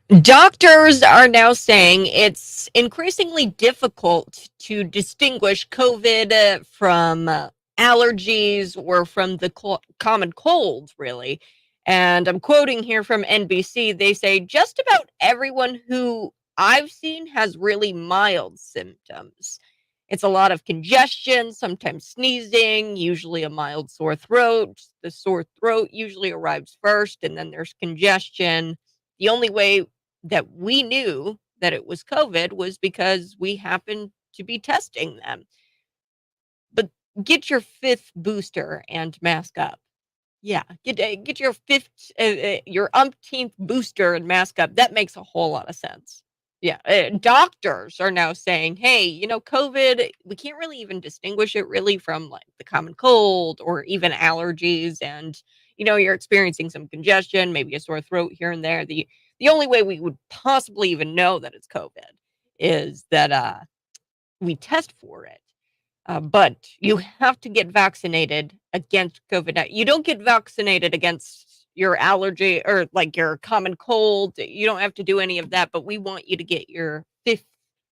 Doctors are now saying it's increasingly difficult to distinguish COVID from allergies or from the common colds, really. And I'm quoting here from NBC. They say just about everyone who I've seen has really mild symptoms. It's a lot of congestion, sometimes sneezing, usually a mild sore throat. The sore throat usually arrives first, and then there's congestion. The only way that we knew that it was COVID was because we happened to be testing them. But get your fifth booster and mask up. Yeah, get your your umpteenth booster and mask up. That makes a whole lot of sense. Yeah, doctors are now saying, hey, COVID, we can't really even distinguish it really from like the common cold or even allergies. And, you're experiencing some congestion, maybe a sore throat here and there. The only way we would possibly even know that it's COVID is that we test for it. But you have to get vaccinated against COVID. You don't get vaccinated against your allergy or like your common cold. You don't have to do any of that, but we want you to get your fifth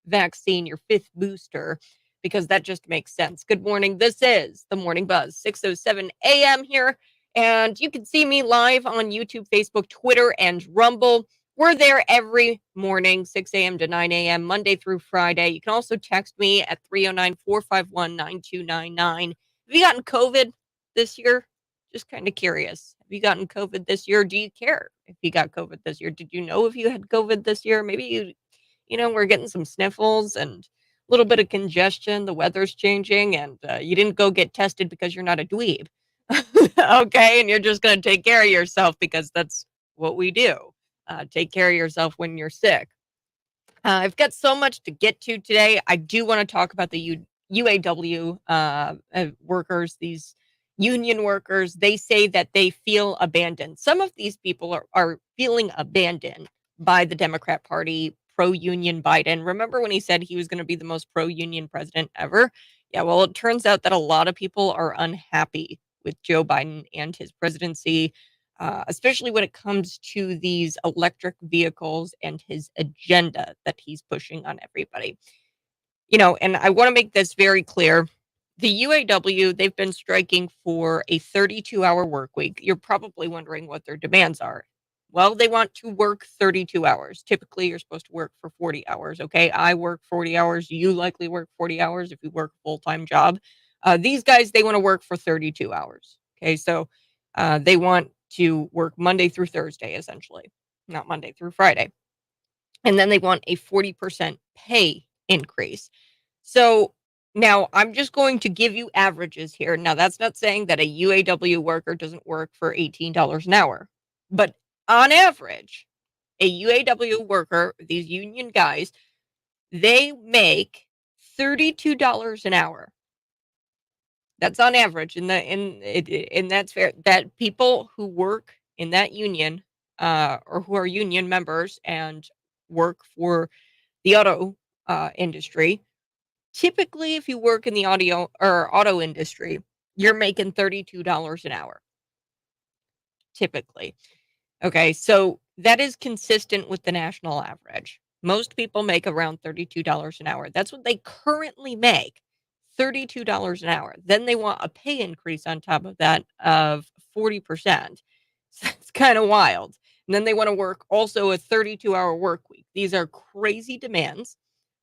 vaccine, your fifth booster, because that just makes sense. Good morning. This is the Morning Buzz, 6:07 a.m. here. And you can see me live on YouTube, Facebook, Twitter, and Rumble. We're there every morning, 6 a.m. to 9 a.m., Monday through Friday. You can also text me at 309-451-9299. Have you gotten COVID this year? Just kind of curious. Have you gotten COVID this year? Do you care if you got COVID this year? Did you know if you had COVID this year? Maybe we're getting some sniffles and a little bit of congestion. The weather's changing, and you didn't go get tested because you're not a dweeb. Okay, and you're just going to take care of yourself because that's what we do. Take care of yourself when you're sick. I've got so much to get to today. I do want to talk about the UAW workers, these union workers. They say that they feel abandoned. Some of these people are feeling abandoned by the Democrat Party, pro-union Biden. Remember when he said he was going to be the most pro-union president ever? Yeah, well, it turns out that a lot of people are unhappy with Joe Biden and his presidency, especially when it comes to these electric vehicles and his agenda that he's pushing on everybody. And I want to make this very clear. The UAW, they've been striking for a 32-hour work week. You're probably wondering what their demands are. Well, they want to work 32 hours. Typically, you're supposed to work for 40 hours, okay? I work 40 hours. You likely work 40 hours if you work a full-time job. These guys, they want to work for 32 hours, okay? So they want to work Monday through Thursday, essentially, not Monday through Friday. And then they want a 40% pay increase. So now I'm just going to give you averages here. Now, that's not saying that a UAW worker doesn't work for $18 an hour, but on average, a UAW worker, these union guys, they make $32 an hour. That's on average, and that's fair. That people who work in that union, or who are union members and work for the auto industry. Typically, if you work in the auto industry, you're making $32 an hour. Typically, okay, so that is consistent with the national average. Most people make around $32 an hour. That's what they currently make. $32 an hour. Then they want a pay increase on top of that of 40%. So it's kind of wild. And then they want to work also a 32-hour work week. These are crazy demands.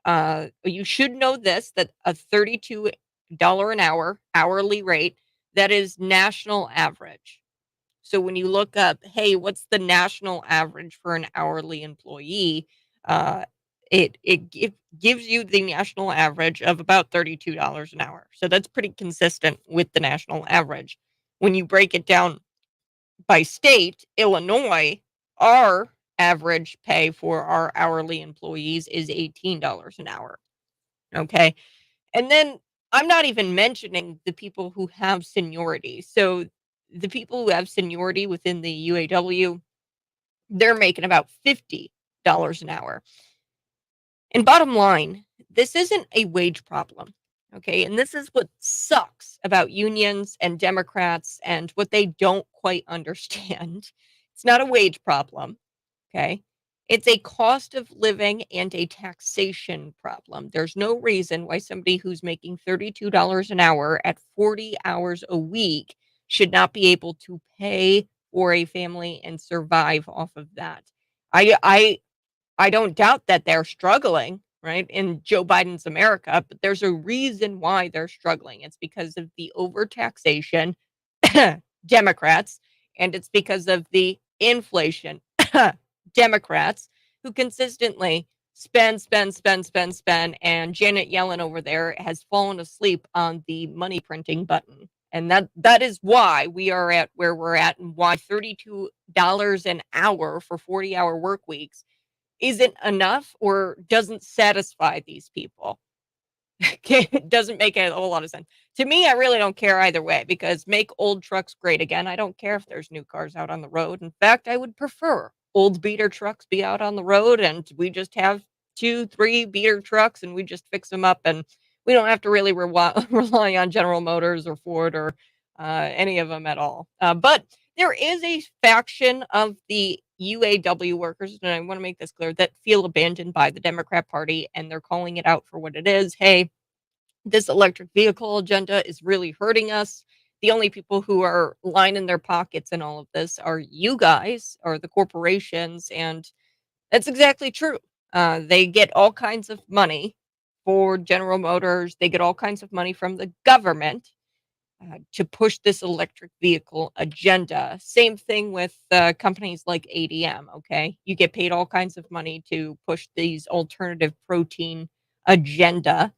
You should know this, that a $32 an hour hourly rate, that is national average. So when you look up, hey, what's the national average for an hourly employee? Uh, it gives you the national average of about $32 an hour. So that's pretty consistent with the national average. When you break it down by state, Illinois, our average pay for our hourly employees is $18 an hour. Okay. And then I'm not even mentioning the people who have seniority. So the people who have seniority within the UAW, they're making about $50 an hour. And bottom line, this isn't a wage problem. Okay. And this is what sucks about unions and Democrats and what they don't quite understand. It's not a wage problem. Okay. It's a cost of living and a taxation problem. There's no reason why somebody who's making $32 an hour at 40 hours a week should not be able to pay for a family and survive off of that. I I don't doubt that they're struggling, right, in Joe Biden's America, but there's a reason why they're struggling. It's because of the overtaxation, Democrats, and it's because of the inflation, Democrats, who consistently spend, and Janet Yellen over there has fallen asleep on the money printing button. And that is why we are at where we're at and why $32 an hour for 40-hour work weeks isn't enough or doesn't satisfy these people. It doesn't make a whole lot of sense. To me, I really don't care either way because make old trucks great again. I don't care if there's new cars out on the road. In fact, I would prefer old beater trucks be out on the road and we just have 2, 3 beater trucks and we just fix them up and we don't have to really rely on General Motors or Ford or any of them at all. But there is a faction of the UAW workers, and I want to make this clear, that feel abandoned by the Democrat Party and they're calling it out for what it is. Hey, this electric vehicle agenda is really hurting us. The only people who are lining their pockets in all of this are you guys, or the corporations, and that's exactly true. They get all kinds of money for General Motors. They get all kinds of money from the government to push this electric vehicle agenda. Same thing with companies like ADM. Okay, you get paid all kinds of money to push these alternative protein agenda.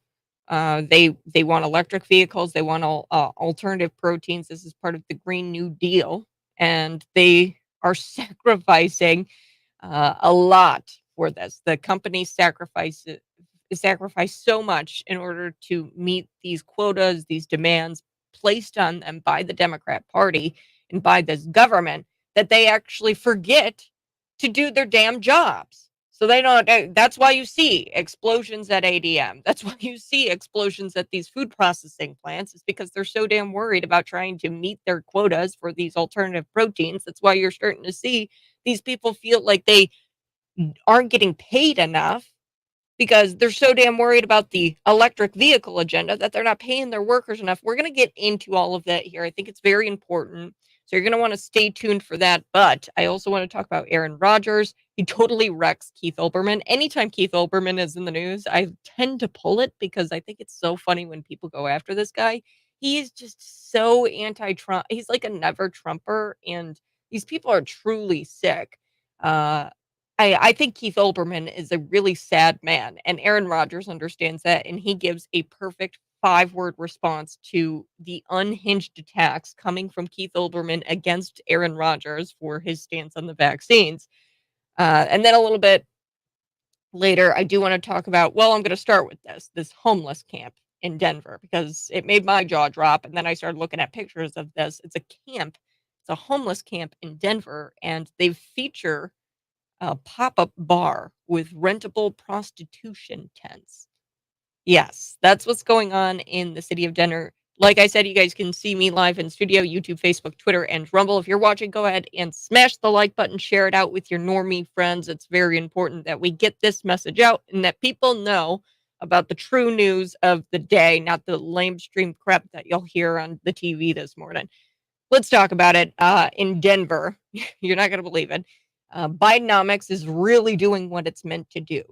They want electric vehicles. They want alternative proteins. This is part of the Green New Deal, and they are sacrificing a lot for this. The companies sacrifice so much in order to meet these quotas, these demands placed on them by the Democrat Party and by this government that they actually forget to do their damn jobs. So they don't. That's why you see explosions at ADM. That's why you see explosions at these food processing plants. Is because they're so damn worried about trying to meet their quotas for these alternative proteins. That's why you're starting to see these people feel like they aren't getting paid enough because they're so damn worried about the electric vehicle agenda that they're not paying their workers enough. We're going to get into all of that here. I think it's very important. So you're going to want to stay tuned for that. But I also want to talk about Aaron Rodgers. He totally wrecks Keith Olbermann. Anytime Keith Olbermann is in the news, I tend to pull it because I think it's so funny when people go after this guy. He is just so anti-Trump. He's like a never Trumper. And these people are truly sick. Uh, I think Keith Olbermann is a really sad man, and Aaron Rodgers understands that, and he gives a perfect 5-word response to the unhinged attacks coming from Keith Olbermann against Aaron Rodgers for his stance on the vaccines. And then a little bit later, I do want to talk about, well, I'm going to start with this homeless camp in Denver because it made my jaw drop. And then I started looking at pictures of this. It's a camp, it's a homeless camp in Denver, and they feature a pop-up bar with rentable prostitution tents. Yes, that's what's going on in the city of Denver. Like I said, you guys can see me live in studio, YouTube, Facebook, Twitter, and Rumble. If you're watching, go ahead and smash the like button, share it out with your normie friends. It's very important that we get this message out and that people know about the true news of the day, not the lamestream crap that you'll hear on the TV this morning. Let's talk about it. In Denver, you're not going to believe it. Bidenomics is really doing what it's meant to do.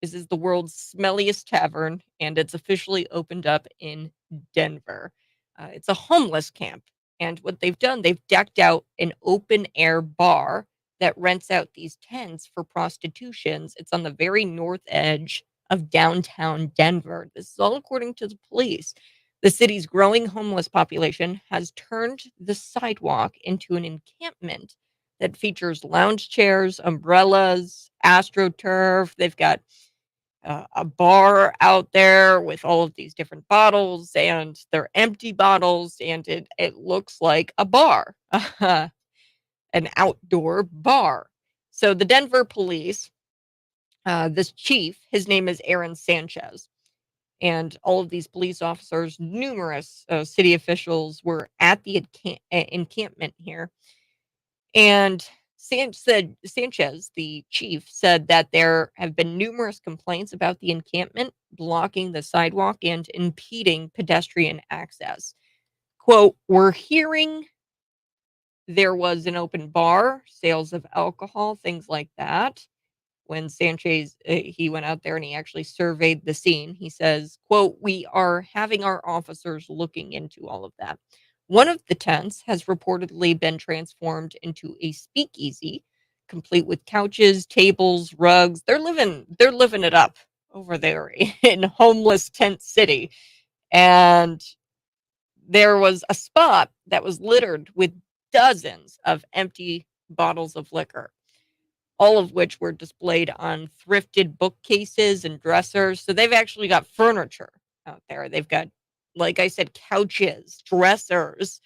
This is the world's smelliest tavern, and it's officially opened up in Denver. It's a homeless camp, and what they've done, they've decked out an open air bar that rents out these tents for prostitutions. It's on the very north edge of downtown Denver. This is all according to the police. The city's growing homeless population has turned the sidewalk into an encampment that features lounge chairs, umbrellas, AstroTurf. They've got a bar out there with all of these different bottles, and they're empty bottles, and it looks like a bar, an outdoor bar. So the Denver police, this chief, his name is Aaron Sanchez, and all of these police officers, numerous city officials were at the encampment here. And Sanchez, the chief, said that there have been numerous complaints about the encampment blocking the sidewalk and impeding pedestrian access. Quote, "We're hearing there was an open bar, sales of alcohol, things like that." When Sanchez, he went out there and he actually surveyed the scene. He says, quote, "We are having our officers looking into all of that." One of the tents has reportedly been transformed into a speakeasy, complete with couches, tables, rugs. They're living it up over there in homeless tent city. And there was a spot that was littered with dozens of empty bottles of liquor, all of which were displayed on thrifted bookcases and dressers. So they've actually got furniture out there. They've got, like I said, couches, dressers.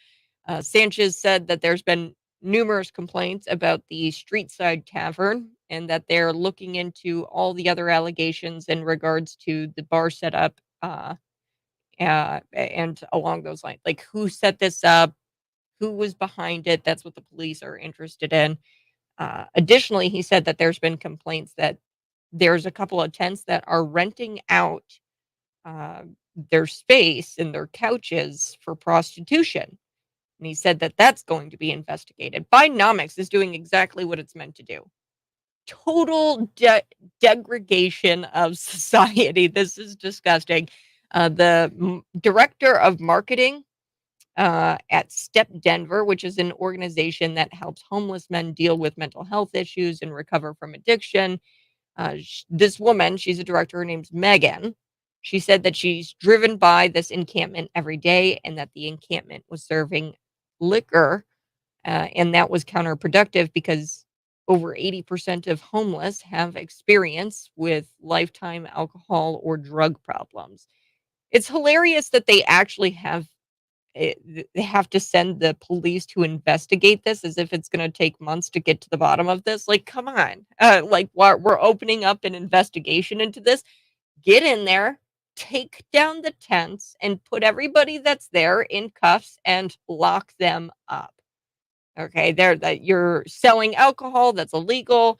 Sanchez said that there's been numerous complaints about the street side tavern and that they're looking into all the other allegations in regards to the bar setup, and along those lines. Like, who set this up? Who was behind it? That's what the police are interested in. Additionally, he said that there's been complaints that there's a couple of tents that are renting out uh, their space and their couches for prostitution. And he said that that's going to be investigated. Binomics is doing exactly what it's meant to do. Total degradation of society. This is disgusting. The director of marketing at Step Denver, which is an organization that helps homeless men deal with mental health issues and recover from addiction. This woman, she's a director, her name's Megan. She said that she's driven by this encampment every day and that the encampment was serving liquor, and that was counterproductive because over 80% of homeless have experience with lifetime alcohol or drug problems. It's hilarious that they actually they have to send the police to investigate this as if it's gonna take months to get to the bottom of this. Like, come on. Like, we're opening up an investigation into this. Get in there, take down the tents, and put everybody that's there in cuffs and lock them up. Okay, there that you're selling alcohol that's illegal,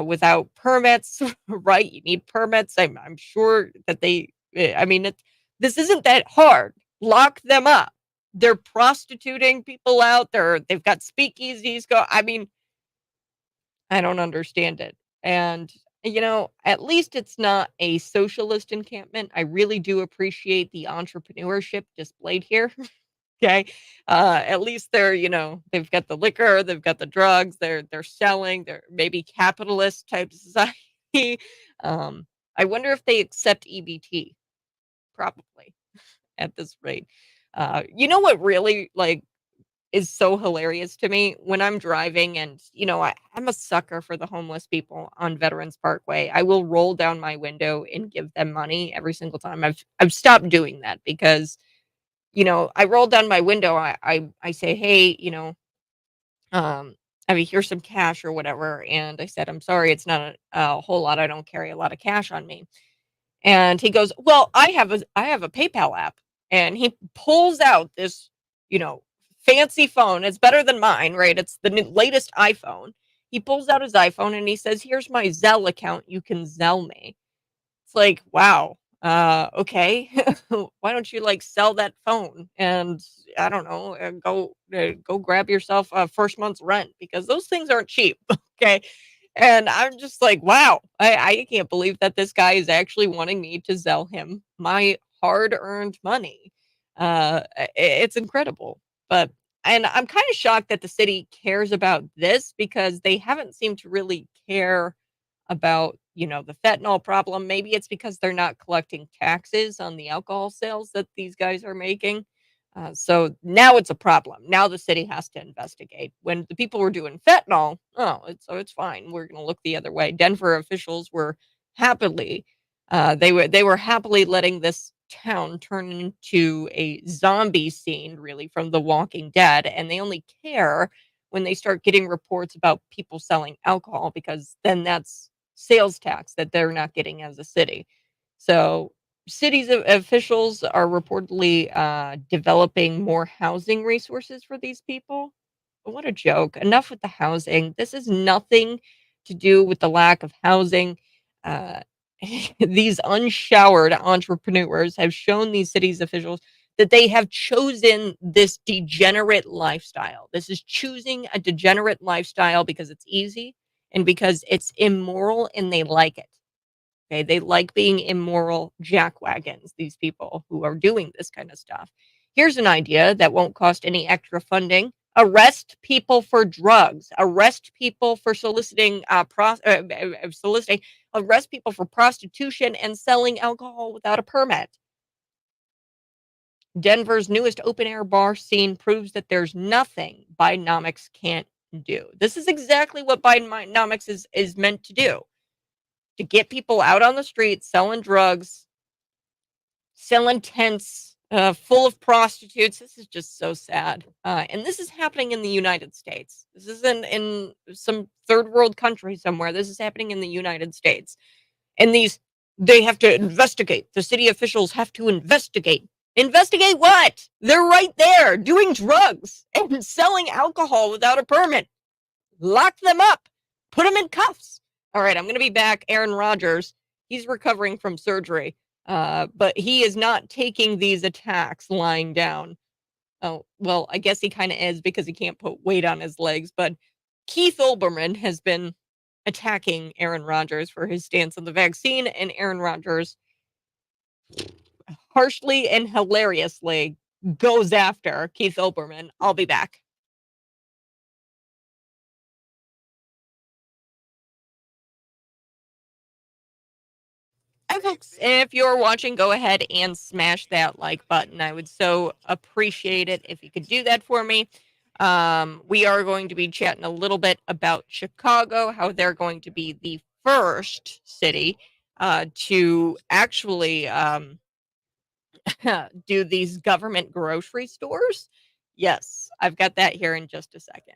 without permits, right? You need permits. I'm sure that I mean, this isn't that hard. Lock them up. They're prostituting people out there. They've got speakeasies go. I mean, I don't understand it. And at least it's not a socialist encampment. I really do appreciate the entrepreneurship displayed here. Okay. At least they've got the liquor, they've got the drugs, they're selling, they're maybe capitalist type society. Um, I wonder if they accept EBT, probably at this rate. You know what really is so hilarious to me when I'm driving and I'm a sucker for the homeless people on Veterans Parkway. I will roll down my window and give them money every single time. I've stopped doing that because I roll down my window. I say, "Hey, um, I mean, here's some cash or whatever." And I said, "I'm sorry, it's not a whole lot. I don't carry a lot of cash on me." And he goes, "Well, I have a PayPal app." And he pulls out this, you know, fancy phone. It's better than mine, right? It's the latest iPhone. He pulls out his iPhone and he says, "Here's my Zelle account. You can Zelle me." It's like, wow. Okay. Why don't you sell that phone and I don't know, go grab yourself a first month's rent because those things aren't cheap. Okay. And I'm just like, wow, I can't believe that this guy is actually wanting me to sell him my hard earned money. It's incredible. But, and I'm kind of shocked that the city cares about this because they haven't seemed to really care about, the fentanyl problem. Maybe it's because they're not collecting taxes on the alcohol sales that these guys are making. So now it's a problem. Now the city has to investigate. When the people were doing fentanyl, oh, it's fine. We're going to look the other way. Denver officials were happily, they were happily letting this town turn into a zombie scene, really, from The Walking Dead, and they only care when they start getting reports about people selling alcohol because then that's sales tax that they're not getting as a city. So cities officials are reportedly developing more housing resources for these people. What a joke. Enough with the housing. This is nothing to do with the lack of housing. Uh, these unshowered entrepreneurs have shown these cities officials that they have chosen this degenerate lifestyle. This is choosing a degenerate lifestyle because it's easy and because it's immoral and they like it. Okay, they like being immoral jackwagons, these people who are doing this kind of stuff. Here's an idea that won't cost any extra funding. Arrest people for drugs. Arrest people for soliciting. Arrest people for prostitution and selling alcohol without a permit. Denver's newest open air bar scene proves that there's nothing Bidenomics can't do. This is exactly what Bidenomics is meant to do, to get people out on the streets selling drugs, selling tents full of prostitutes. This is just so sad. And this is happening in the United States. This isn't in some third world country somewhere. This is happening in the United States. And they have to investigate. The city officials have to investigate. Investigate what? They're right there doing drugs and selling alcohol without a permit. Lock them up. Put them in cuffs. All right, I'm going to be back. Aaron Rodgers, he's recovering from surgery, but he is not taking these attacks lying down. Oh, well, I guess he kind of is because he can't put weight on his legs, but Keith Olbermann has been attacking Aaron Rodgers for his stance on the vaccine, and Aaron Rodgers harshly and hilariously goes after Keith Olbermann. I'll be back. Hi, folks. If you're watching, go ahead and smash that like button. I would so appreciate it if you could do that for me. We are going to be chatting a little bit about Chicago, how they're going to be the first city to actually do these government grocery stores. Yes, I've got that here in just a second.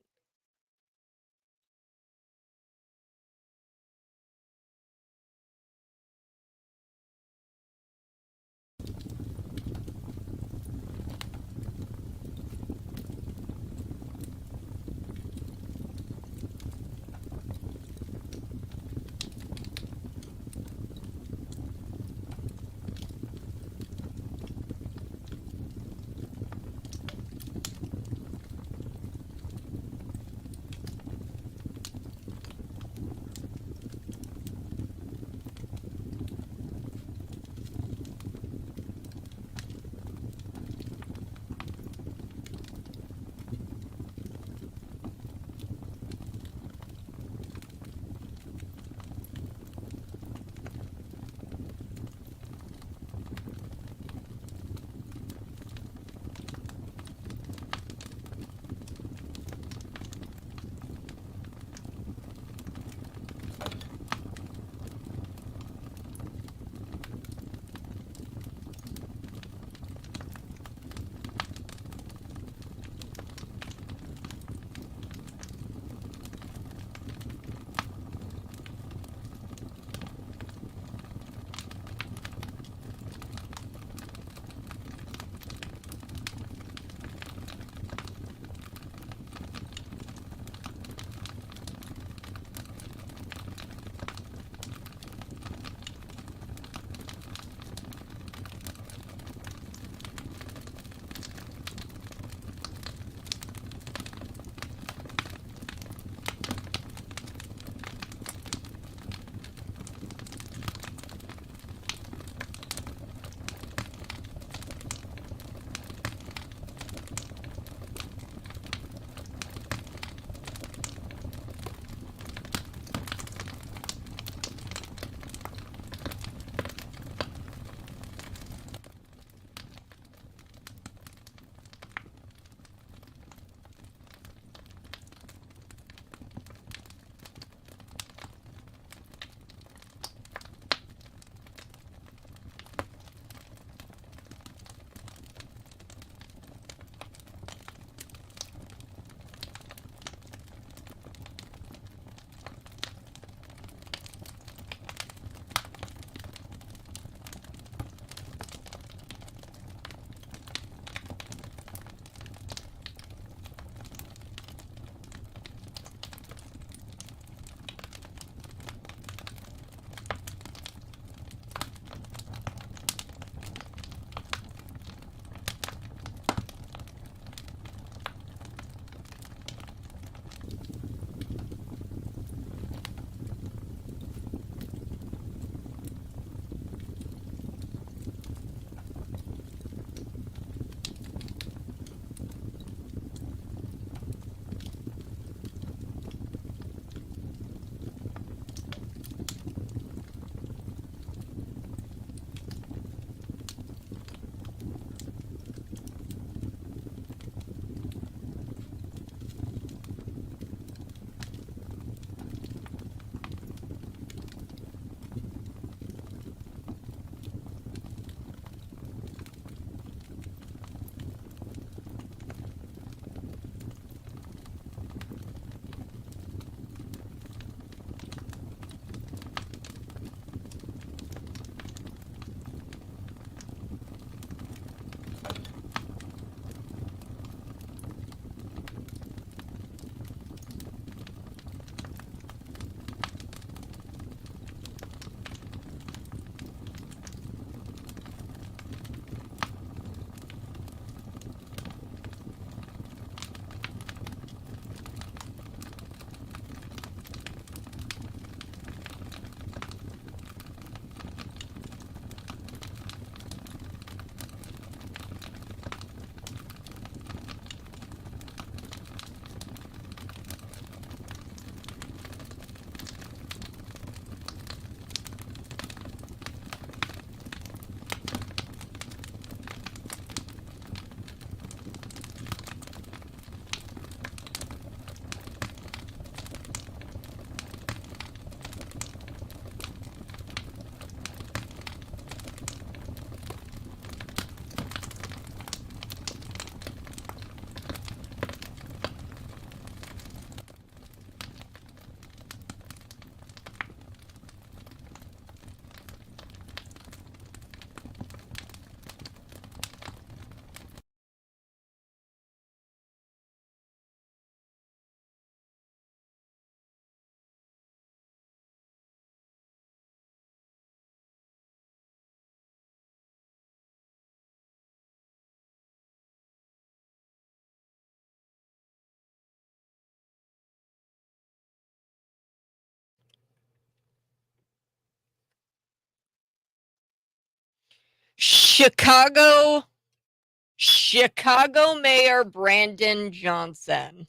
Chicago Mayor Brandon Johnson.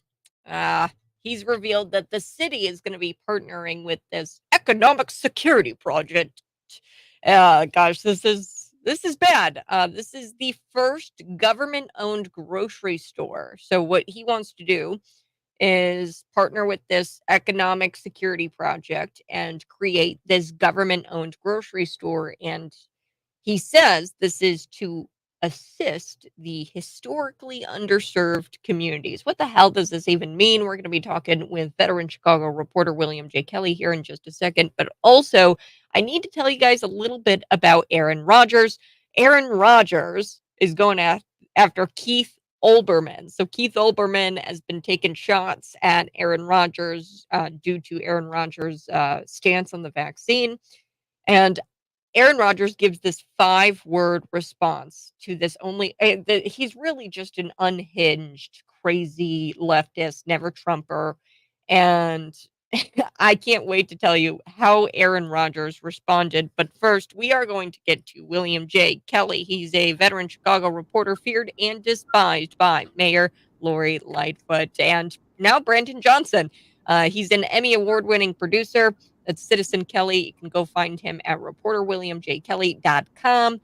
He's revealed that the city is going to be partnering with this economic security project. Gosh, this is bad. This is the first government-owned grocery store. So what he wants to do is partner with this economic security project and create this government-owned grocery store, and he says this is to assist the historically underserved communities. What the hell does this even mean? We're going to be talking with veteran Chicago reporter William J. Kelly here in just a second. But also, I need to tell you guys a little bit about Aaron Rodgers. Aaron Rodgers is going after Keith Olbermann. So Keith Olbermann has been taking shots at Aaron Rodgers due to Aaron Rodgers' stance on the vaccine. And Aaron Rodgers gives this 5-word response to this he's really just an unhinged, crazy leftist, never Trumper. And I can't wait to tell you how Aaron Rodgers responded. But first, we are going to get to William J. Kelly. He's a veteran Chicago reporter, feared and despised by Mayor Lori Lightfoot and now Brandon Johnson. He's an Emmy award-winning producer. That's Citizen Kelly. You can go find him at reporterwilliamjkelly.com.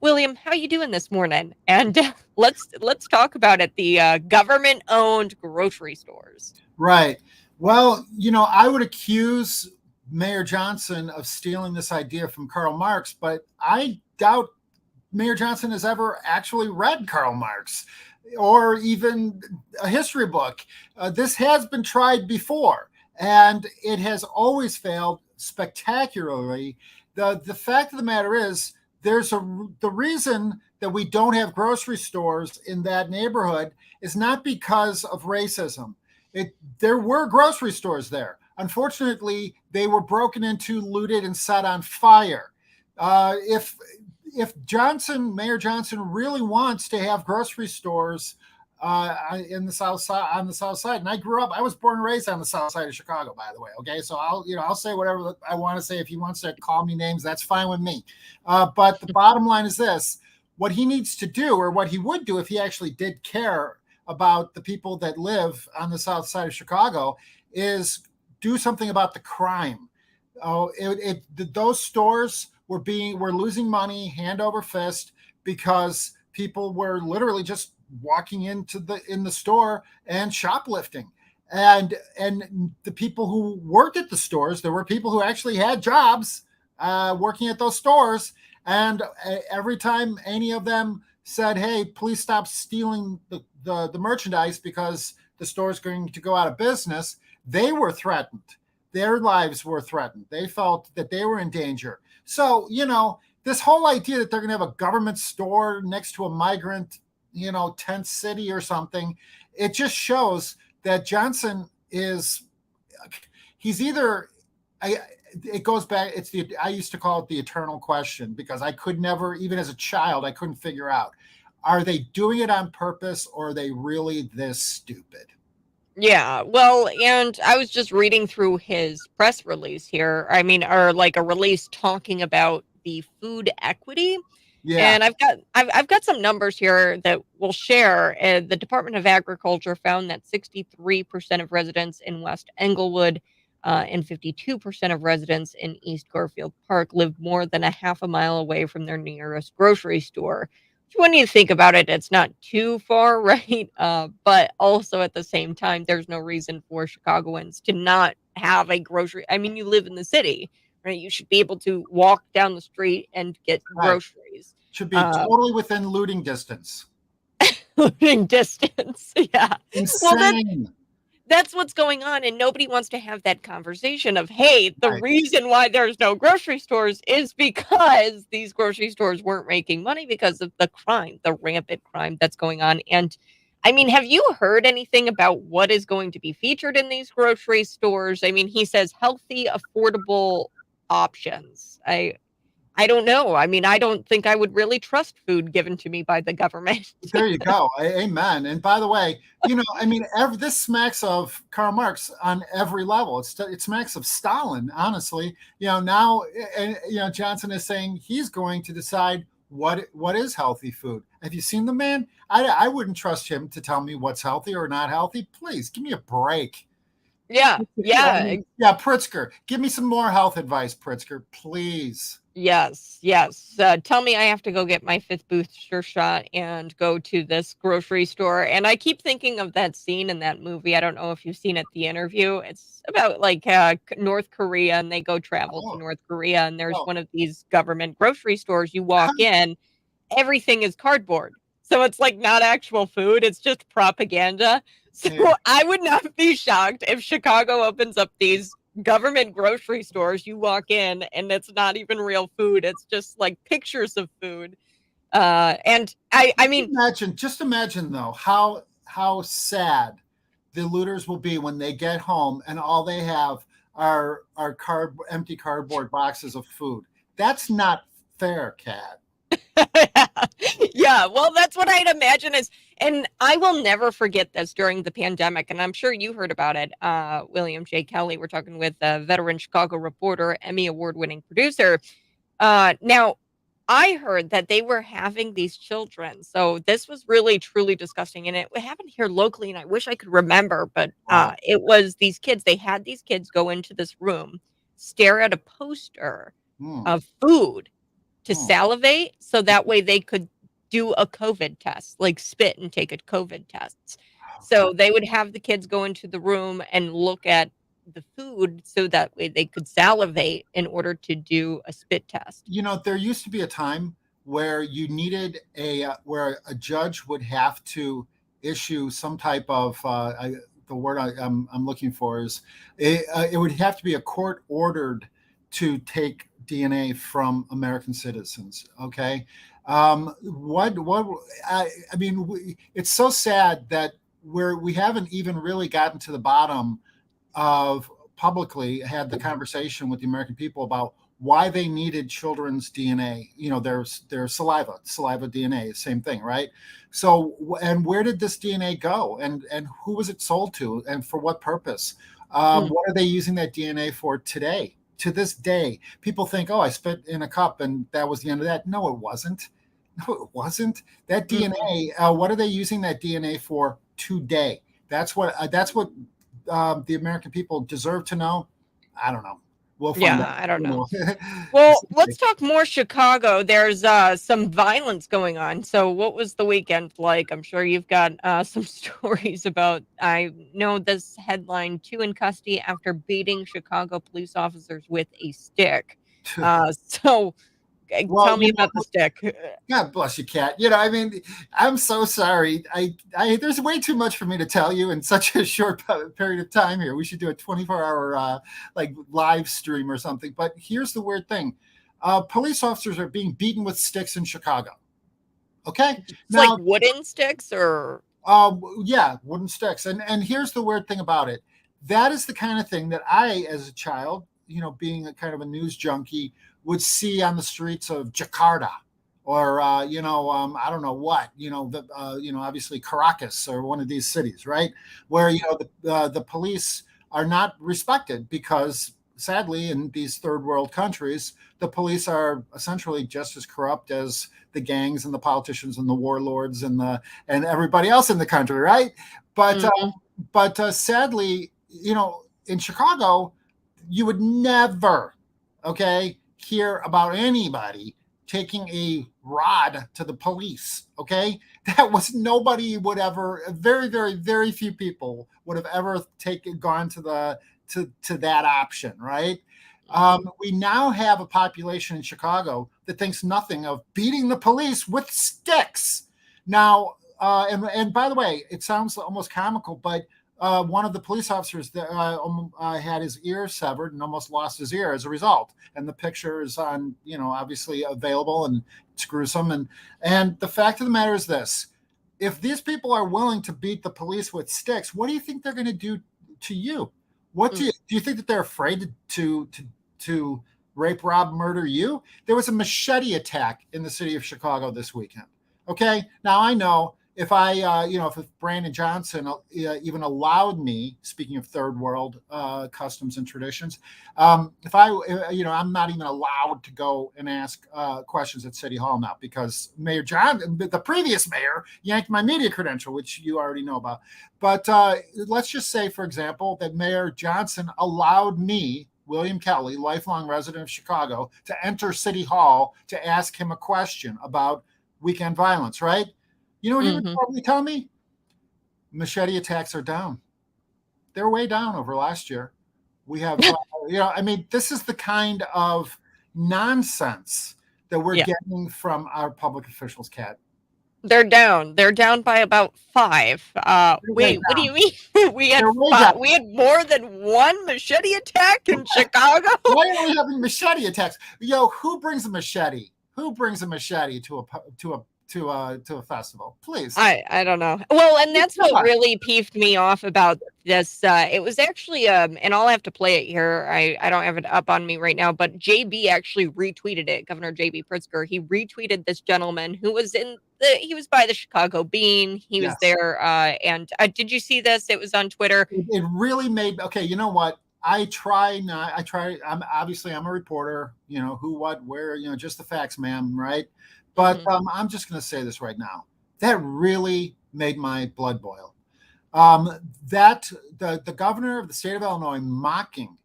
William, how you doing this morning? And let's talk about it. The government-owned grocery stores. Right. Well, I would accuse Mayor Johnson of stealing this idea from Karl Marx, but I doubt Mayor Johnson has ever actually read Karl Marx or even a history book. This has been tried before, and it has always failed spectacularly. The fact of the matter is, the reason that we don't have grocery stores in that neighborhood is not because of racism. There were grocery stores there. Unfortunately, they were broken into, looted, and set on fire. If Mayor Johnson really wants to have grocery stores on the south side, and I was born and raised on the south side of Chicago, by the way. Okay, so I'll say whatever I want to say. If he wants to call me names, that's fine with me. But the bottom line is this: what he needs to do, or what he would do if he actually did care about the people that live on the south side of Chicago, is do something about the crime. Those stores were losing money hand over fist because people were literally just walking in the store and shoplifting. And the people who worked at the stores, there were people who actually had jobs working at those stores. And every time any of them said, "Hey, please stop stealing the merchandise because the store is going to go out of business," they were threatened. Their lives were threatened. They felt that they were in danger. So, this whole idea that they're going to have a government store next to a migrant, tent city or something, it just shows that Johnson he's either, it goes back, I used to call it the eternal question, because I could never, even as a child, I couldn't figure out, are they doing it on purpose, or are they really this stupid? Yeah, well, and I was just reading through his press release here. Or like a release talking about the food equity. Yeah. And I've got some numbers here that we'll share. The Department of Agriculture found that 63% of residents in West Englewood and 52% of residents in East Garfield Park lived more than a half a mile away from their nearest grocery store. When you think about it, it's not too far, right? But also at the same time, there's no reason for Chicagoans to not have a grocery. You live in the city, right? You should be able to walk down the street and get groceries. Should be totally within looting distance. Looting distance, yeah. Insane. Well, that's what's going on, and nobody wants to have that conversation of, hey, the reason why there's no grocery stores is because these grocery stores weren't making money because of the crime, the rampant crime that's going on. And have you heard anything about what is going to be featured in these grocery stores? He says healthy, affordable options. I don't know. I don't think I would really trust food given to me by the government. There you go. Amen. And by the way, this smacks of Karl Marx on every level. It smacks of Stalin, honestly. Now, Johnson is saying he's going to decide what is healthy food. Have you seen the man? I wouldn't trust him to tell me what's healthy or not healthy. Please give me a break. Yeah, I yeah, mean, yeah, Pritzker, give me some more health advice, Pritzker, please. yes, yes. Tell me I have to go get my 5th booster shot and go to this grocery store. And I keep thinking of that scene in that movie. I don't know if you've seen it, The Interview. It's about like North Korea, and they go travel to Oh, North Korea, and there's oh. one of these government grocery stores. You walk in, everything is cardboard. So it's like not actual food, it's just propaganda. So Yeah. I would not be shocked if Chicago opens up these government grocery stores. You walk in and it's not even real food. It's just like pictures of food. And I mean, Just imagine though how sad the looters will be when they get home and all they have are empty cardboard boxes of food. That's not fair, Kat. yeah, well, that's what I'd imagine is, and I will never forget this during the pandemic, and I'm sure you heard about it. William J. Kelly, we're talking with a veteran Chicago reporter, Emmy award-winning producer. Now, I heard that they were having these children, so this was really truly disgusting, and it happened here locally, and I wish I could remember, but Wow. it was these kids. They had these kids go into this room, stare at a poster Hmm. of food to Hmm. salivate so that way they could do a COVID test, like spit and take a COVID test. Okay. So they would have the kids go into the room and look at the food so that way they could salivate in order to do a spit test. There used to be a time where you needed where a judge would have to issue some type of the word I'm looking for is it would have to be a court ordered to take DNA from American citizens. Okay, what I mean, it's so sad that we haven't even really gotten to the bottom of publicly had the conversation with the American people about why they needed children's DNA, their saliva DNA, same thing, right? So, and where did this DNA go, and who was it sold to, and for what purpose? Mm, What are they using that DNA for today? To this day, people think, oh, I spit in a cup and that was the end of that. No, it wasn't. No, it wasn't. That mhm. DNA, what are they using that DNA for today? That's what the American people deserve to know. I don't know. We'll find Yeah, out. I don't know. Well, let's talk more Chicago. There's some violence going on. So, what was the weekend like? I'm sure you've got some stories about. I know this headline: 2 in custody after beating Chicago police officers with a stick. So, Well, tell me about the stick. God bless you, Kat. I mean, I'm so sorry. There's way too much for me to tell you in such a short period of time here. We should do a 24-hour like live stream or something. But here's the weird thing: police officers are being beaten with sticks in Chicago. Okay, It's like now, wooden sticks, or yeah, wooden sticks. And here's the weird thing about it: that is the kind of thing that I, as a child, being a kind of a news junkie, would see on the streets of Jakarta or I don't know what, obviously Caracas or one of these cities, right? Where the police are not respected because sadly in these third world countries the police are essentially just as corrupt as the gangs and the politicians and the warlords and everybody else in the country, right? But Mhm. sadly, in Chicago, you would never, okay, hear about anybody taking a rod to the police. Okay, that was nobody would ever. Very, very, very few people would have ever gone to that option, right? Mhm. We now have a population in Chicago that thinks nothing of beating the police with sticks. Now, and by the way, it sounds almost comical, but one of the police officers that had his ear severed and almost lost his ear as a result. And the picture is on, obviously available, and it's gruesome. And the fact of the matter is this: if these people are willing to beat the police with sticks, what do you think they're going to do to you? What Mm. do you think that they're afraid to rape, rob, murder you? There was a machete attack in the city of Chicago this weekend. Okay, now I know if I, if Brandon Johnson even allowed me, speaking of third world customs and traditions, if I, I'm not even allowed to go and ask questions at City Hall now because Mayor the previous mayor, yanked my media credential, which you already know about. But let's just say, for example, that Mayor Johnson allowed me, William Kelly, lifelong resident of Chicago, to enter City Hall to ask him a question about weekend violence, right? You know what he would Mhm. probably tell me? Machete attacks are down. They're way down over last year. We have, this is the kind of nonsense that we're Yeah. getting from our public officials, Kat. They're down. They're down by about 5. They're way Wait, what do down. you mean? They're way down. We had more than one machete attack in Chicago? Why are we having machete attacks? Who brings a machete? Who brings a machete to a festival? Please. I don't know. Well, and that's what really peeved me off about this. It was actually and I'll have to play it here. I don't have it up on me right now, but JB actually retweeted it. Governor JB Pritzker, he retweeted this gentleman who was he was by the Chicago Bean. He was there and did you see this? It was on Twitter. It really made okay, you know what? I'm a reporter, who, what, where, just the facts, ma'am, right? But I'm just going to say this right now. That really made my blood boil. That the governor of the state of Illinois mocking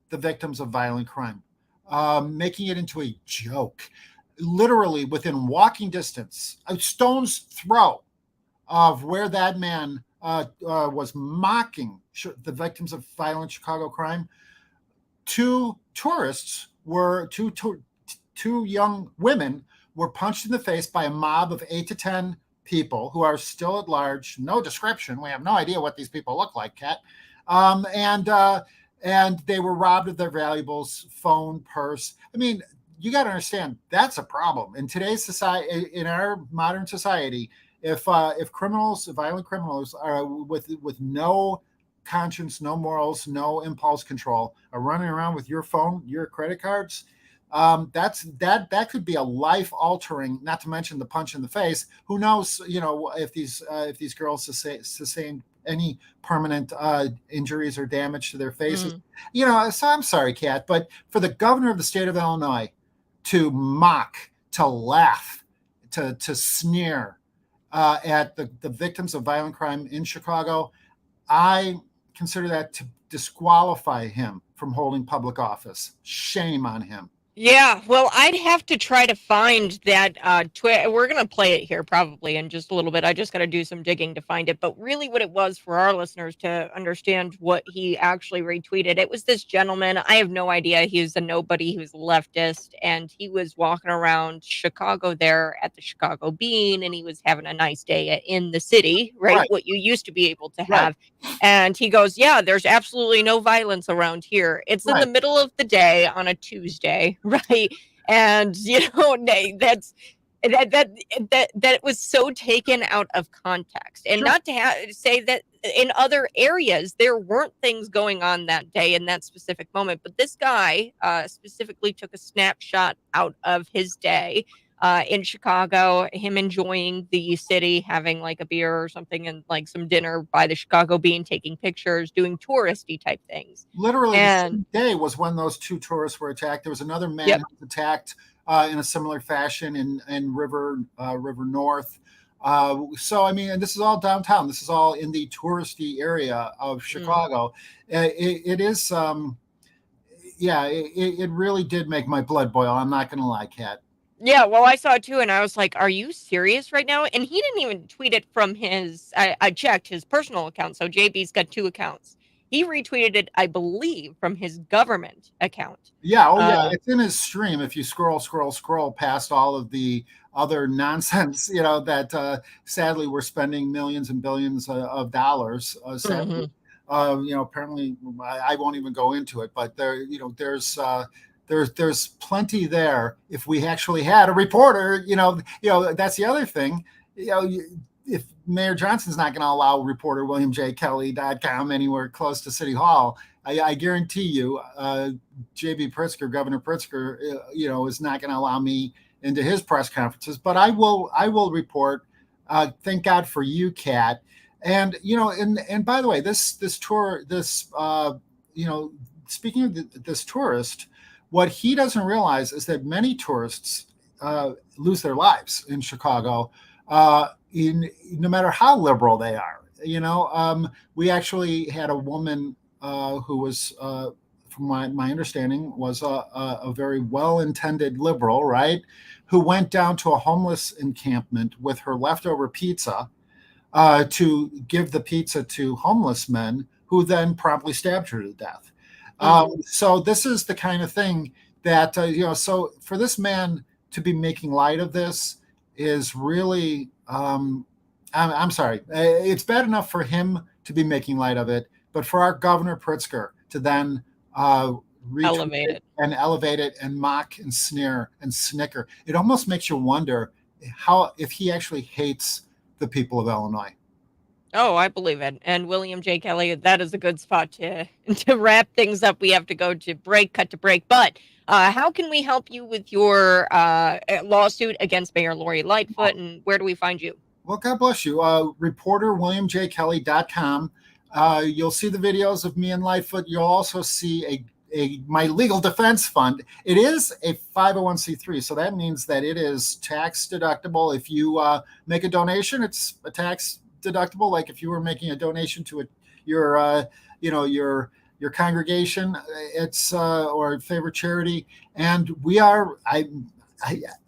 the victims of violent crime, making it into a joke, literally within walking distance, a stone's throw of where that man was mocking the victims of violent Chicago crime. Two young women were punched in the face by a mob of 8 to 10 people who are still at large. No description. We have no idea what these people look like, Kat. And they were robbed of their valuables, phone, purse. I mean, you got to understand that's a problem in today's society, in our modern society. If violent criminals are with no conscience, no morals, no impulse control, are running around with your phone, your credit cards, that could be a life altering. Not to mention the punch in the face. Who knows? If these girls sustain any permanent injuries or damage to their faces. So I'm sorry, Kat, but for the governor of the state of Illinois to mock, to laugh, to sneer at the victims of violent crime in Chicago, I consider that to disqualify him from holding public office. Shame on him. Yeah, well, I'd have to try to find that we're going to play it here probably in just a little bit. I just got to do some digging to find it. But really what it was for our listeners to understand what he actually retweeted, it was this gentleman. I have no idea. He was a nobody. He was a leftist. And he was walking around Chicago there at the Chicago Bean. And he was having a nice day in the city, right? What you used to be able to have. And he goes, yeah, there's absolutely no violence around here. It's in the middle of the day on a Tuesday. Right. And, that was so taken out of context. And not to say that in other areas, there weren't things going on that day in that specific moment. But this guy specifically took a snapshot out of his day in Chicago, him enjoying the city, having like a beer or something and like some dinner by the Chicago Bean, taking pictures, doing touristy type things. Literally the same day was when those 2 tourists were attacked. There was another man who was attacked in a similar fashion in River North. So, I mean, and this is all downtown. This is all in the touristy area of Chicago. It is, it really did make my blood boil. I'm not going to lie, Kat. Yeah, well, I saw it too, and I was like, are you serious right now? And he didn't even tweet it from his, I checked his personal account, so JB's got 2 accounts. He retweeted it, I believe, from his government account. Yeah, it's in his stream. If you scroll past all of the other nonsense, that sadly we're spending millions and billions of dollars. Sadly, apparently I won't even go into it, but there's plenty there. If we actually had a reporter, that's the other thing. If Mayor Johnson's not going to allow reporter WilliamJKelly.com anywhere close to City Hall, I guarantee you, JB Pritzker, Governor Pritzker, is not going to allow me into his press conferences. But I will report Thank God for you, Kat. And and by the way, this tour, speaking of this tourist, what he doesn't realize is that many tourists lose their lives in Chicago, in no matter how liberal they are. We actually had a woman who was, from my understanding, was a very well-intended liberal, right? Who went down to a homeless encampment with her leftover pizza to give the pizza to homeless men, who then promptly stabbed her to death. So this is the kind of thing that So for this man to be making light of this is really, I'm sorry, it's bad enough for him to be making light of it, but for our Governor Pritzker to then retweet it and elevate it and mock and sneer and snicker, it almost makes you wonder if he actually hates the people of Illinois. Oh, I believe it. And William J. Kelly, that is a good spot to wrap things up. We have to go to break, cut to break. But how can we help you with your lawsuit against Mayor Lori Lightfoot, and where do we find you? Well, God bless you. ReporterWilliamJKelly.com. You'll see the videos of me and Lightfoot. You'll also see my legal defense fund. It is a 501c3, so that means that it is tax deductible. If you make a donation, it's a tax deductible. Like if you were making a donation to your congregation, it's or favorite charity. And we are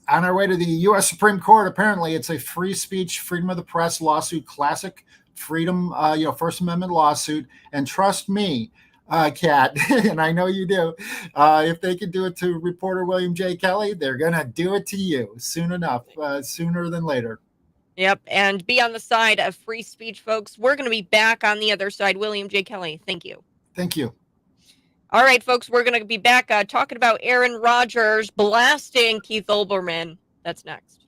on our way to the U.S. Supreme Court. Apparently, it's a free speech, freedom of the press lawsuit, classic freedom, First Amendment lawsuit. And trust me, Kat, and I know you do, if they can do it to reporter William J. Kelly, they're going to do it to you soon enough, sooner than later. Yep. And be on the side of free speech, folks. We're going to be back on the other side. William J. Kelly, thank you. Thank you. All right, folks, we're going to be back talking about Aaron Rodgers blasting Keith Olbermann. That's next.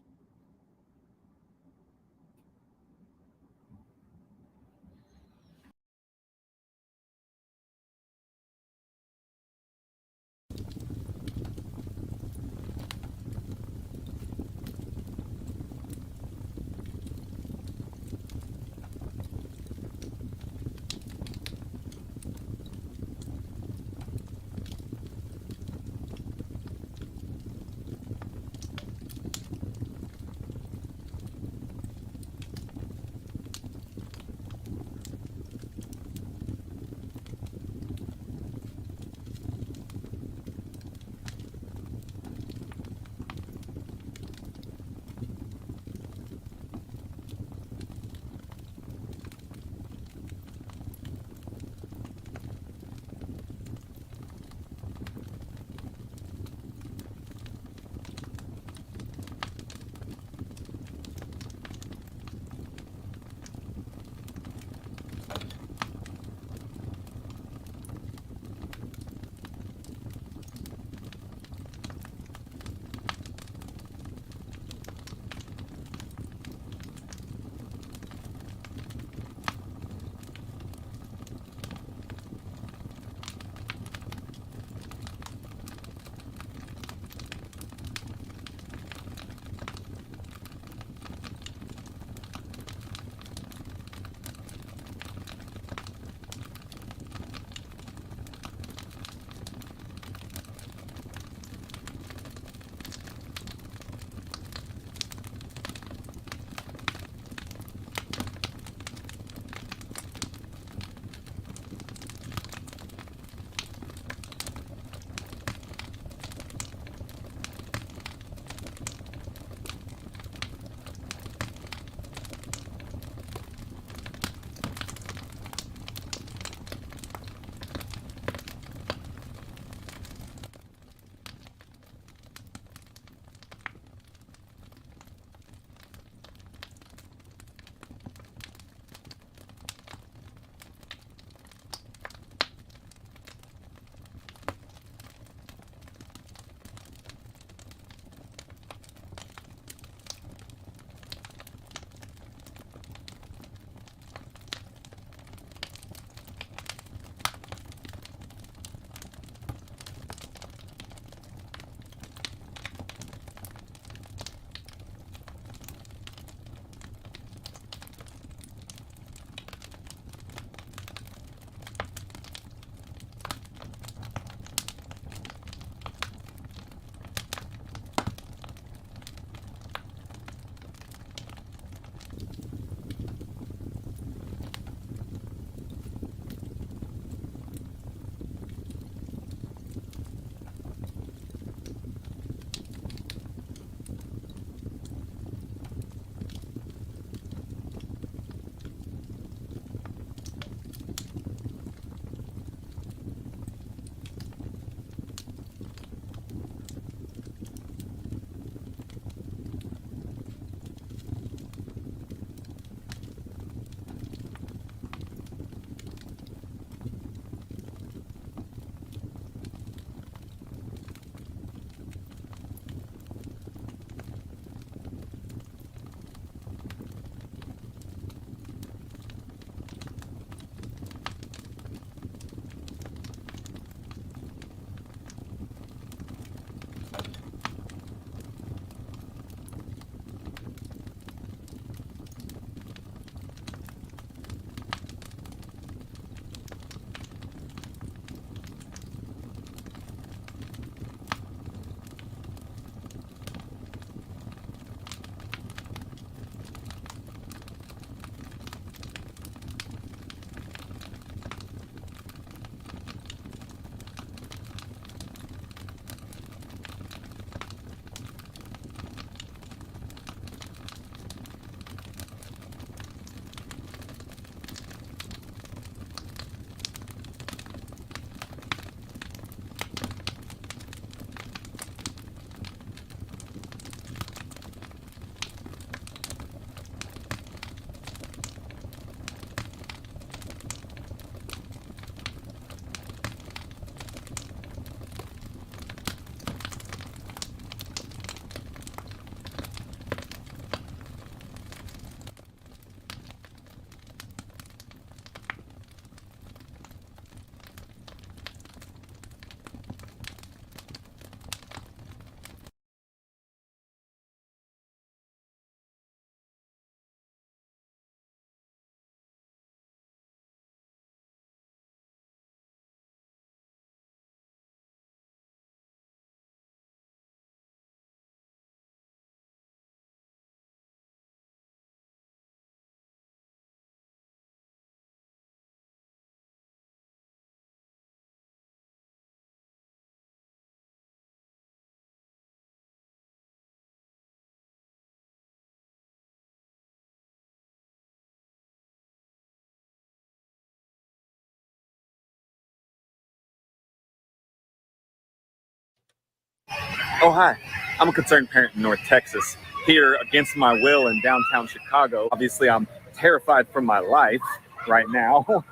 Oh, hi. I'm a concerned parent in North Texas, here against my will in downtown Chicago. Obviously, I'm terrified for my life right now.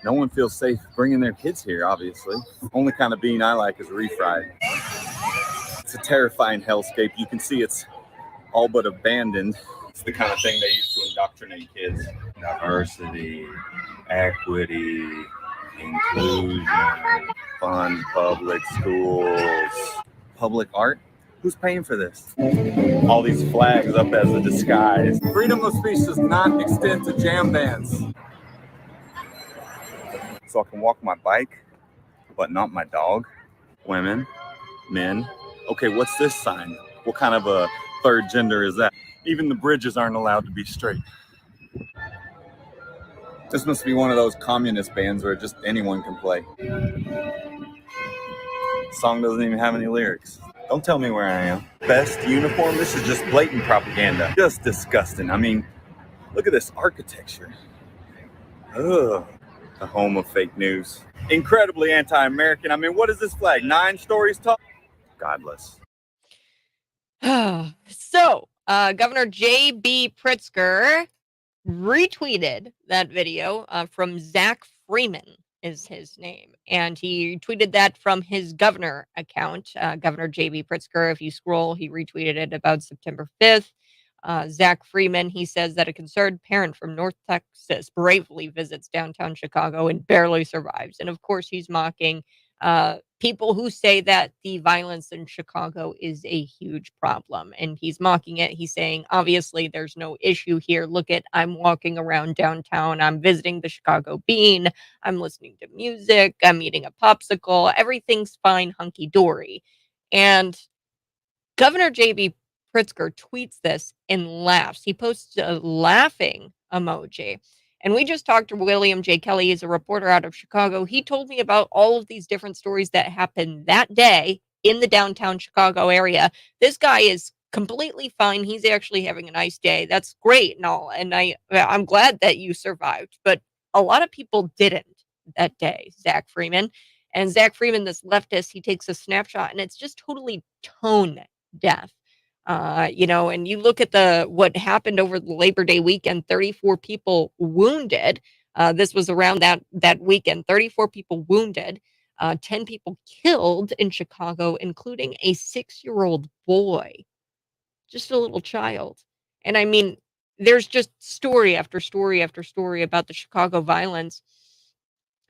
No one feels safe bringing their kids here, obviously. Only kind of bean I like is refried. It's a terrifying hellscape. You can see it's all but abandoned. It's the kind of thing they use to indoctrinate kids. Diversity, equity, inclusion, fund public schools, public art. Who's paying for this? All these flags up as a disguise. Freedom of speech does not extend to jam bands. So I can walk my bike, but not my dog. Women, men. Okay, what's this sign? What kind of a third gender is that? Even the bridges aren't allowed to be straight. This must be one of those communist bands where just anyone can play. The song doesn't even have any lyrics. Don't tell me where I am. Best uniform? This is just blatant propaganda. Just disgusting. I mean, look at this architecture. Ugh. The home of fake news. Incredibly anti-American. I mean, what is this flag? 9 stories tall? Godless. So, Governor J.B. Pritzker retweeted that video from Zach Freeman is his name. And he tweeted that from his governor account, Governor J.B. Pritzker. If you scroll, he retweeted it about September 5th. Zach Freeman, he says that a concerned parent from North Texas bravely visits downtown Chicago and barely survives. And of course, he's mocking people who say that the violence in Chicago is a huge problem. And he's mocking it. He's saying, obviously, there's no issue here. Look at, I'm walking around downtown. I'm visiting the Chicago Bean. I'm listening to music. I'm eating a popsicle. Everything's fine, hunky dory. And Governor J.B. Pritzker tweets this and laughs. He posts a laughing emoji. And we just talked to William J. Kelly. He's a reporter out of Chicago. He told me about all of these different stories that happened that day in the downtown Chicago area. This guy is completely fine. He's actually having a nice day. That's great and all. And I'm glad that you survived. But a lot of people didn't that day, Zach Freeman. And Zach Freeman, this leftist, he takes a snapshot and it's just totally tone deaf. And you look at what happened over the Labor Day weekend, 34 people wounded. This was around that weekend, 34 people wounded, 10 people killed in Chicago, including a 6-year-old boy, just a little child. And I mean, there's just story after story after story about the Chicago violence.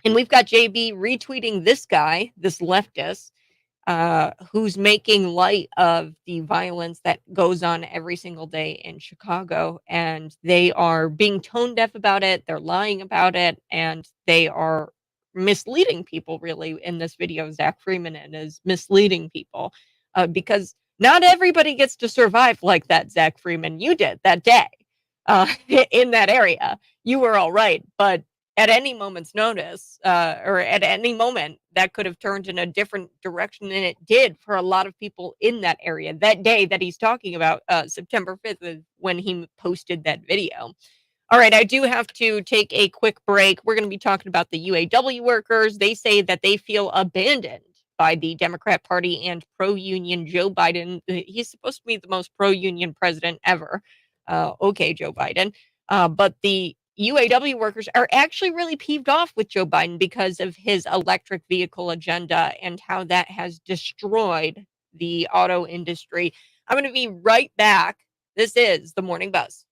And we've got JB retweeting this guy, this leftist, who's making light of the violence that goes on every single day in Chicago. And they are being tone deaf about it. They're lying about it. And they are misleading people, really, in this video. Zach Freeman is misleading people because not everybody gets to survive like that, Zach Freeman. You did that day in that area. You were all right. But at any moment's notice, or at any moment, that could have turned in a different direction than it did for a lot of people in that area. That day that he's talking about, September 5th, is when he posted that video. All right, I do have to take a quick break. We're going to be talking about the UAW workers. They say that they feel abandoned by the Democrat Party and pro-union Joe Biden. He's supposed to be the most pro-union president ever. Okay, Joe Biden. But the UAW workers are actually really peeved off with Joe Biden because of his electric vehicle agenda and how that has destroyed the auto industry. I'm going to be right back. This is the Morning Buzz.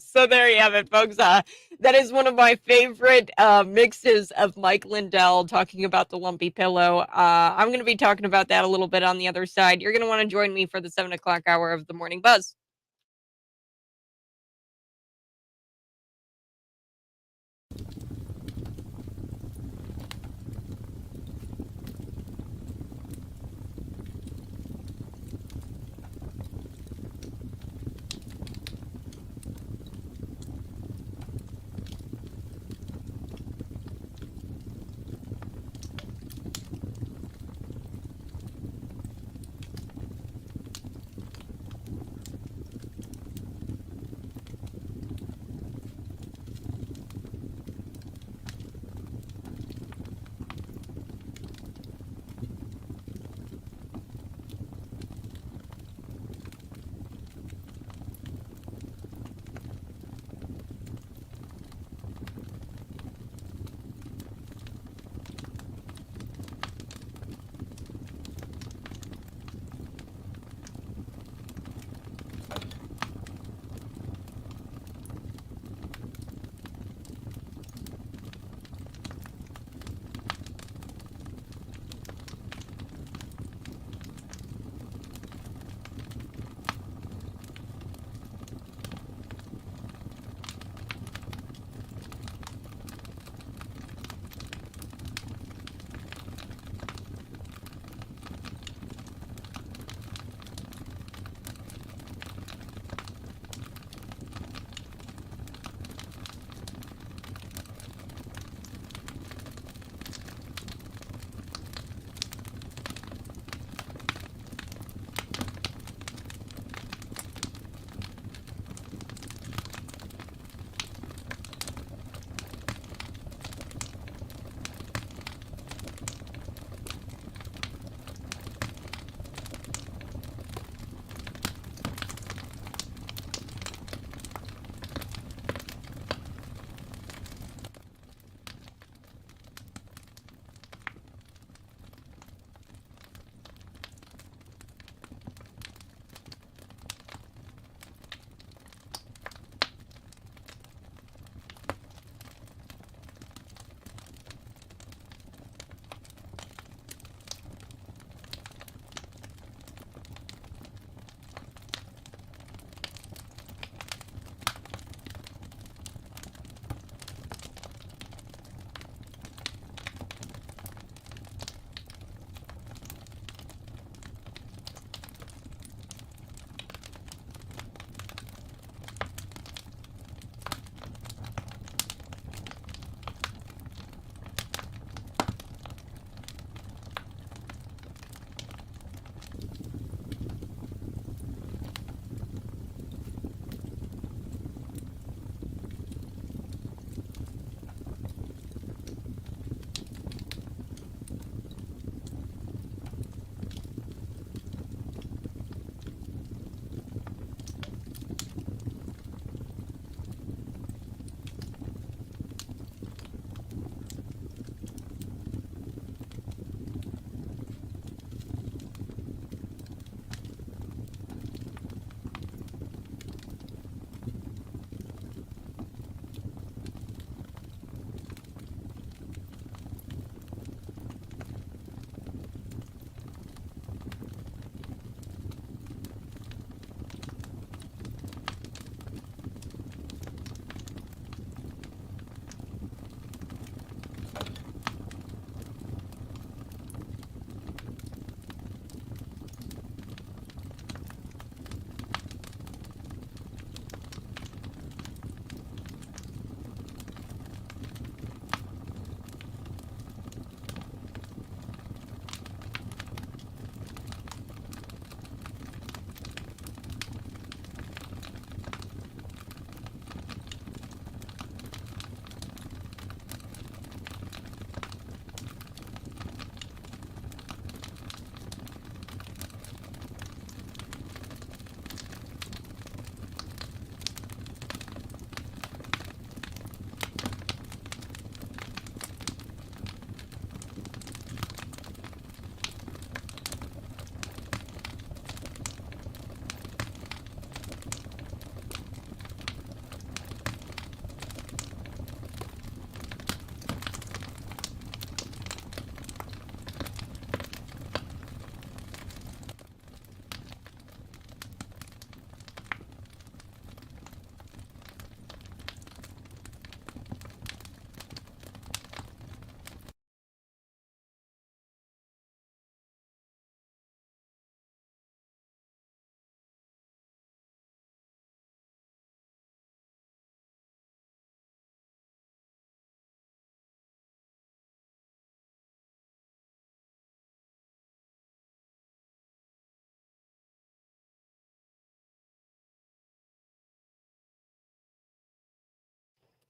So there you have it, folks. That is one of my favorite mixes of Mike Lindell talking about the lumpy pillow. I'm going to be talking about that a little bit on the other side. You're going to want to join me for the 7 o'clock hour of the Morning Buzz.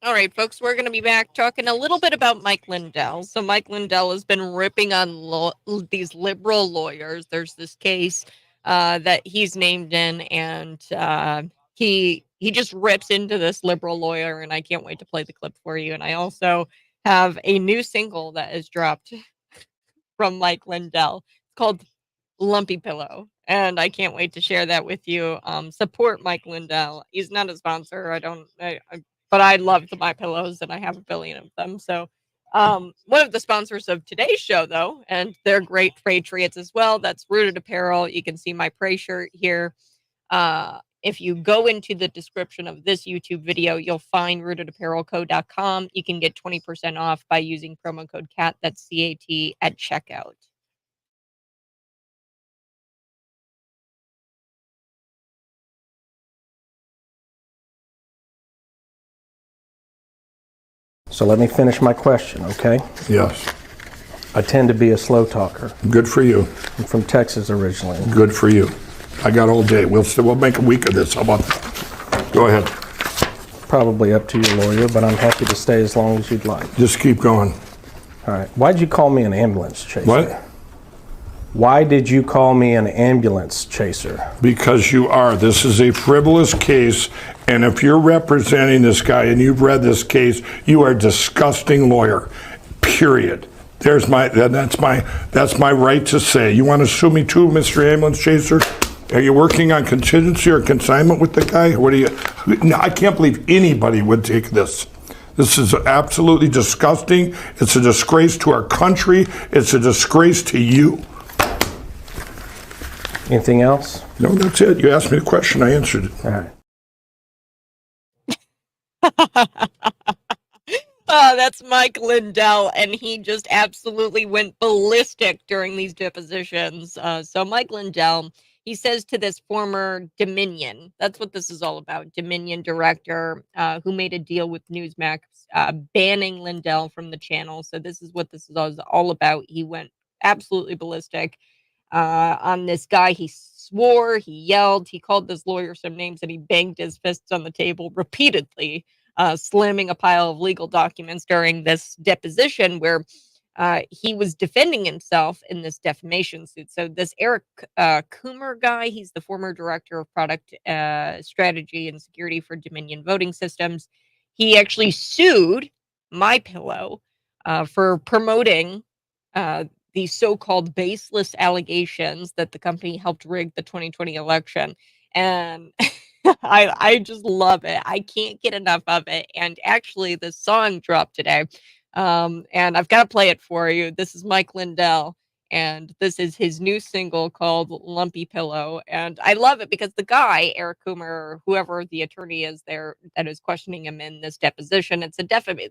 All right, folks, we're going to be back talking a little bit about Mike Lindell. So Mike Lindell has been ripping on these liberal lawyers. There's this case that he's named in, and he just rips into this liberal lawyer, and I can't wait to play the clip for you. And I also have a new single that is dropped from Mike Lindell. It's called Lumpy Pillow, and I can't wait to share that with you. Support Mike Lindell. He's not a sponsor. But I love the My Pillows, and I have a billion of them. So, one of the sponsors of today's show, though, and they're great patriots as well. That's Rooted Apparel. You can see my Pray shirt here. If you go into the description of this YouTube video, you'll find rootedapparelco.com. You can get 20% off by using promo code CAT, that's CAT, at checkout. So let me finish my question, okay? Yes. I tend to be a slow talker. Good for you. I'm from Texas originally. Good for you. I got all day. We'll make a week of this. How about that? Go ahead. Probably up to your lawyer, but I'm happy to stay as long as you'd like. Just keep going. All right. Why'd you call me an ambulance chaser? What? Why did you call me an ambulance chaser? Because you are. This is a frivolous case, and if you're representing this guy and you've read this case, you are a disgusting lawyer. Period. That's my right to say. You want to sue me too, Mr. Ambulance Chaser? Are you working on contingency or consignment with the guy? What are you? No, I can't believe anybody would take this. This is absolutely disgusting. It's a disgrace to our country. It's a disgrace to you. Anything else? No, that's it. You asked me the question, I answered it. All right. That's Mike Lindell, and he just absolutely went ballistic during these depositions. So Mike Lindell, he says to this former Dominion, that's what this is all about, Dominion director, who made a deal with Newsmax, banning Lindell from the channel. So this is what this is all about. He went absolutely ballistic on this guy. He swore, he yelled, he called this lawyer some names, and he banged his fists on the table repeatedly, slamming a pile of legal documents during this deposition where he was defending himself in this defamation suit. So this Eric Coomer guy, he's the former director of product strategy and security for Dominion Voting Systems. He actually sued MyPillow for promoting these so-called baseless allegations that the company helped rig the 2020 election. And I just love it. I can't get enough of it. And actually, this song dropped today. And I've got to play it for you. This is Mike Lindell, and this is his new single called Lumpy Pillow. And I love it because the guy, Eric Coomer, or whoever the attorney is there that is questioning him in this deposition,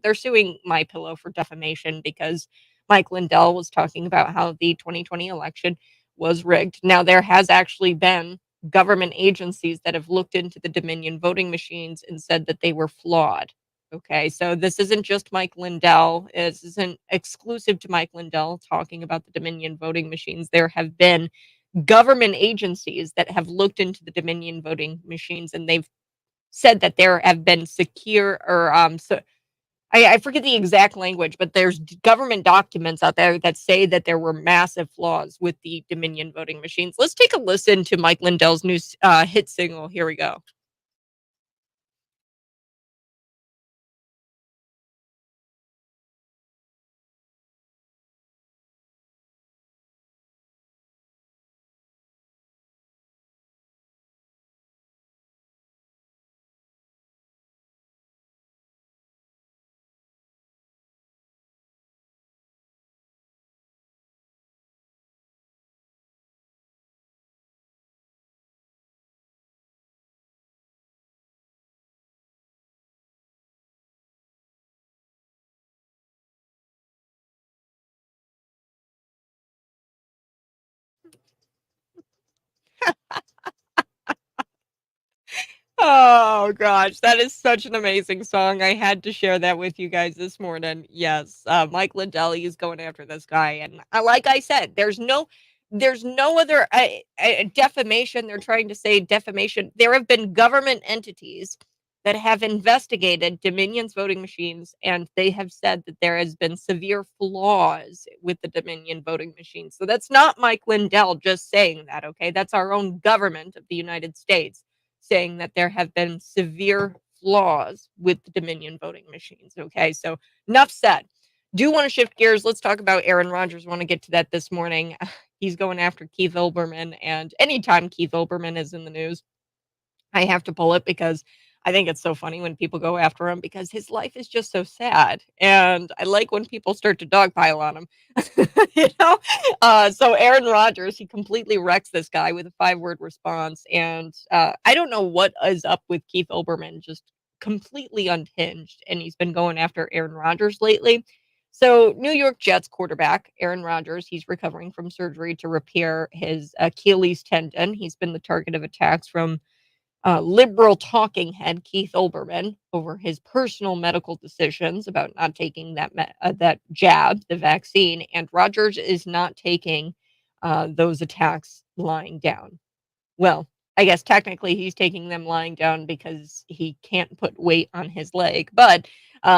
they're suing MyPillow for defamation because Mike Lindell was talking about how the 2020 election was rigged. Now, there has actually been government agencies that have looked into the Dominion voting machines and said that they were flawed. Okay, so this isn't just Mike Lindell. This isn't exclusive to Mike Lindell talking about the Dominion voting machines. There have been government agencies that have looked into the Dominion voting machines, and they've said that there have been secure or I forget the exact language, but there's government documents out there that say that there were massive flaws with the Dominion voting machines. Let's take a listen to Mike Lindell's new hit single. Here we go. Oh gosh, that is such an amazing song. I had to share that with you guys this morning. Yes, Mike Lindell is going after this guy, and like I said, there's no other defamation. They're trying to say defamation. There have been government entities that have investigated Dominion's voting machines, and they have said that there has been severe flaws with the Dominion voting machines. So that's not Mike Lindell just saying that, okay? That's our own government of the United States saying that there have been severe flaws with the Dominion voting machines, okay? So enough said. Do want to shift gears. Let's talk about Aaron Rodgers. Want to get to that this morning. He's going after Keith Olbermann, and anytime Keith Olbermann is in the news, I have to pull it because I think it's so funny when people go after him because his life is just so sad. And I like when people start to dogpile on him. you know? So Aaron Rodgers, he completely wrecks this guy with a 5-word response. And I don't know what is up with Keith Olbermann, just completely unhinged. And he's been going after Aaron Rodgers lately. So New York Jets quarterback Aaron Rodgers, he's recovering from surgery to repair his Achilles tendon. He's been the target of attacks from liberal talking head Keith Olbermann over his personal medical decisions about not taking that jab, the vaccine, and Rodgers is not taking those attacks lying down. Well, I guess technically he's taking them lying down because he can't put weight on his leg, but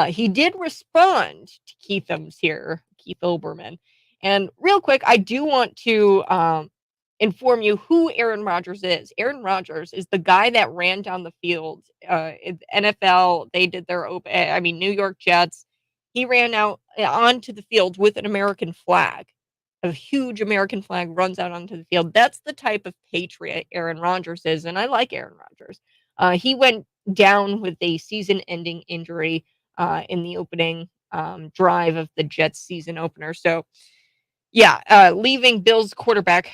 he did respond to Keith Olbermann. And real quick, I do want to inform you who Aaron Rodgers is. Aaron Rodgers is the guy that ran down the field. In NFL, they did their New York Jets. He ran out onto the field with an American flag. A huge American flag runs out onto the field. That's the type of patriot Aaron Rodgers is, and I like Aaron Rodgers. He went down with a season-ending injury in the opening drive of the Jets season opener. So, yeah, leaving Bills quarterback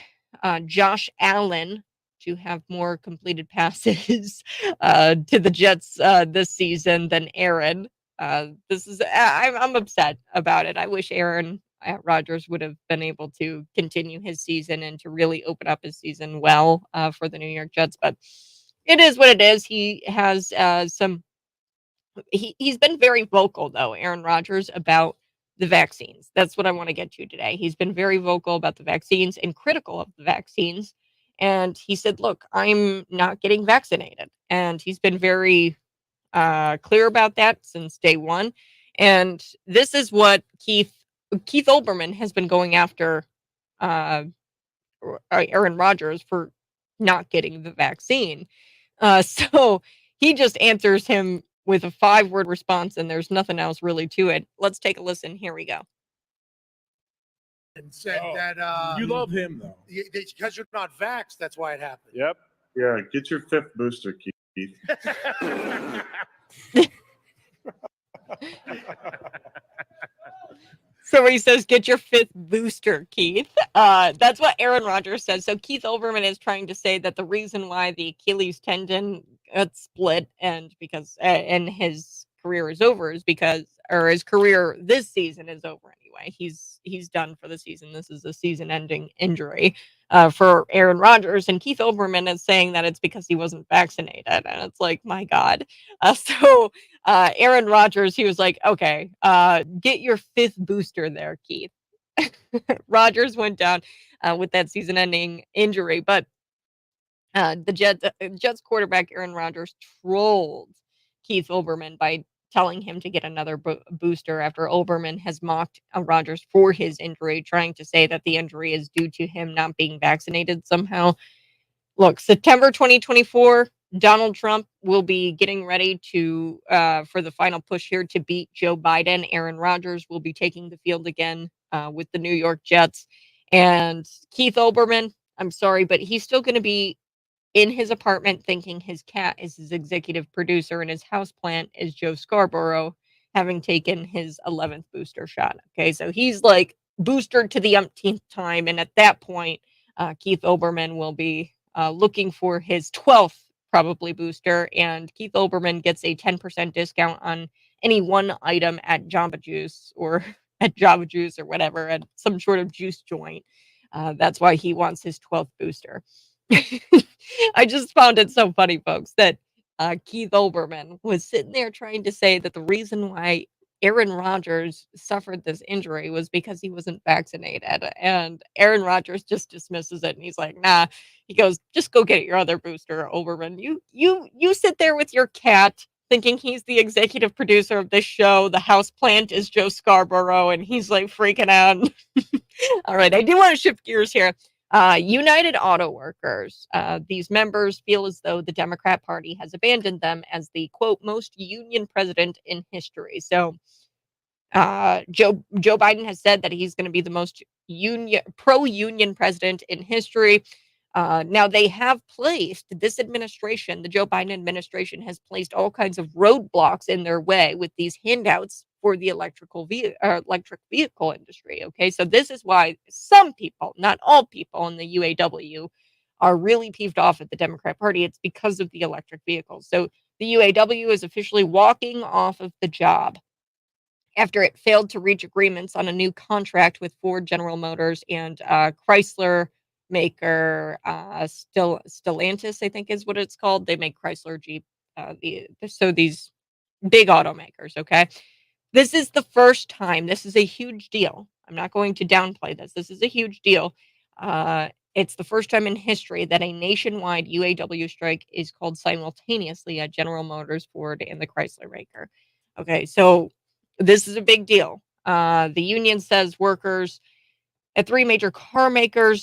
Josh Allen to have more completed passes to the Jets this season than Aaron. I'm upset about it. I wish Aaron Rodgers would have been able to continue his season and to really open up his season well for the New York Jets. But it is what it is. He has he's been very vocal, though, Aaron Rodgers, about the vaccines. That's what I want to get to today. He's been very vocal about the vaccines and critical of the vaccines. And he said, look, I'm not getting vaccinated. And he's been very clear about that since day one. And this is what Keith Olbermann has been going after Aaron Rodgers for not getting the vaccine. So he just answers him with a 5-word response, and there's nothing else really to it. Let's take a listen. Here we go. And said that you love him though. Because you're not vaxxed, that's why it happened. Yep. Yeah, get your 5th booster, Keith. So he says, get your 5th booster, Keith. That's what Aaron Rodgers says. So Keith Olbermann is trying to say that the reason why the Achilles tendon got split and his career is over is because, or his career this season is over anyway. He's done for the season. This is a season-ending injury for Aaron Rodgers. And Keith Olbermann is saying that it's because he wasn't vaccinated. And it's like, my God. So Aaron Rodgers, he was like, okay, get your 5th booster there, Keith. Rodgers went down with that season-ending injury, but the Jets quarterback Aaron Rodgers trolled Keith Olbermann by telling him to get another booster after Olbermann has mocked Rodgers for his injury, trying to say that the injury is due to him not being vaccinated somehow. Look, September 2024, Donald Trump will be getting ready to for the final push here to beat Joe Biden. Aaron Rodgers will be taking the field again with the New York Jets. And Keith Olbermann, I'm sorry, but he's still going to be in his apartment thinking his cat is his executive producer and his houseplant is Joe Scarborough, having taken his 11th booster shot. Okay, so he's like boosted to the umpteenth time. And at that point, Keith Olbermann will be looking for his 12th probably booster. And Keith Olbermann gets a 10% discount on any one item at Jamba Juice or at Java Juice or whatever, at some sort of juice joint. That's why he wants his 12th booster. I just found it so funny, folks, that Keith Olbermann was sitting there trying to say that the reason why Aaron Rodgers suffered this injury was because he wasn't vaccinated. And Aaron Rodgers just dismisses it. And he's like, nah, he goes, just go get your other booster, Olbermann. You sit there with your cat thinking he's the executive producer of this show. The house plant is Joe Scarborough, and he's like freaking out. All right, I do want to shift gears here. United Auto Workers. These members feel as though the Democrat Party has abandoned them as the, quote, most union president in history. So Joe Biden has said that he's going to be the most pro-union president in history. Now, they have placed this administration, the Joe Biden administration, has placed all kinds of roadblocks in their way with these handouts for the electric vehicle industry. Okay, so this is why some people, not all people in the UAW, are really peeved off at the Democrat Party. It's because of the electric vehicles. So the UAW is officially walking off of the job after it failed to reach agreements on a new contract with Ford, General Motors, and Chrysler maker Stellantis, I think is what it's called. They make Chrysler, Jeep, so these big automakers. Okay, this is the first time. This is a huge deal. I'm not going to downplay this. This is a huge deal. It's the first time in history that a nationwide UAW strike is called simultaneously at General Motors, Ford, and the Chrysler maker. Okay, so this is a big deal. The union says workers at three major car makers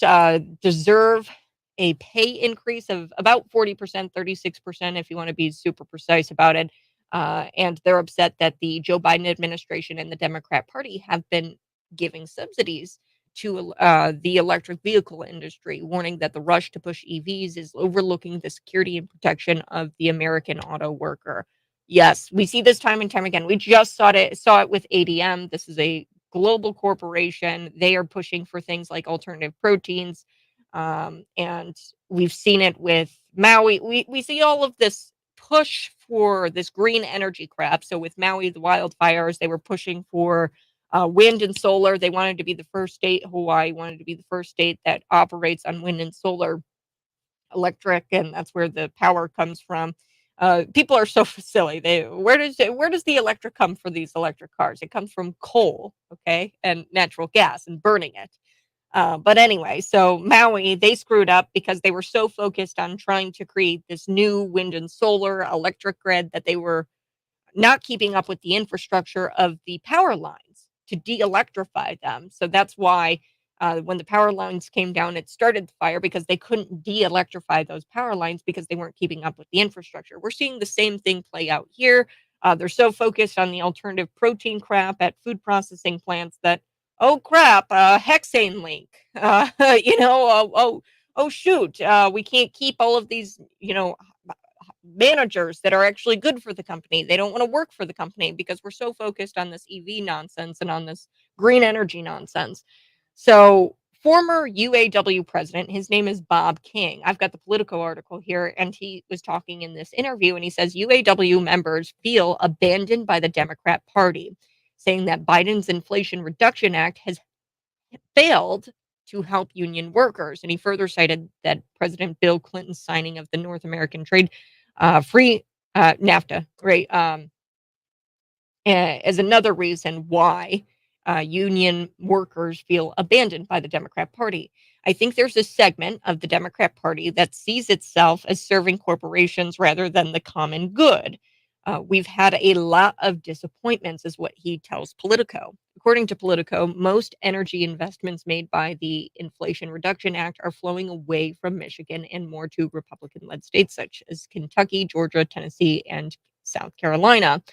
deserve a pay increase of about 40%, 36%, if you want to be super precise about it. And they're upset that the Joe Biden administration and the Democrat Party have been giving subsidies to the electric vehicle industry, warning that the rush to push EVs is overlooking the security and protection of the American auto worker. Yes, we see this time and time again. We just saw it with ADM. This is a global corporation. They are pushing for things like alternative proteins. And we've seen it with Maui. We see all of this push for this green energy crap. So with Maui, the wildfires, they were pushing for wind and solar. They wanted to be the first state. Hawaii wanted to be the first state that operates on wind and solar electric, and that's where the power comes from. People are so silly. Where does the electric come for these electric cars? It comes from coal, okay, and natural gas and burning it. But anyway, so Maui, they screwed up because they were so focused on trying to create this new wind and solar electric grid that they were not keeping up with the infrastructure of the power lines to de-electrify them. So that's why when the power lines came down, it started the fire because they couldn't de-electrify those power lines because they weren't keeping up with the infrastructure. We're seeing the same thing play out here. They're so focused on the alternative protein crap at food processing plants that, oh crap, hexane leak. Oh shoot, we can't keep all of these, managers that are actually good for the company. They don't want to work for the company because we're so focused on this EV nonsense and on this green energy nonsense. So, former UAW president, his name is Bob King. I've got the Politico article here, and he was talking in this interview, and he says UAW members feel abandoned by the Democrat Party, saying that Biden's Inflation Reduction Act has failed to help union workers. And he further cited that President Bill Clinton's signing of the North American Trade Free NAFTA, right, as another reason why union workers feel abandoned by the Democrat Party. I think there's a segment of the Democrat Party that sees itself as serving corporations rather than the common good. We've had a lot of disappointments, is what he tells Politico. According to Politico, most energy investments made by the Inflation Reduction Act are flowing away from Michigan and more to Republican-led states such as Kentucky, Georgia, Tennessee, and South Carolina.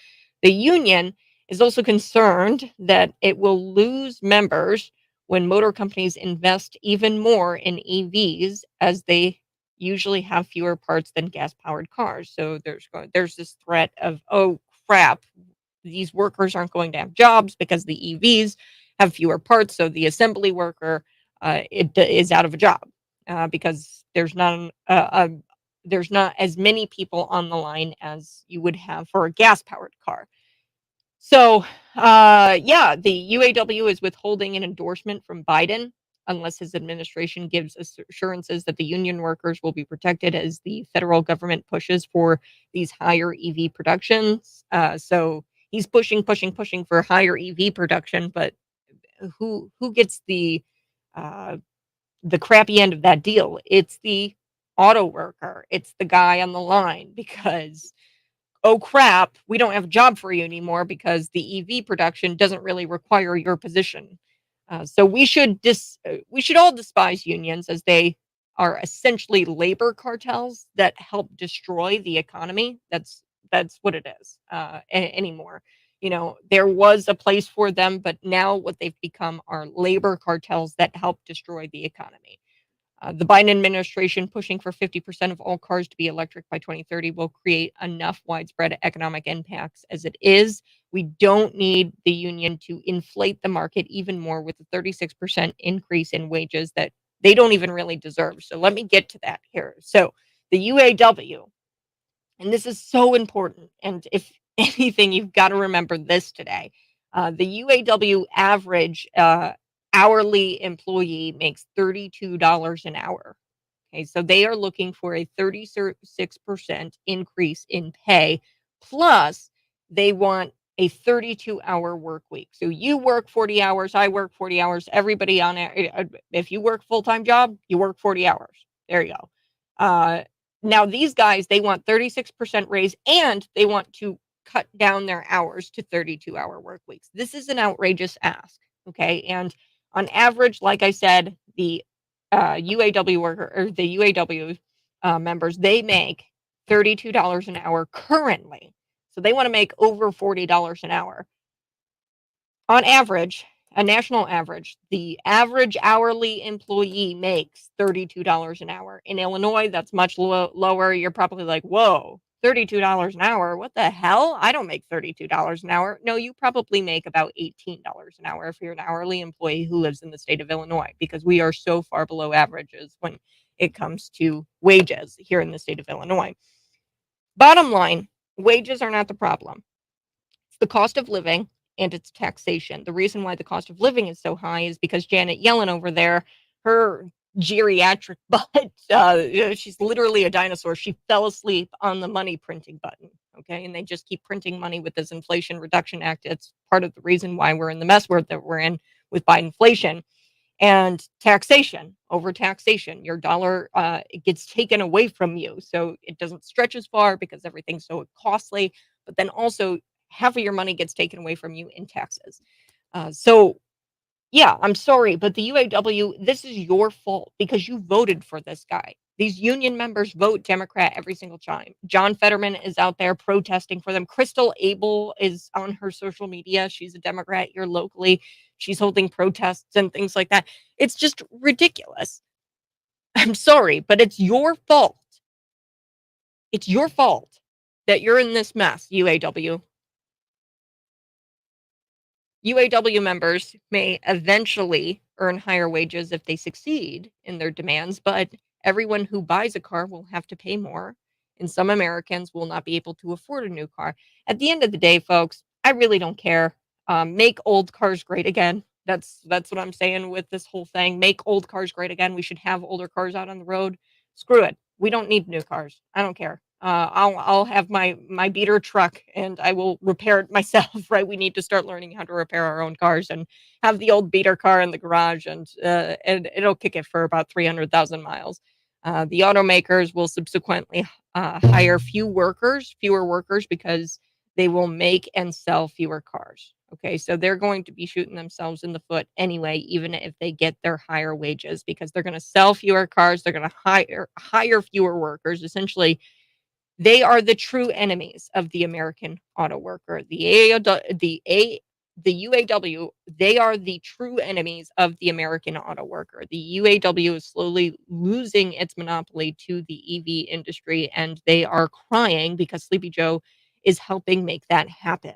The union is also concerned that it will lose members when motor companies invest even more in EVs, as they usually have fewer parts than gas-powered cars. So there's this threat of, oh crap, these workers aren't going to have jobs because the EVs have fewer parts. So the assembly worker is out of a job because there's not as many people on the line as you would have for a gas-powered car. So, the UAW is withholding an endorsement from Biden unless his administration gives assurances that the union workers will be protected as the federal government pushes for these higher EV productions. So he's pushing for higher EV production, but who gets the crappy end of that deal? It's the auto worker. It's the guy on the line, because oh crap, we don't have a job for you anymore because the EV production doesn't really require your position. So we should all despise unions, as they are essentially labor cartels that help destroy the economy. That's what it is anymore. You know, there was a place for them, but now what they've become are labor cartels that help destroy the economy. The Biden administration pushing for 50% of all cars to be electric by 2030 will create enough widespread economic impacts as it is. We don't need the union to inflate the market even more with a 36% increase in wages that they don't even really deserve. So let me get to that here. So the UAW, and this is so important. And if anything, you've got to remember this today. The UAW average hourly employee makes $32 an hour. Okay, so they are looking for a 36% increase in pay. Plus, they want a 32-hour work week. So you work 40 hours, I work 40 hours. Everybody on it, if you work full-time job, you work 40 hours. There you go. Now these guys, they want 36% raise, and they want to cut down their hours to 32-hour work weeks. This is an outrageous ask. Okay, and on average, like I said, the UAW worker or the UAW members, they make $32 an hour currently. So they want to make over $40 an hour. On average, a national average, the average hourly employee makes $32 an hour. In Illinois, that's much lower. You're probably like, whoa, $32 an hour? What the hell? I don't make $32 an hour. No, you probably make about $18 an hour if you're an hourly employee who lives in the state of Illinois, because we are so far below averages when it comes to wages here in the state of Illinois. Bottom line, wages are not the problem. It's the cost of living and it's taxation. The reason why the cost of living is so high is because Janet Yellen over there, her geriatric butt, she's literally a dinosaur. She fell asleep on the money printing button. Okay. And they just keep printing money with this Inflation Reduction Act. It's part of the reason why we're in the mess that we're in with Bidenflation. And taxation, over taxation, your dollar it gets taken away from you. So it doesn't stretch as far because everything's so costly. But then also half of your money gets taken away from you in taxes. So yeah, I'm sorry, but the UAW, this is your fault because you voted for this guy. These union members vote Democrat every single time. John Fetterman is out there protesting for them. Crystal Abel is on her social media. She's a Democrat here locally. She's holding protests and things like that. It's just ridiculous. I'm sorry, but it's your fault. It's your fault that you're in this mess, UAW. UAW members may eventually earn higher wages if they succeed in their demands, but everyone who buys a car will have to pay more, and some Americans will not be able to afford a new car. At the end of the day, folks, I really don't care. Make old cars great again. That's what I'm saying with this whole thing. Make old cars great again. We should have older cars out on the road. Screw it. We don't need new cars. I don't care. I'll have my beater truck and I will repair it myself. Right? We need to start learning how to repair our own cars and have the old beater car in the garage, and it'll kick it for about 300,000 miles. The automakers will subsequently hire fewer workers because they will make and sell fewer cars. Okay, so they're going to be shooting themselves in the foot anyway, even if they get their higher wages, because they're going to sell fewer cars, they're going to hire fewer workers. Essentially, they are the true enemies of the American auto worker. The UAW, they are the true enemies of the American auto worker. The UAW is slowly losing its monopoly to the EV industry, and they are crying because Sleepy Joe is helping make that happen.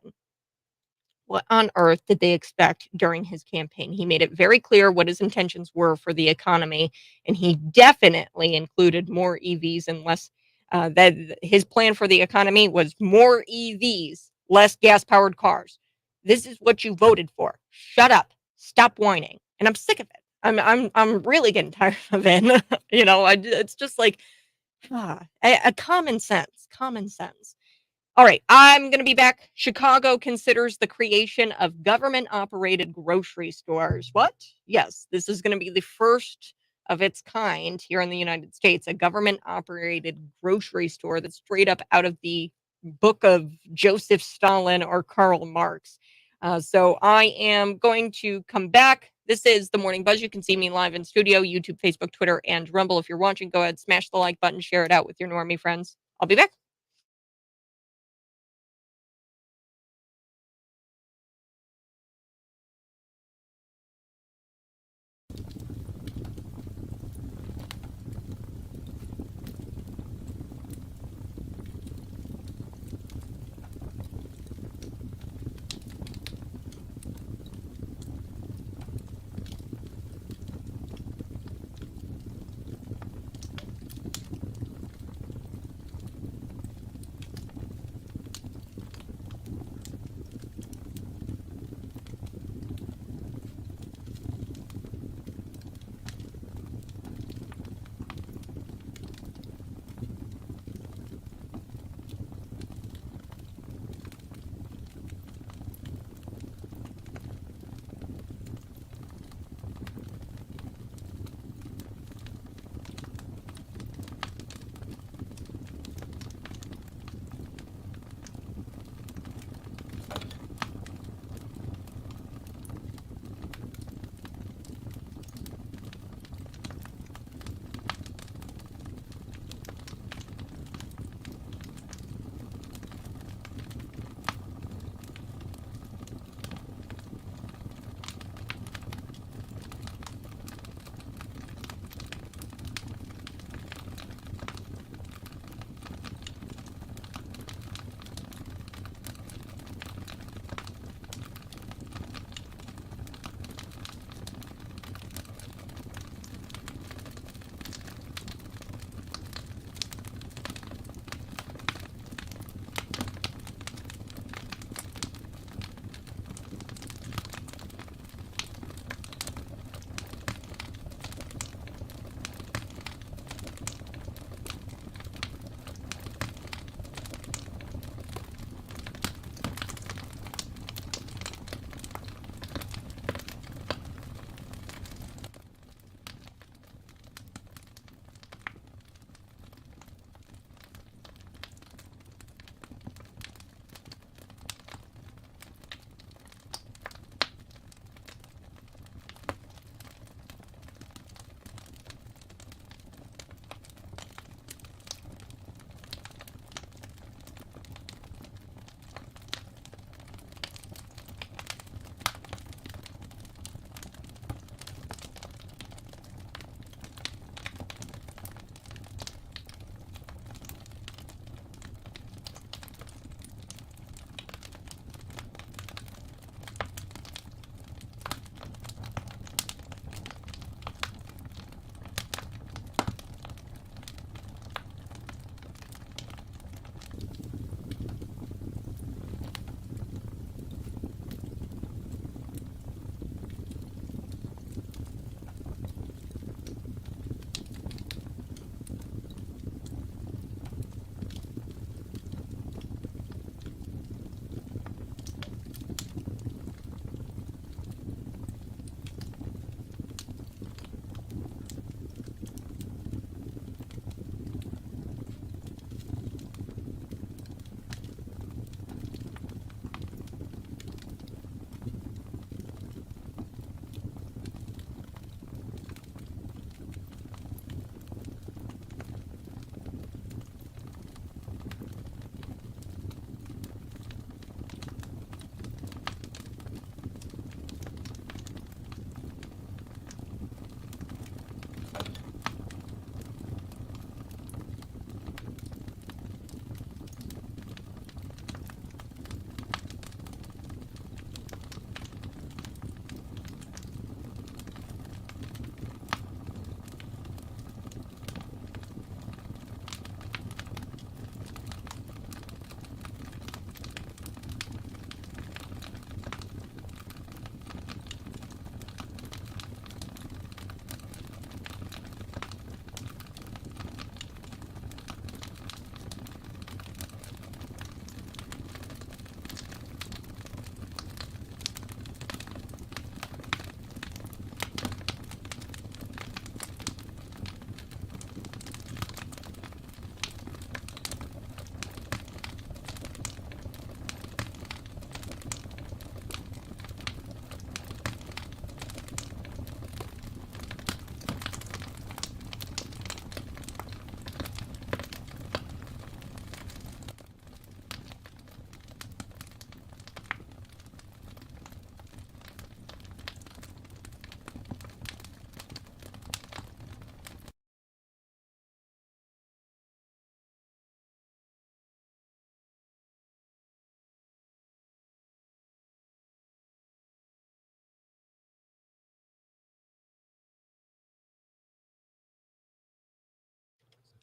What on earth did they expect during his campaign? He made it very clear what his intentions were for the economy, and he definitely included more EVs and less. That his plan for the economy was more EVs, less gas-powered cars. This is what you voted for. Shut up. Stop whining. And I'm sick of it. I'm really getting tired of it. It's just like a common sense. Common sense. All right, I'm going to be back. Chicago considers the creation of government-operated grocery stores. What? Yes, this is going to be the first of its kind here in the United States, a government-operated grocery store that's straight up out of the book of Joseph Stalin or Karl Marx. So I am going to come back. This is The Morning Buzz. You can see me live in studio, YouTube, Facebook, Twitter, and Rumble. If you're watching, go ahead, smash the like button, share it out with your normie friends. I'll be back.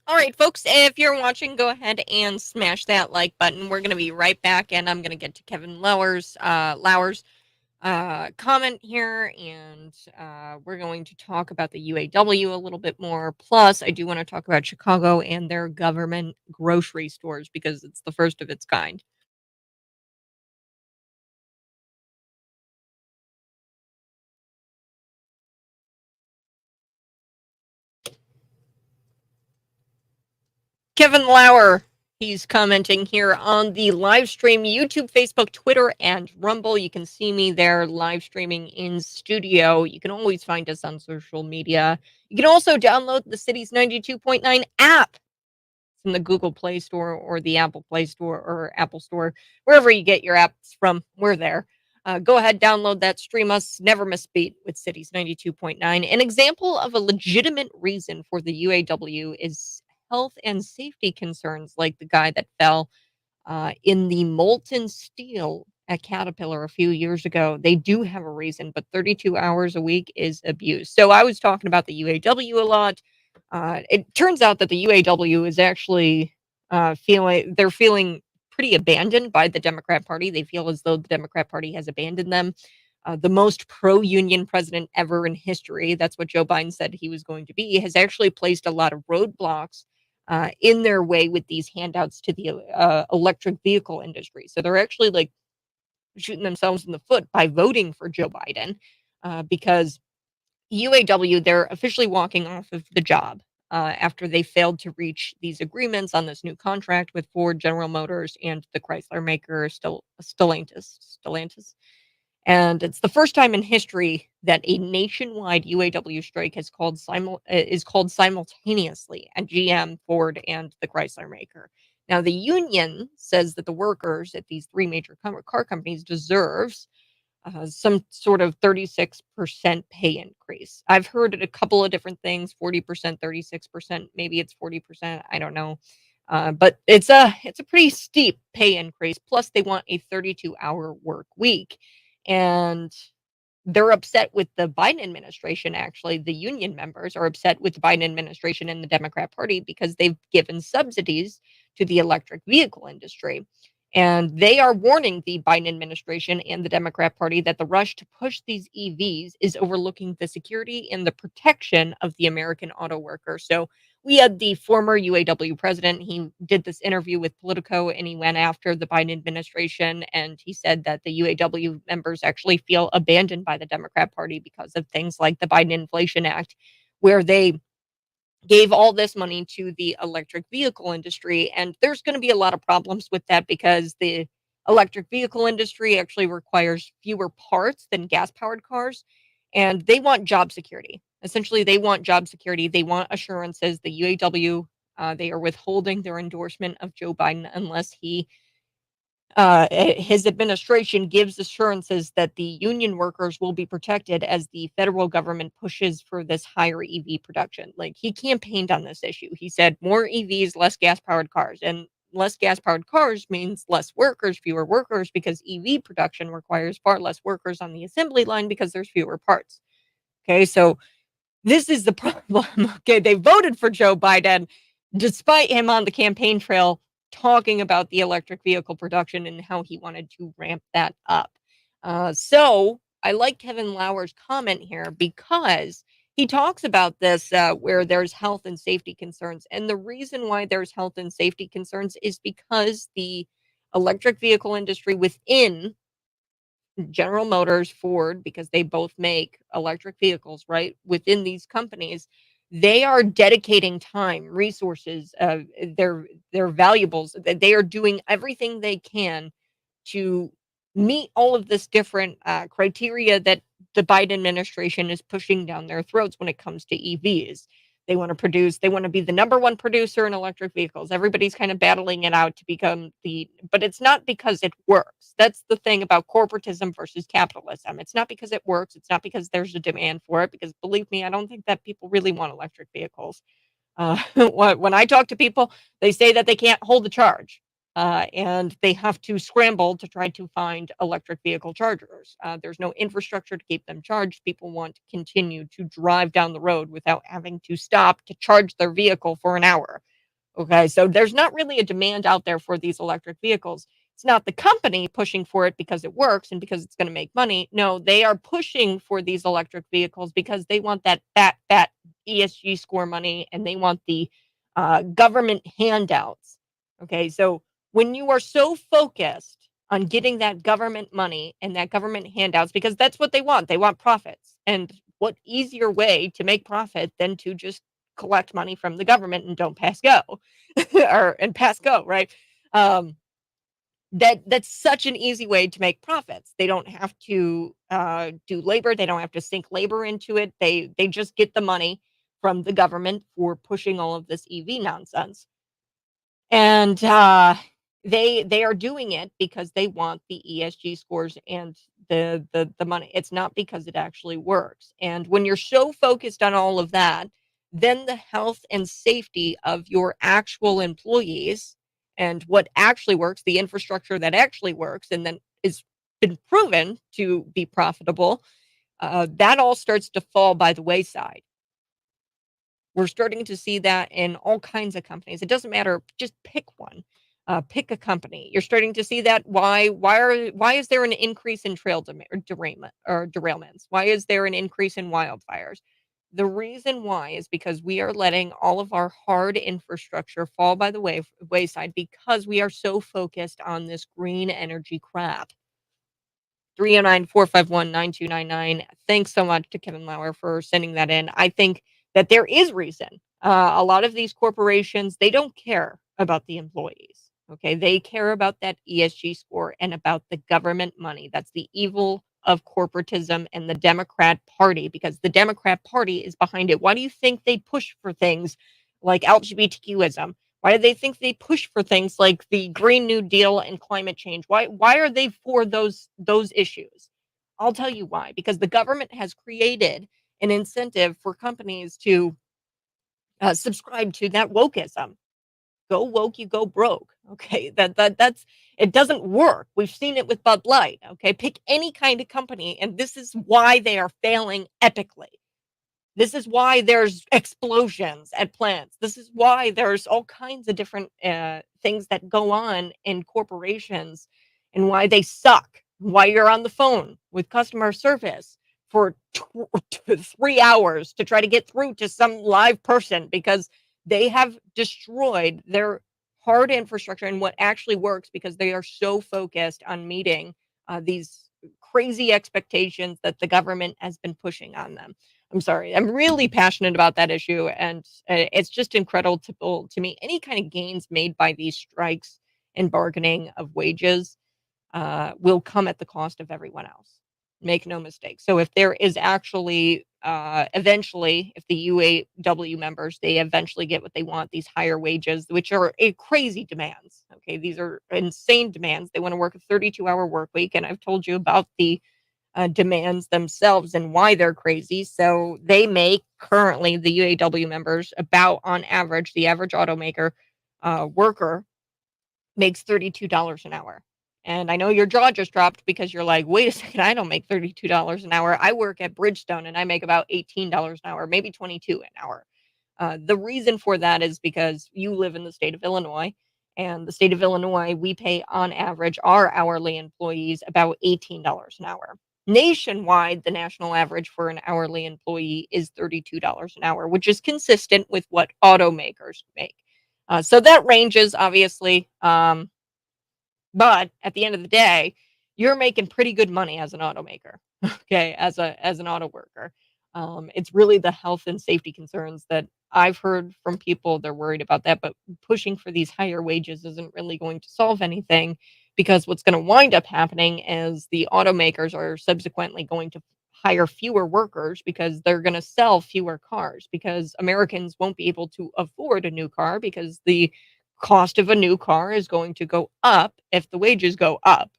All right, folks, if you're watching, go ahead and smash that like button. We're going to be right back, and I'm going to get to Kevin Lauer's comment here, and we're going to talk about the UAW a little bit more. Plus, I do want to talk about Chicago and their government grocery stores because it's the first of its kind. Kevin Lauer, he's commenting here on the live stream, YouTube, Facebook, Twitter, and Rumble. You can see me there live streaming in studio. You can always find us on social media. You can also download the Cities 92.9 app from the Google Play Store or the Apple Play Store or Apple Store, wherever you get your apps from. We're there. Go ahead, download that, stream us, never miss a beat with Cities 92.9. An example of a legitimate reason for the UAW is health and safety concerns, like the guy that fell in the molten steel at Caterpillar a few years ago. They do have a reason, but 32 hours a week is abuse. So I was talking about the UAW a lot. It turns out that the UAW is actually feeling pretty abandoned by the Democrat Party. They feel as though the Democrat Party has abandoned them. The most pro-union president ever in history, that's what Joe Biden said he was going to be, has actually placed a lot of roadblocks in their way with these handouts to the electric vehicle industry. So they're actually like shooting themselves in the foot by voting for Joe Biden because UAW, they're officially walking off of the job after they failed to reach these agreements on this new contract with Ford, General Motors, and the Chrysler maker Stellantis. And it's the first time in history that a nationwide UAW strike is called simultaneously at GM, Ford, and the Chrysler maker. Now, the union says that the workers at these three major car companies deserves some sort of 36% pay increase. I've heard it a couple of different things, 40%, 36%, maybe it's 40%, I don't know. But it's a pretty steep pay increase. Plus, they want a 32-hour work week. And they're upset with the Biden administration, actually. The union members are upset with the Biden administration and the Democrat Party because they've given subsidies to the electric vehicle industry. And they are warning the Biden administration and the Democrat Party that the rush to push these EVs is overlooking the security and the protection of the American auto worker. So we had the former UAW president. He did this interview with Politico and he went after the Biden administration. And he said that the UAW members actually feel abandoned by the Democrat Party because of things like the Biden Inflation Act, where they gave all this money to the electric vehicle industry. And there's going to be a lot of problems with that because the electric vehicle industry actually requires fewer parts than gas powered cars. And they want job security. Essentially, they want job security. They want assurances. The UAW, they are withholding their endorsement of Joe Biden unless his administration gives assurances that the union workers will be protected as the federal government pushes for this higher EV production. Like he campaigned on this issue. He said more EVs, less gas powered cars. And less gas powered cars means less workers, fewer workers, because EV production requires far less workers on the assembly line because there's fewer parts. Okay, so this is the problem. Okay, they voted for Joe Biden despite him on the campaign trail talking about the electric vehicle production and how he wanted to ramp that up. So I like Kevin Lauer's comment here because he talks about this where there's health and safety concerns. And the reason why there's health and safety concerns is because the electric vehicle industry within General Motors, Ford, because they both make electric vehicles, right? Within these companies, they are dedicating time, resources, their valuables. They are doing everything they can to meet all of this different criteria that the Biden administration is pushing down their throats when it comes to EVs. They want to produce, they want to be the number one producer in electric vehicles. Everybody's kind of battling it out to become but it's not because it works. That's the thing about corporatism versus capitalism. It's not because it works. It's not because there's a demand for it, because believe me, I don't think that people really want electric vehicles. When I talk to people, they say that they can't hold the charge. And they have to scramble to try to find electric vehicle chargers. There's no infrastructure to keep them charged. People want to continue to drive down the road without having to stop to charge their vehicle for an hour. Okay, so there's not really a demand out there for these electric vehicles. It's not the company pushing for it because it works and because it's going to make money. No, they are pushing for these electric vehicles because they want that fat ESG score money, and they want the government handouts. Okay, so when you are so focused on getting that government money and that government handouts, because that's what they want profits. And what easier way to make profit than to just collect money from the government and don't pass go and pass go, right? Um, that's such an easy way to make profits. They don't have to do labor. They don't have to sink labor into it. They just get the money from the government for pushing all of this EV nonsense. And they are doing it because they want the ESG scores and the money. It's not because it actually works. And when you're so focused on all of that, then the health and safety of your actual employees and what actually works, the infrastructure that actually works, and then is been proven to be profitable, that all starts to fall by the wayside. We're starting to see that in all kinds of companies. It doesn't matter, just pick one. Pick a company. You're starting to see that. Why is there an increase in derailments? Why is there an increase in wildfires? The reason why is because we are letting all of our hard infrastructure fall by the wayside because we are so focused on this green energy crap. 309-451-9299. Thanks so much to Kevin Lauer for sending that in. I think that there is reason. A lot of these corporations, they don't care about the employees. Okay, they care about that ESG score and about the government money. That's the evil of corporatism and the Democrat Party, because the Democrat Party is behind it. Why do you think they push for things like LGBTQism? Why do they think they push for things like the Green New Deal and climate change? Why are they for those issues? I'll tell you why. Because the government has created an incentive for companies to subscribe to that wokeism. Go woke, you go broke. Okay, that's it doesn't work. We've seen it with Bud Light. Okay, pick any kind of company, and this is why they are failing epically. This is why there's explosions at plants. This is why there's all kinds of different things that go on in corporations, and why they suck. Why you're on the phone with customer service for 3 hours to try to get through to some live person because they have destroyed their hard infrastructure and what actually works because they are so focused on meeting these crazy expectations that the government has been pushing on them. I'm sorry. I'm really passionate about that issue, and it's just incredible to me. Any kind of gains made by these strikes and bargaining of wages will come at the cost of everyone else. Make no mistake. So if there is actually eventually, if the UAW members, they eventually get what they want, these higher wages, which are crazy demands. Okay, these are insane demands. They want to work a 32-hour work week, and I've told you about the demands themselves and why they're crazy. So they make currently the UAW members about on average, the average automaker worker makes $32 an hour. And I know your jaw just dropped because you're like, wait a second, I don't make $32 an hour. I work at Bridgestone and I make about $18 an hour, maybe 22 an hour. The reason for that is because you live in the state of Illinois, and the state of Illinois, we pay on average our hourly employees about $18 an hour. Nationwide, the national average for an hourly employee is $32 an hour, which is consistent with what automakers make. So that ranges, obviously. But at the end of the day, you're making pretty good money as an automaker, okay, as an auto worker. It's really the health and safety concerns that I've heard from people. They're worried about that, but pushing for these higher wages isn't really going to solve anything, because what's going to wind up happening is the automakers are subsequently going to hire fewer workers because they're going to sell fewer cars, because Americans won't be able to afford a new car because the cost of a new car is going to go up if the wages go up.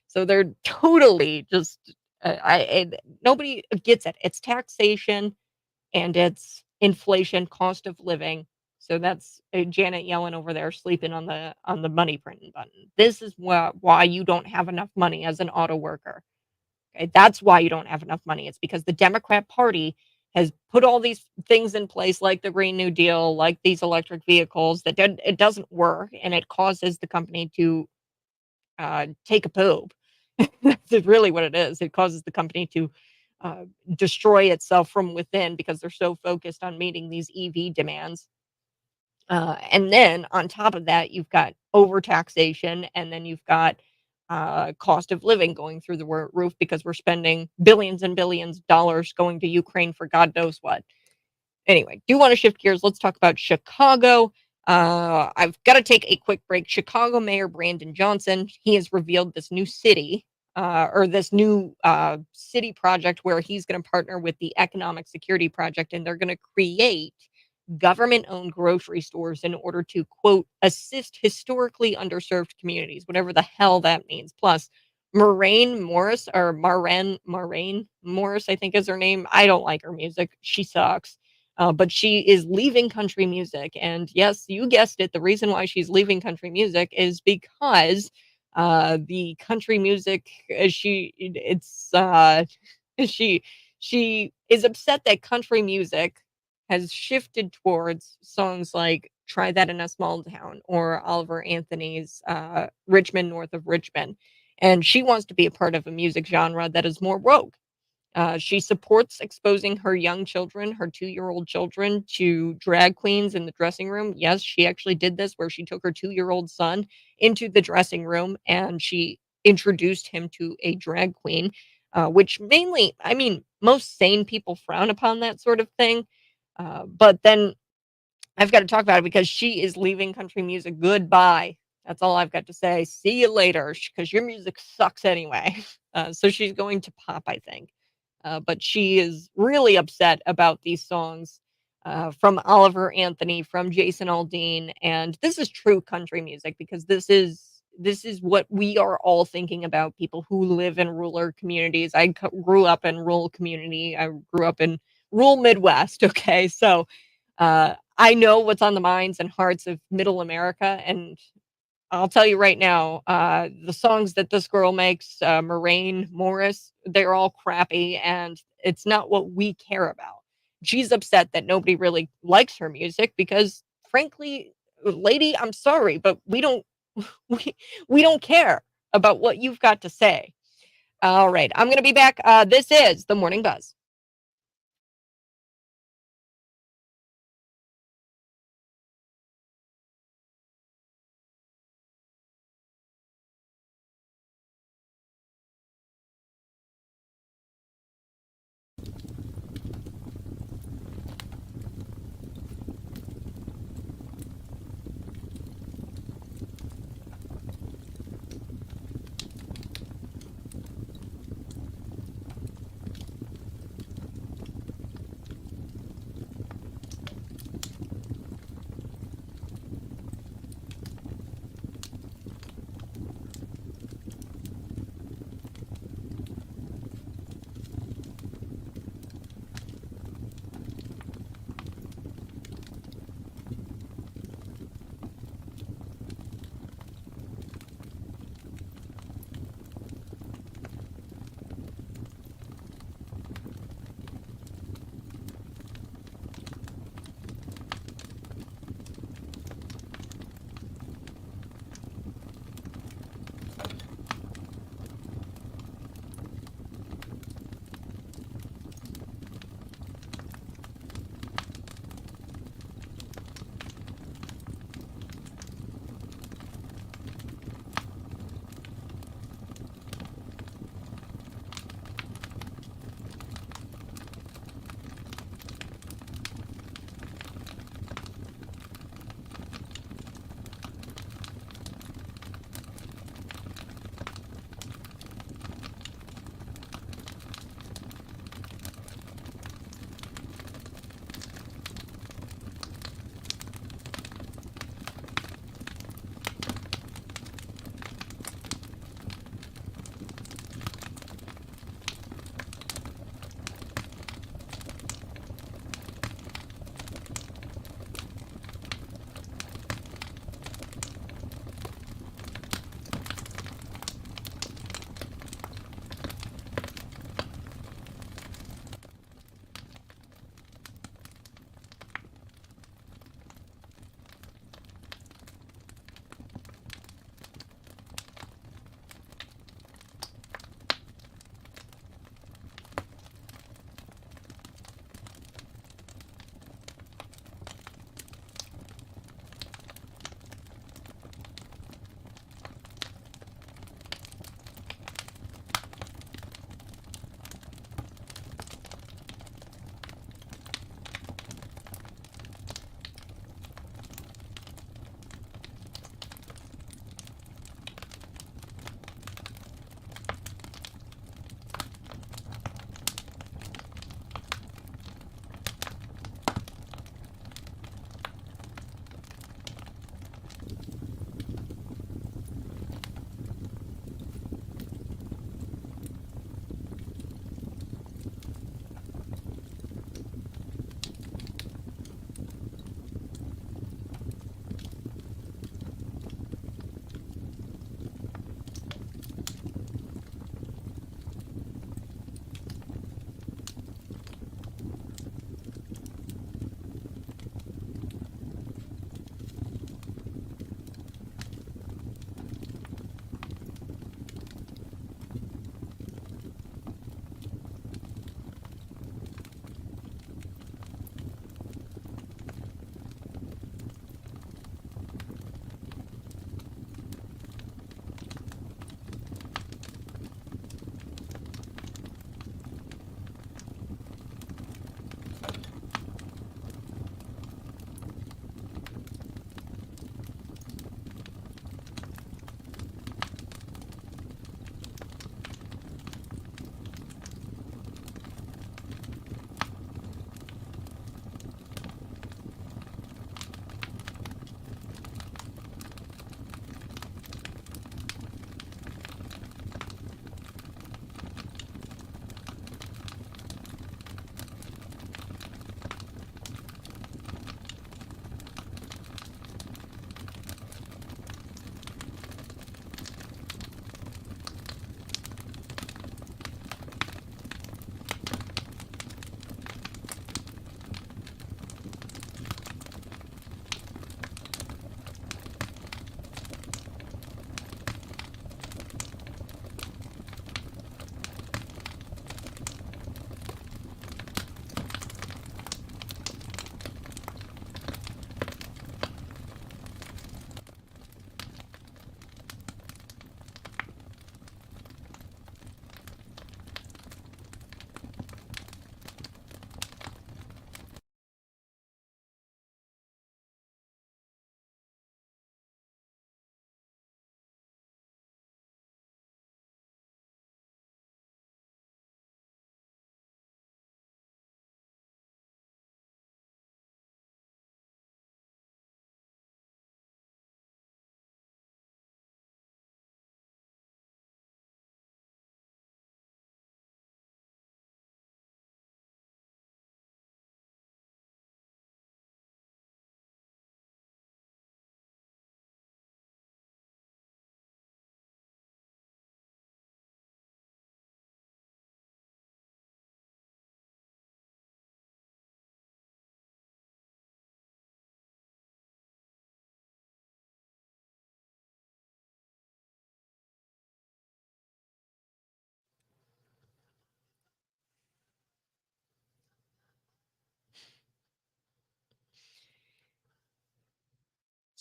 So they're totally just nobody gets it. It's taxation and it's inflation, cost of living. So that's Janet Yellen over there sleeping on the money printing button. This is why you don't have enough money as an auto worker. Okay, that's why you don't have enough money. It's because the Democrat Party has put all these things in place, like the Green New Deal, like these electric vehicles, that it doesn't work, and it causes the company to take a poop. That's really what it is. It causes the company to destroy itself from within because they're so focused on meeting these EV demands. And then on top of that, you've got overtaxation, and then you've got cost of living going through the roof because we're spending billions and billions of dollars going to Ukraine for God knows what. Anyway, do want to shift gears. Let's talk about Chicago. I've got to take a quick break. Chicago Mayor Brandon Johnson, he has revealed this new city or this new city project where he's going to partner with the Economic Security Project, and they're going to create government-owned grocery stores in order to, quote, assist historically underserved communities, whatever the hell that means. Plus, Moraine Morris, or Moraine Morris, I think is her name. I don't like her music. She sucks. But she is leaving country music. And yes, you guessed it. The reason why she's leaving country music is because the country music, she is upset that country music has shifted towards songs like Try That in a Small Town or Oliver Anthony's Richmond North of Richmond. And she wants to be a part of a music genre that is more woke. She supports exposing her young children, her 2-year-old children, to drag queens in the dressing room. Yes, she actually did this where she took her 2-year-old son into the dressing room and she introduced him to a drag queen, which mainly, I mean, most sane people frown upon that sort of thing. But then I've got to talk about it because she is leaving country music. Goodbye. That's all I've got to say. See you later, because your music sucks anyway. So she's going to pop, I think. But she is really upset about these songs from Oliver Anthony, from Jason Aldean, and this is true country music because this is what we are all thinking about. People who live in rural communities. I grew up in rural community. I grew up in rural Midwest. Okay, so I know what's on the minds and hearts of Middle America, and I'll tell you right now, the songs that this girl makes, Moraine Morris, they're all crappy, and it's not what we care about. She's upset that nobody really likes her music because, frankly, lady, I'm sorry, but we don't we don't care about what you've got to say. All right, I'm going to be back. This is the Morning Buzz.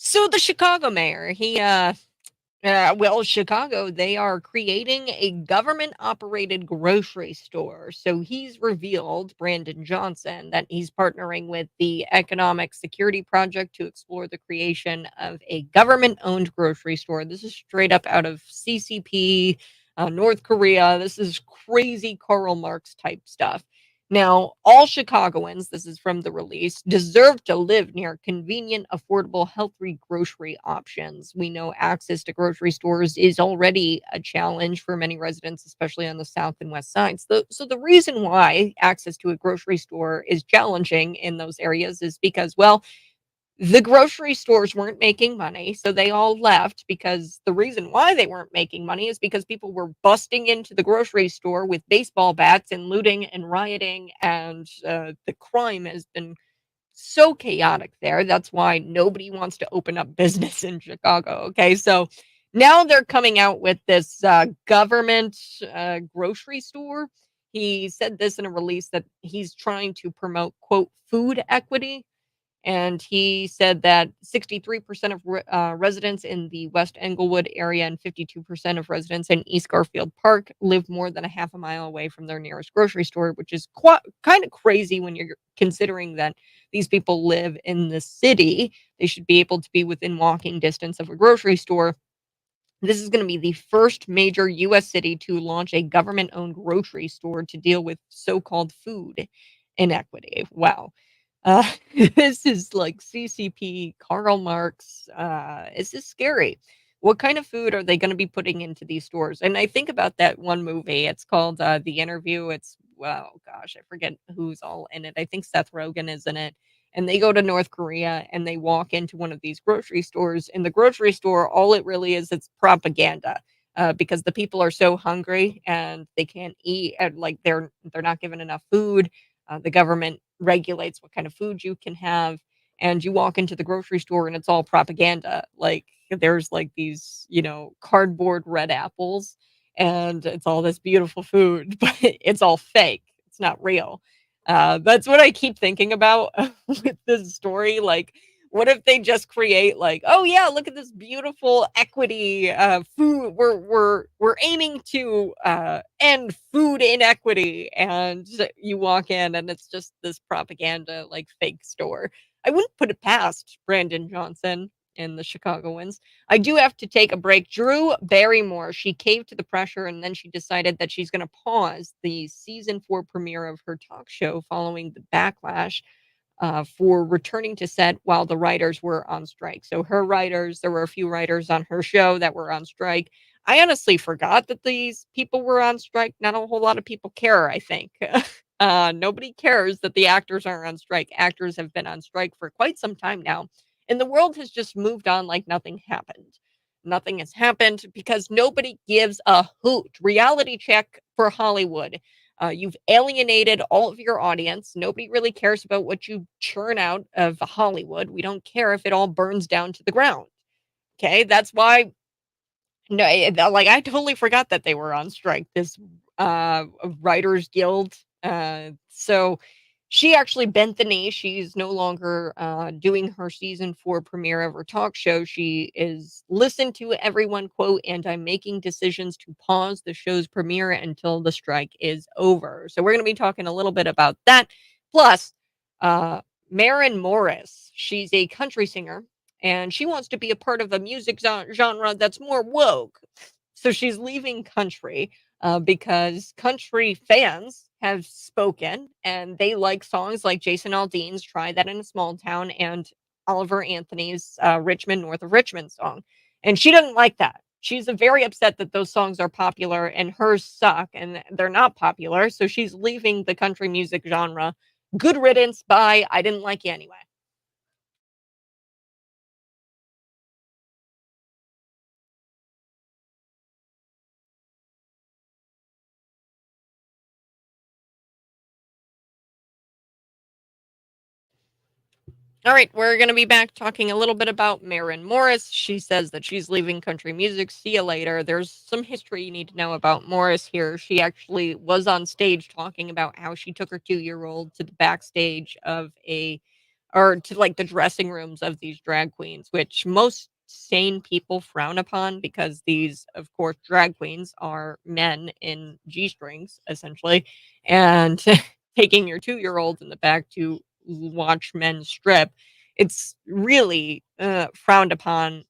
So the Chicago mayor, Chicago, they are creating a government operated grocery store. So he's revealed, Brandon Johnson, that he's partnering with the Economic Security Project to explore the creation of a government owned grocery store. This is straight up out of CCP, North Korea. This is crazy Karl Marx type stuff. Now, all Chicagoans, this is from the release, deserve to live near convenient, affordable, healthy grocery options. We know access to grocery stores is already a challenge for many residents, especially on the south and west sides. So the reason why access to a grocery store is challenging in those areas is because, well, the grocery stores weren't making money, so they all left because the reason why they weren't making money is because people were busting into the grocery store with baseball bats and looting and rioting, and the crime has been so chaotic there. That's why nobody wants to open up business in Chicago. Okay, so now they're coming out with this government grocery store. He said this in a release that he's trying to promote, quote, food equity, and he said that 63% of residents in the West Englewood area and 52% of residents in East Garfield Park live more than a half a mile away from their nearest grocery store, which is kind of crazy when you're considering that these people live in the city. They should be able to be within walking distance of a grocery store. This is going to be the first major U.S. city to launch a government owned grocery store to deal with so called food inequity. Wow. Uh, this is like CCP, Karl Marx. This is scary. What kind of food are they going to be putting into these stores? And I think about that one movie. It's called The Interview. It's, well, gosh, I forget who's all in it. I think Seth Rogen is in it. And they go to North Korea and they walk into one of these grocery stores. In the grocery store, all it really is, it's propaganda. Because the people are so hungry and they can't eat, and like they're not given enough food. The government regulates what kind of food you can have, and you walk into the grocery store and it's all propaganda. Like there's like these, cardboard red apples, and it's all this beautiful food, but it's all fake. It's not real. That's what I keep thinking about with this story. Like, what if they just create like, oh yeah, look at this beautiful equity food. We're aiming to end food inequity, and you walk in and it's just this propaganda like fake store. I wouldn't put it past Brandon Johnson and the Chicagoans. I do have to take a break. Drew Barrymore, she caved to the pressure and then she decided that she's going to pause the season 4 premiere of her talk show following the backlash for returning to set while the writers were on strike. So her writers, there were a few writers on her show that were on strike. I honestly forgot that these people were on strike. Not a whole lot of people care, I think. Nobody cares that the actors are on strike. Actors have been on strike for quite some time now. And the world has just moved on like nothing happened. Nothing has happened because nobody gives a hoot. Reality check for Hollywood. You've alienated all of your audience. Nobody really cares about what you churn out of Hollywood. We don't care if it all burns down to the ground. Okay, that's why. No, like I totally forgot that they were on strike. This writers guild. So she actually bent the knee. She's no longer doing her season 4 premiere of her talk show. She is listened to everyone, quote, and I'm making decisions to pause the show's premiere until the strike is over. So we're going to be talking a little bit about that. Plus, uh, Maren Morris, she's a country singer and she wants to be a part of a music genre that's more woke. So she's leaving country because country fans have spoken and they like songs like Jason Aldean's Try That in a Small Town and Oliver Anthony's Richmond, North of Richmond song. And she doesn't like that. She's very upset that those songs are popular and hers suck and they're not popular. So she's leaving the country music genre. Good riddance. Bye. I didn't like you anyway. All right, we're going to be back talking a little bit about Maren Morris. She says that she's leaving country music. See you later. There's some history you need to know about Morris here. She actually was on stage talking about how she took her 2-year-old to the backstage of a or to like the dressing rooms of these drag queens, which most sane people frown upon because these, of course, drag queens are men in G-strings, essentially, and taking your 2-year-old in the back to watch men strip. It's really frowned upon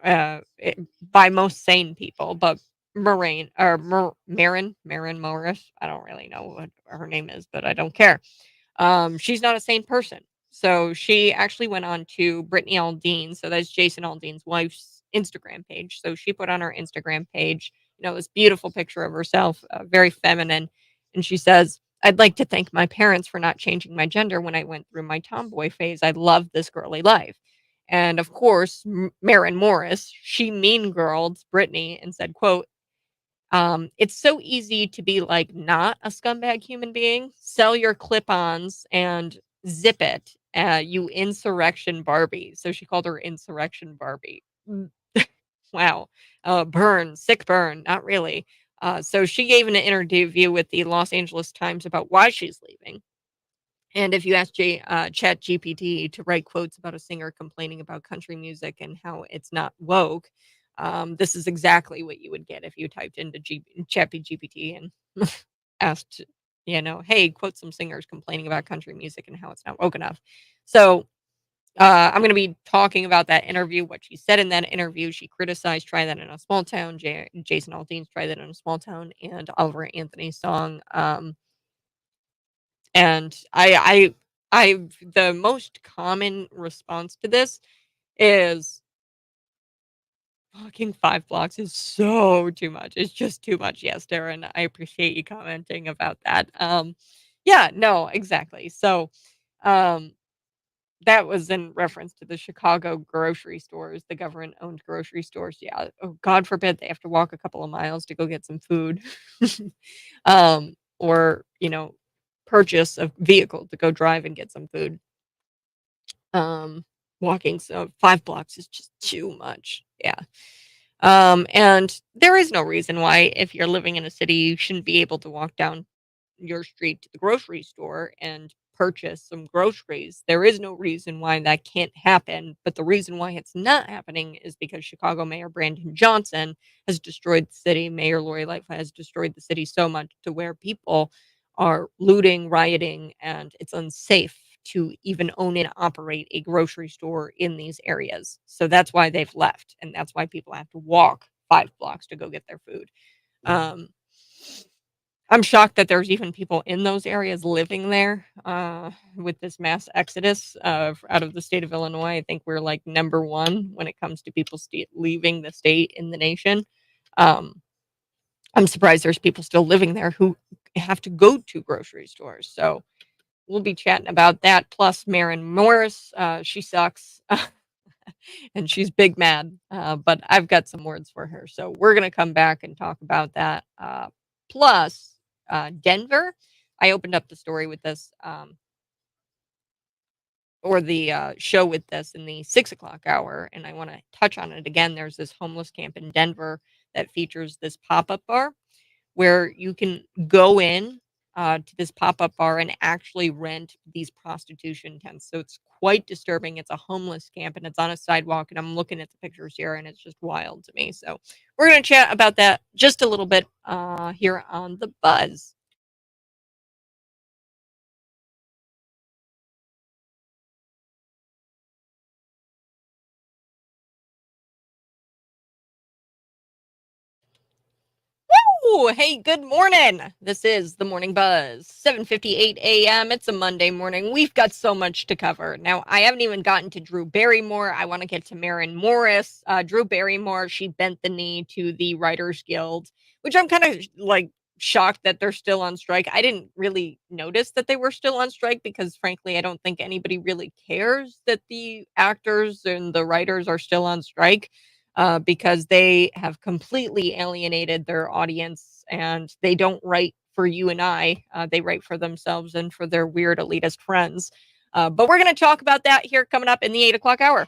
by most sane people, but Marin Morris, I don't really know what her name is, but I don't care. She's not a sane person. So she actually went on to Brittany Aldean, so that's Jason Aldean's wife's Instagram page. So she put on her Instagram page, this beautiful picture of herself, very feminine, and she says, "I'd like to thank my parents for not changing my gender when I went through my tomboy phase. I love this girly life." And of course, Marin Morris, she mean girled Brittany and said, quote, "It's so easy to be like not a scumbag human being. Sell your clip-ons and zip it, you insurrection Barbie." So she called her insurrection Barbie. Mm. Wow. Burn, sick burn. Not really. So she gave an interview with the Los Angeles Times about why she's leaving. And if you ask Chat GPT to write quotes about a singer complaining about country music and how it's not woke, this is exactly what you would get if you typed into Chat GPT and asked, hey, quote some singers complaining about country music and how it's not woke enough. So I'm going to be talking about that interview, what she said in that interview. She criticized Try That in a Small Town, Jason Aldean's Try That in a Small Town, and Oliver Anthony's song. And the most common response to this is fucking 5 blocks is so too much. It's just too much. Yes, Darren, I appreciate you commenting about that. Yeah, no, exactly. So, um, that was in reference to the Chicago grocery stores, the government-owned grocery stores. Yeah. Oh, God forbid they have to walk a couple of miles to go get some food. Or, purchase a vehicle to go drive and get some food. Um, Walking so 5 blocks is just too much. Yeah. And there is no reason why, if you're living in a city, you shouldn't be able to walk down your street to the grocery store and purchase some groceries. There is no reason why that can't happen. But the reason why it's not happening is because Chicago Mayor Brandon Johnson has destroyed the city. Mayor Lori Lightfoot has destroyed the city so much to where people are looting, rioting, and it's unsafe to even own and operate a grocery store in these areas. So that's why they've left. And that's why people have to walk 5 blocks to go get their food. Um, I'm shocked that there's even people in those areas living there, with this mass exodus out of the state of Illinois. I think we're like number one when it comes to people leaving the state in the nation. Um, I'm surprised there's people still living there who have to go to grocery stores. So we'll be chatting about that. Plus, Marin Morris, she sucks. And she's big mad. But I've got some words for her. So we're going to come back and talk about that. Plus, Denver. I opened up the story with this, or the show with this in the 6 o'clock hour, and I want to touch on it again. There's this homeless camp in Denver that features this pop up bar where you can go in to this pop up bar and actually rent these prostitution tents. So it's quite disturbing. It's a homeless camp and it's on a sidewalk. And I'm looking at the pictures here and it's just wild to me. So we're going to chat about that just a little bit here on The Buzz. Woo! Hey, good morning. This is the Morning Buzz, 7:58 a.m. It's a Monday morning. We've got so much to cover. Now, I haven't even gotten to Drew Barrymore. I want to get to Marin Morris. Drew Barrymore, she bent the knee to the Writers Guild, which I'm kind of like shocked that they're still on strike. I didn't really notice that they were still on strike because, frankly, I don't think anybody really cares that the actors and the writers are still on strike. Because they have completely alienated their audience and they don't write for you and I. They write for themselves and for their weird elitist friends. But we're going to talk about that here coming up in the 8 o'clock hour.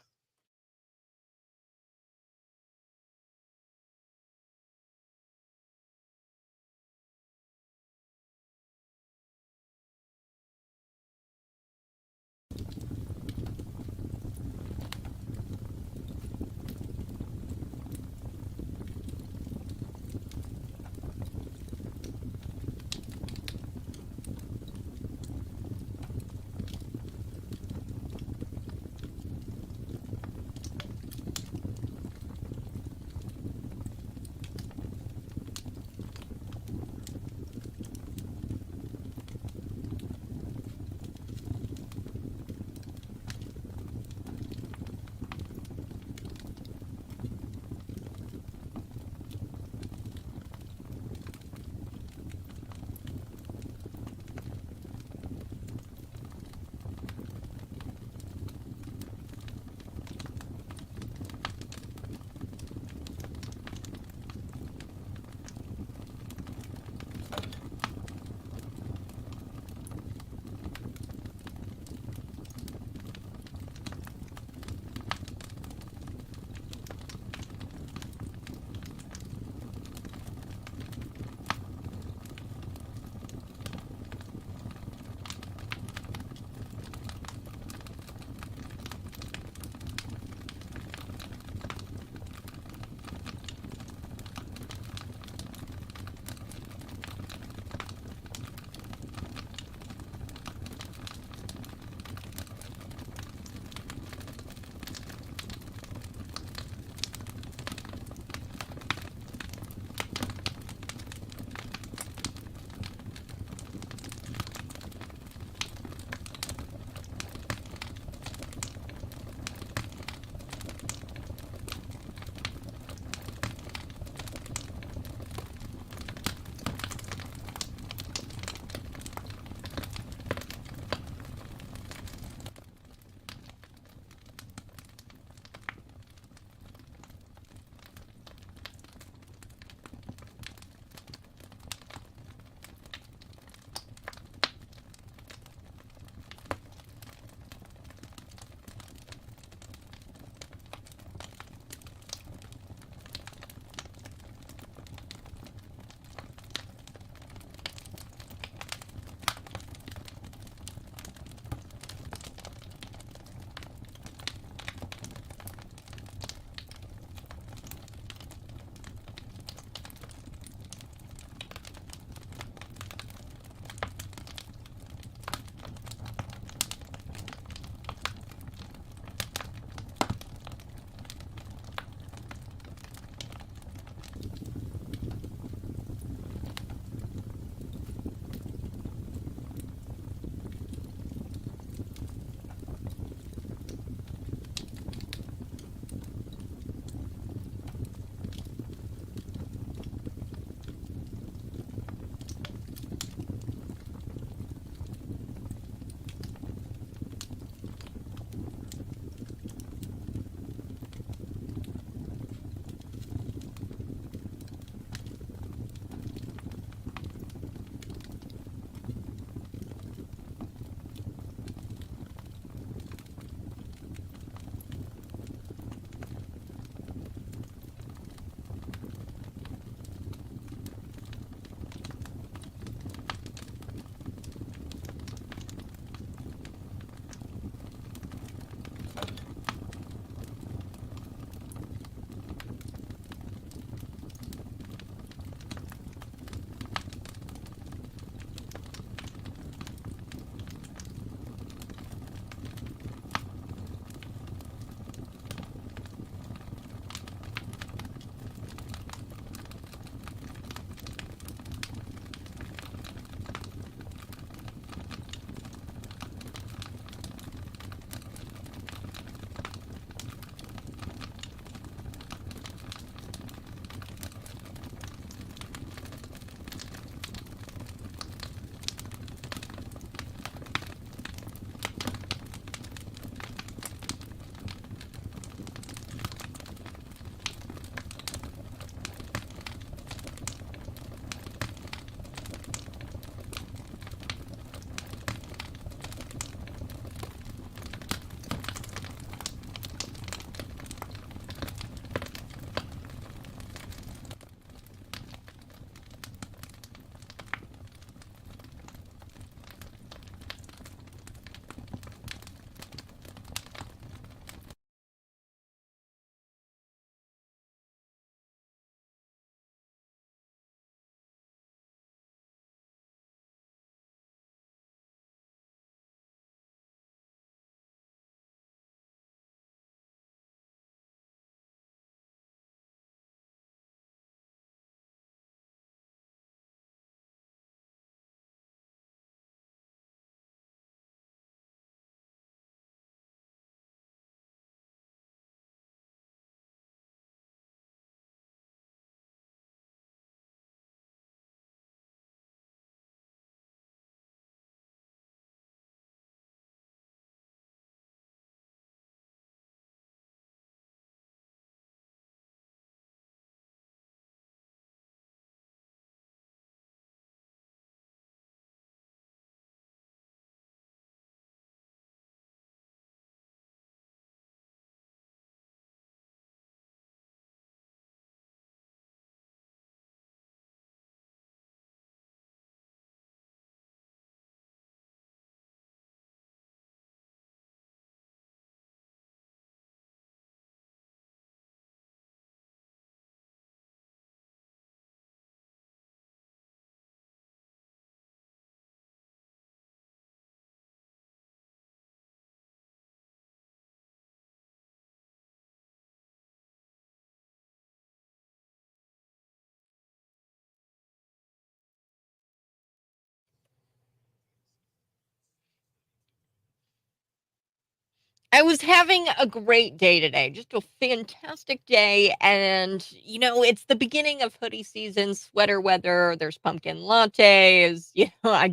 I was having a great day today, just a fantastic day. And, it's the beginning of hoodie season, sweater weather. There's pumpkin lattes. I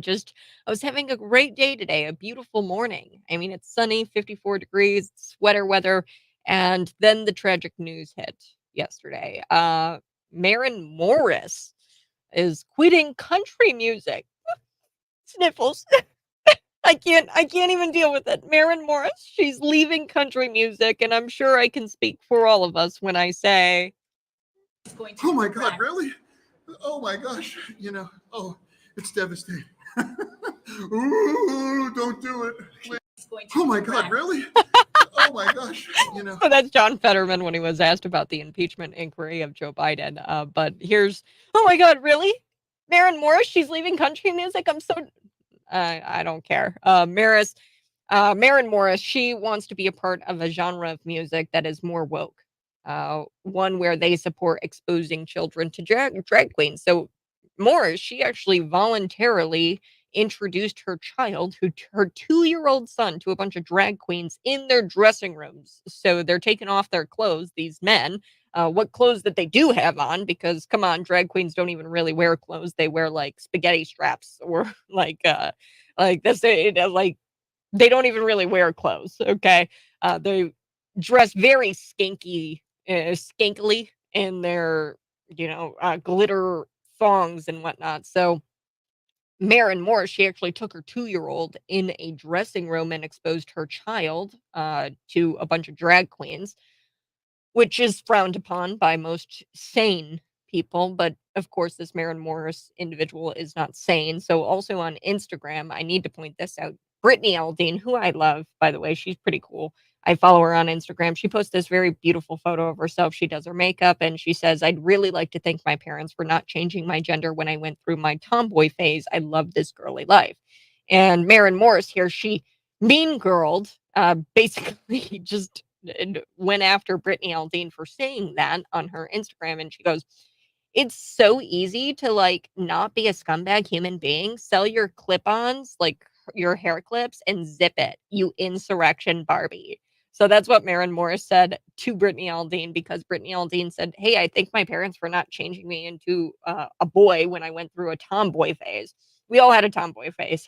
was having a great day today, a beautiful morning. I mean, it's sunny, 54 degrees, sweater weather. And then the tragic news hit yesterday. Maren Morris is quitting country music. Sniffles. I can't even deal with it. Maren Morris, she's leaving country music, and I'm sure I can speak for all of us when I say, Oh my God, really? Oh my gosh, it's devastating. Ooh, don't do it. Oh my God, really? Oh my gosh, so that's John Fetterman when he was asked about the impeachment inquiry of Joe Biden. But here's, oh my God, really? Maren Morris, she's leaving country music. I don't care. Maren Morris, she wants to be a part of a genre of music that is more woke, one where they support exposing children to drag queens. So Morris, she actually voluntarily introduced her child, her 2-year-old son, to a bunch of drag queens in their dressing rooms. So they're taking off their clothes, these men. What clothes that they do have on, because come on, drag queens don't even really wear clothes. They wear like spaghetti straps or like this, like they don't even really wear clothes. Okay. They dress very skankily in their, glitter thongs and whatnot. So Maren Morris, she actually took her 2-year-old in a dressing room and exposed her child to a bunch of drag queens, which is frowned upon by most sane people. But of course, this Maren Morris individual is not sane. So also on Instagram, I need to point this out. Brittany Aldean, who I love, by the way, she's pretty cool. I follow her on Instagram. She posts this very beautiful photo of herself. She does her makeup and she says, I'd really like to thank my parents for not changing my gender when I went through my tomboy phase. I love this girly life. And Maren Morris here, she mean girled, basically just went after Brittany Aldean for saying that on her Instagram. And she goes, it's so easy to like not be a scumbag human being. Sell your clip-ons, like your hair clips, and zip it, you insurrection Barbie. So that's what Maren Morris said to Brittany Aldean, because Brittany Aldean said, hey, I thank my parents for not changing me into a boy when I went through a tomboy phase. We all had a tomboy phase.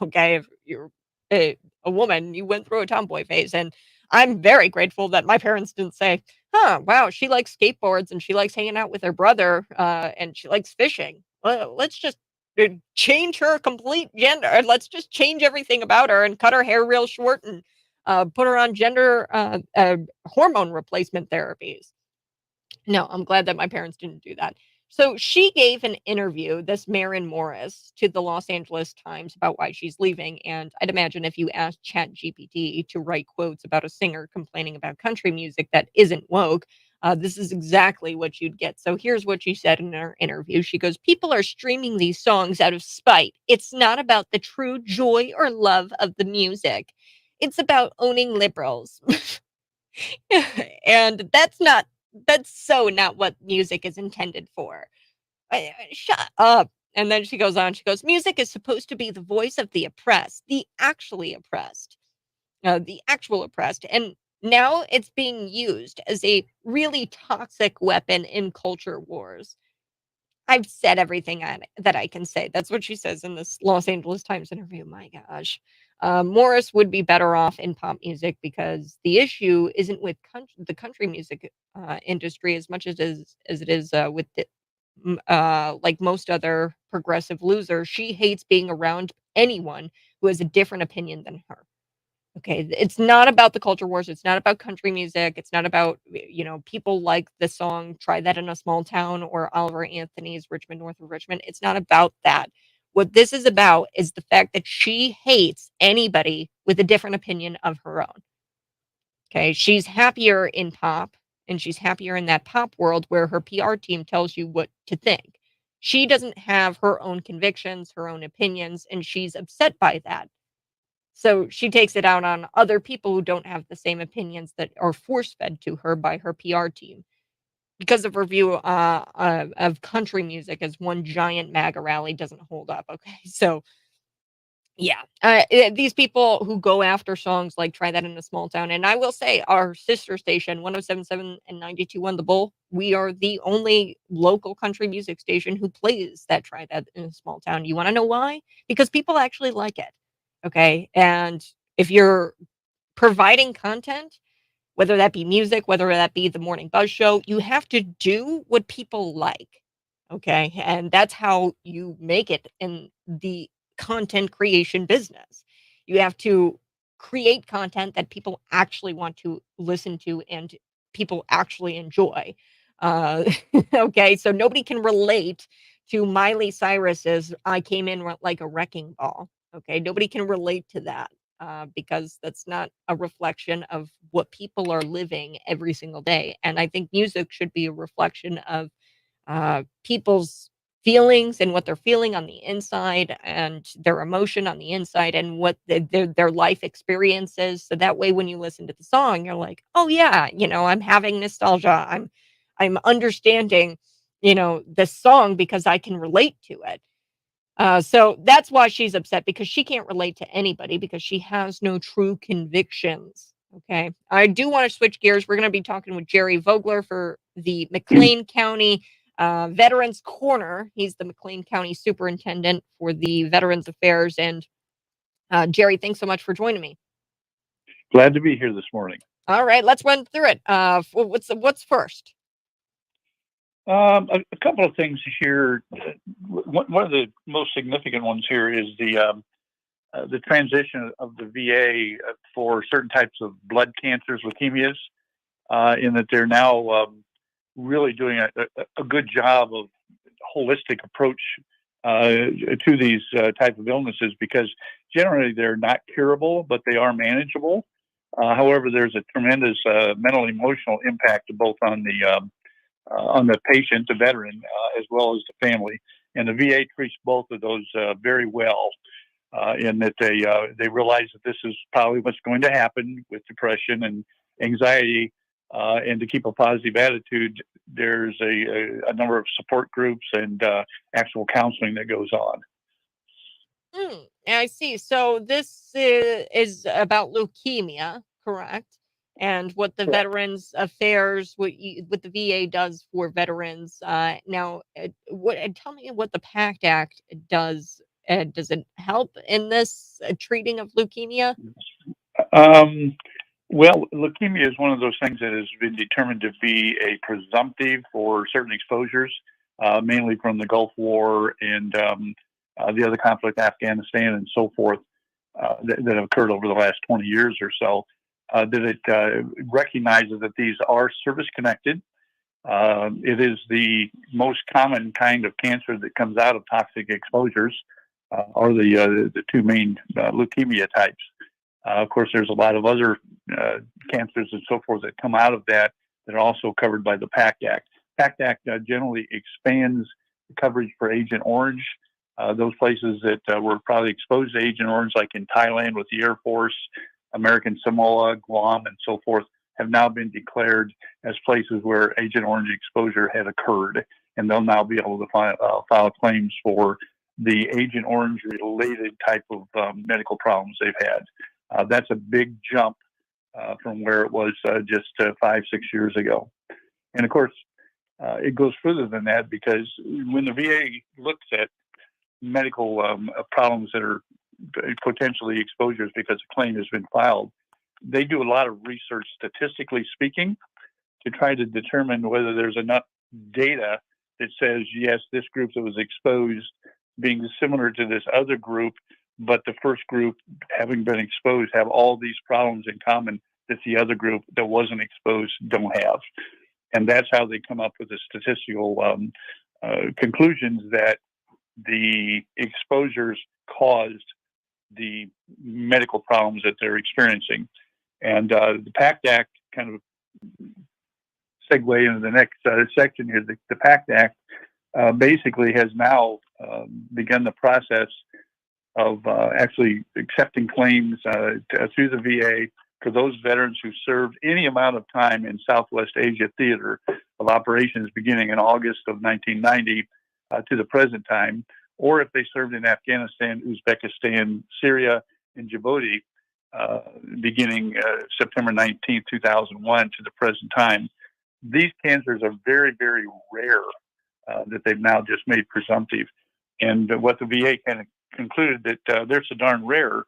Okay, if you're a woman, you went through a tomboy phase. And I'm very grateful that my parents didn't say, huh, wow, she likes skateboards and she likes hanging out with her brother and she likes fishing. Well, let's just change her complete gender. Let's just change everything about her and cut her hair real short and put her on gender hormone replacement therapies. No, I'm glad that my parents didn't do that. So she gave an interview, this Maren Morris, to the Los Angeles Times about why she's leaving. And I'd imagine if you asked ChatGPT to write quotes about a singer complaining about country music that isn't woke, this is exactly what you'd get. So here's what she said in her interview. She goes, people are streaming these songs out of spite. It's not about the true joy or love of the music. It's about owning liberals. And that's so not what music is intended for. Shut up. And then she goes on, she goes, music is supposed to be the voice of the oppressed, the actually oppressed, the actual oppressed. And now it's being used as a really toxic weapon in culture wars. I've said everything that I can say. That's what she says in this Los Angeles Times interview. My gosh. Morris would be better off in pop music, because the issue isn't with the country music industry as much as it is with like most other progressive losers. She hates being around anyone who has a different opinion than her. Okay, it's not about the culture wars. It's not about country music. It's not about, people like the song Try That in a Small Town or Oliver Anthony's Richmond North of Richmond. It's not about that. What this is about is the fact that she hates anybody with a different opinion of her own. Okay, she's happier in pop, and she's happier in that pop world where her PR team tells you what to think. She doesn't have her own convictions, her own opinions, and she's upset by that. So she takes it out on other people who don't have the same opinions that are force-fed to her by her PR team, because of her view of country music as one giant MAGA rally doesn't hold up. Okay, so Yeah. These people who go after songs like Try That in a Small Town. And I will say, our sister station, 1077 and 92.1 The Bull, we are the only local country music station who plays that Try That in a Small Town. You want to know why? Because people actually like it. Okay. And if you're providing content, whether that be music, whether that be the morning buzz show, you have to do what people like. Okay. And that's how you make it in the content creation business. You have to create content that people actually want to listen to and people actually enjoy. Uh, okay. So nobody can relate to Miley Cyrus's I Came In Like a Wrecking Ball. Okay. Nobody can relate to that. Because that's not a reflection of what people are living every single day. And I think music should be a reflection of people's feelings and what they're feeling on the inside and their emotion on the inside and what their life experiences. So that way, when you listen to the song, you're like, oh yeah, I'm having nostalgia. I'm understanding, this song because I can relate to it. So that's why she's upset because she can't relate to anybody because she has no true convictions. Okay. I do want to switch gears. We're going to be talking with Jerry Vogler for the McLean County Veterans Corner. He's the McLean County Superintendent for the Veterans Affairs. And Jerry, thanks so much for joining me. Glad to be here this morning. All right, let's run through it. What's first? A couple of things here. One of the most significant ones here is the transition of the VA for certain types of blood cancers, leukemias, in that they're now really doing a good job of holistic approach to these type of illnesses, because generally they're not curable, but they are manageable. However, there's a tremendous mental emotional impact both on the patient, the veteran, as well as the family. And the VA treats both of those very well, in that they realize that this is probably what's going to happen with depression and anxiety, and to keep a positive attitude, there's a number of support groups and actual counseling that goes on. I see. So this is about leukemia, correct? And what the Veterans Affairs, what the VA does for veterans. Now, tell me what the PACT Act does. Does it help in this treating of leukemia? Well, leukemia is one of those things that has been determined to be a presumptive for certain exposures, mainly from the Gulf War and the other conflict, Afghanistan and so forth, that have occurred over the last 20 years or so. That it recognizes that these are service-connected. It is the most common kind of cancer that comes out of toxic exposures, are the two main leukemia types. Of course, there's a lot of other cancers and so forth that come out of that are also covered by the PACT Act. PACT Act generally expands the coverage for Agent Orange. Those places that were probably exposed to Agent Orange, like in Thailand with the Air Force, American Samoa, Guam, and so forth, have now been declared as places where Agent Orange exposure had occurred, and they'll now be able to file claims for the Agent Orange related type of medical problems they've had. That's a big jump from where it was just 5-6 years ago. And of course, it goes further than that, because when the VA looks at medical problems that are potentially exposures because a claim has been filed, they do a lot of research, statistically speaking, to try to determine whether there's enough data that says, yes, this group that was exposed being similar to this other group, but the first group having been exposed have all these problems in common that the other group that wasn't exposed don't have. And that's how they come up with the statistical conclusions that the exposures caused the medical problems that they're experiencing. And the PACT Act, kind of segue into the next section here, the PACT Act basically has now begun the process of actually accepting claims through the VA for those veterans who served any amount of time in Southwest Asia Theater of Operations beginning in August of 1990 to the present time, or if they served in Afghanistan, Uzbekistan, Syria, and Djibouti, beginning September 19, 2001 to the present time. These cancers are very, very rare that they've now just made presumptive. And what the VA kind of concluded that they're so darn rare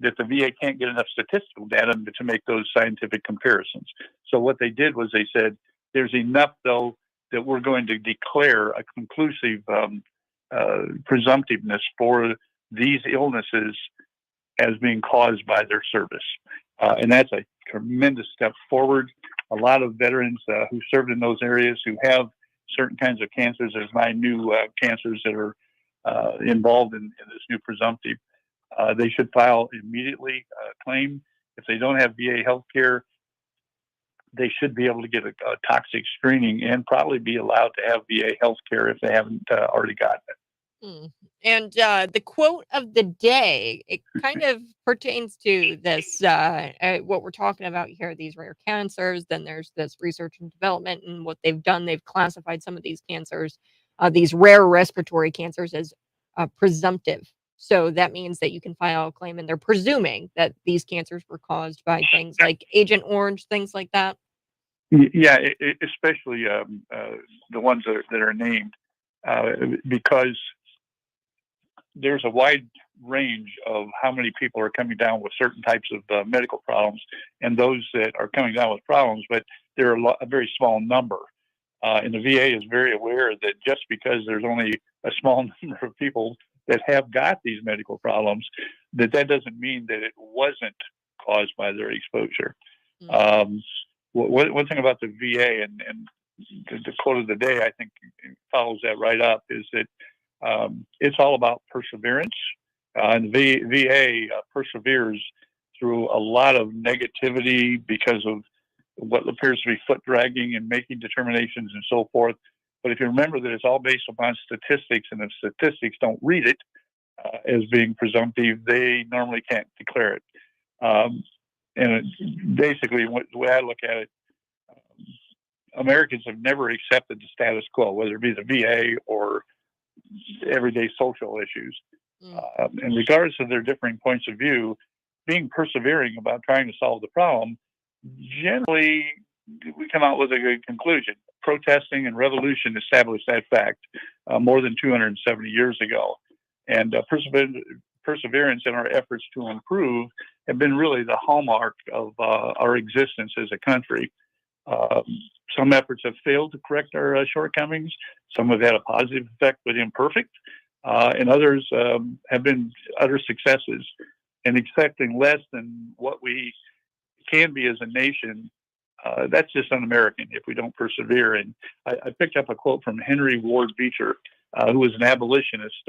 that the VA can't get enough statistical data to make those scientific comparisons. So what they did was they said, there's enough, though, that we're going to declare a conclusive presumptiveness for these illnesses as being caused by their service. And that's a tremendous step forward. A lot of veterans who served in those areas who have certain kinds of cancers, there's 9 new cancers that are involved in this new presumptive. They should file immediately a claim. If they don't have VA health care, they should be able to get a toxic screening and probably be allowed to have VA health care if they haven't already gotten it. And the quote of the day, it kind of pertains to this, what we're talking about here, these rare cancers. Then there's this research and development, and what they've done, they've classified some of these cancers, these rare respiratory cancers, as presumptive. So that means that you can file a claim, and they're presuming that these cancers were caused by things like Agent Orange, things like that. Yeah, especially the ones that are named, because there's a wide range of how many people are coming down with certain types of medical problems, and those that are coming down with problems, but they're a very small number. And the VA is very aware that just because there's only a small number of people that have got these medical problems, that doesn't mean that it wasn't caused by their exposure. One thing about the VA, and the quote of the day, I think follows that right up, is that it's all about perseverance. And the VA perseveres through a lot of negativity because of what appears to be foot dragging and making determinations and so forth. But if you remember that it's all based upon statistics, and if statistics don't read it as being presumptive, they normally can't declare it. And basically, the way I look at it, Americans have never accepted the status quo, whether it be the VA or everyday social issues. And regardless of their differing points of view, being persevering about trying to solve the problem, generally we come out with a good conclusion. Protesting and revolution established that fact more than 270 years ago. And perseverance in our efforts to improve have been really the hallmark of our existence as a country. Some efforts have failed to correct our shortcomings. Some have had a positive effect, but imperfect. And others have been utter successes. And accepting less than what we can be as a nation, that's just un-American if we don't persevere. And I picked up a quote from Henry Ward Beecher, who was an abolitionist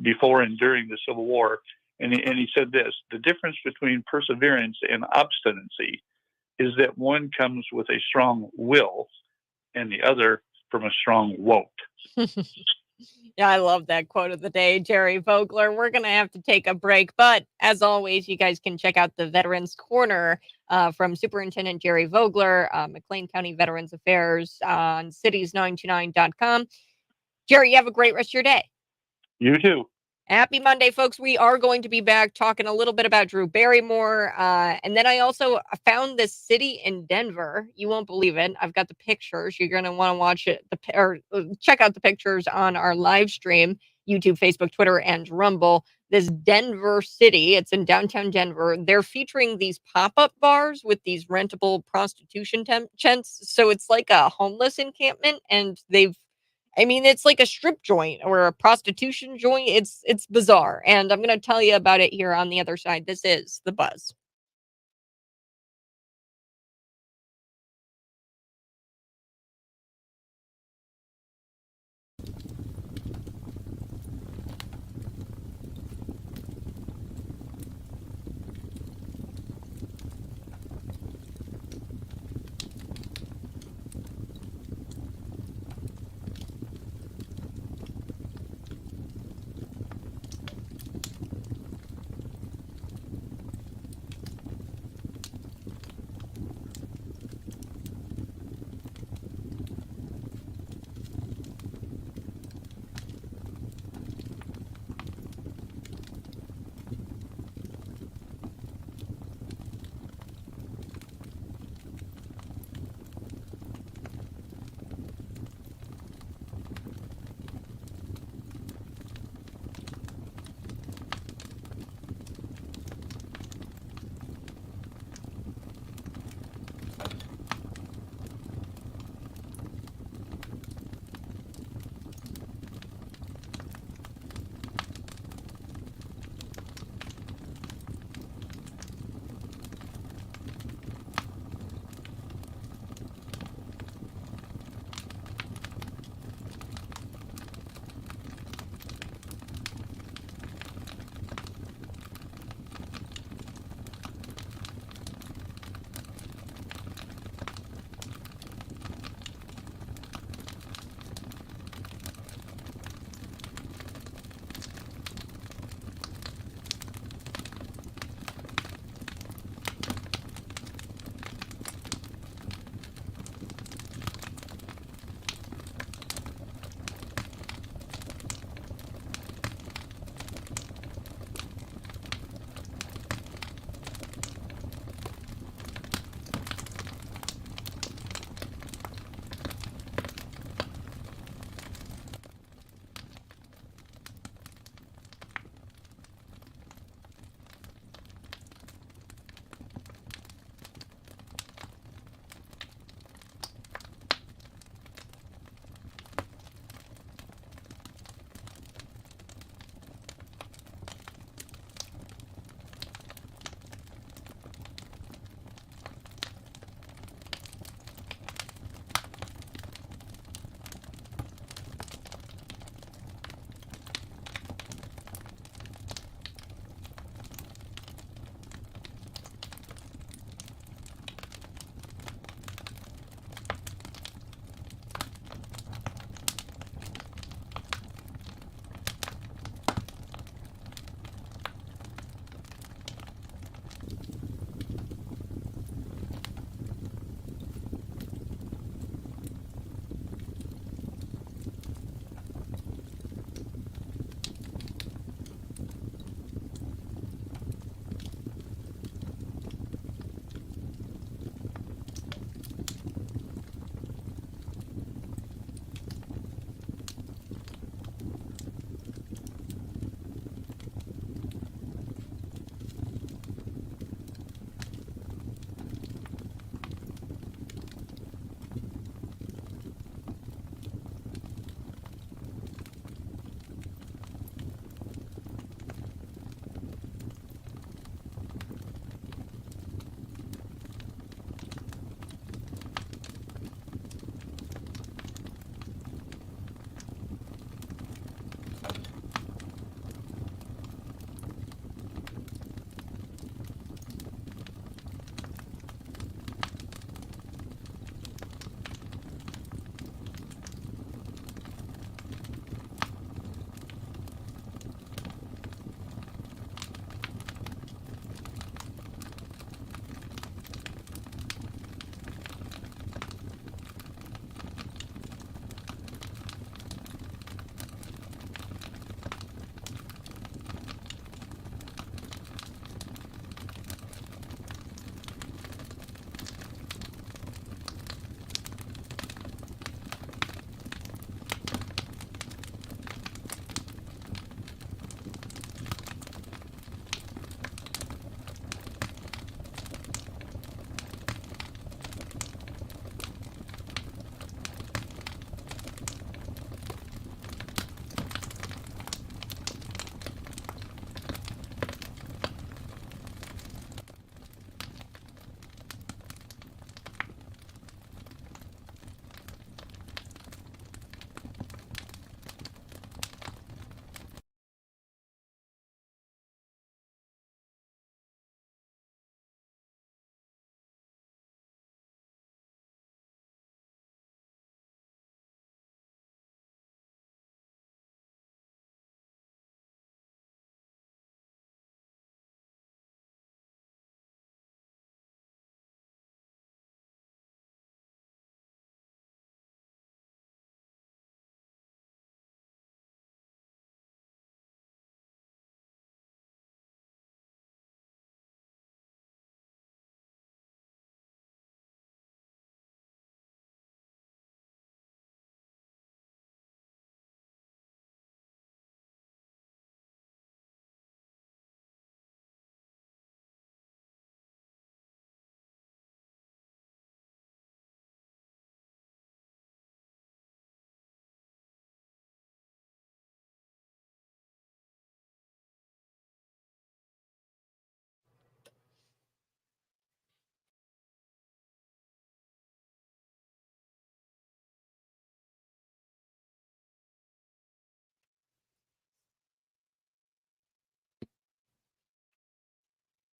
before and during the Civil War. And he said this: the difference between perseverance and obstinacy is that one comes with a strong will and the other from a strong won't. Yeah, I love that quote of the day, Jerry Vogler. We're going to have to take a break, but as always, you guys can check out the Veterans Corner from Superintendent Jerry Vogler, McLean County Veterans Affairs on cities929.com. Jerry, you have a great rest of your day. You too. Happy Monday, folks. We are going to be back talking a little bit about Drew Barrymore. And then I also found this city in Denver. You won't believe it. I've got the pictures. You're going to want to watch it or check out the pictures on our live stream, YouTube, Facebook, Twitter, and Rumble. This Denver city, it's in downtown Denver. They're featuring these pop-up bars with these rentable prostitution tents. So it's like a homeless encampment, and it's like a strip joint or a prostitution joint. It's bizarre. And I'm going to tell you about it here on the other side. This is The Buzz.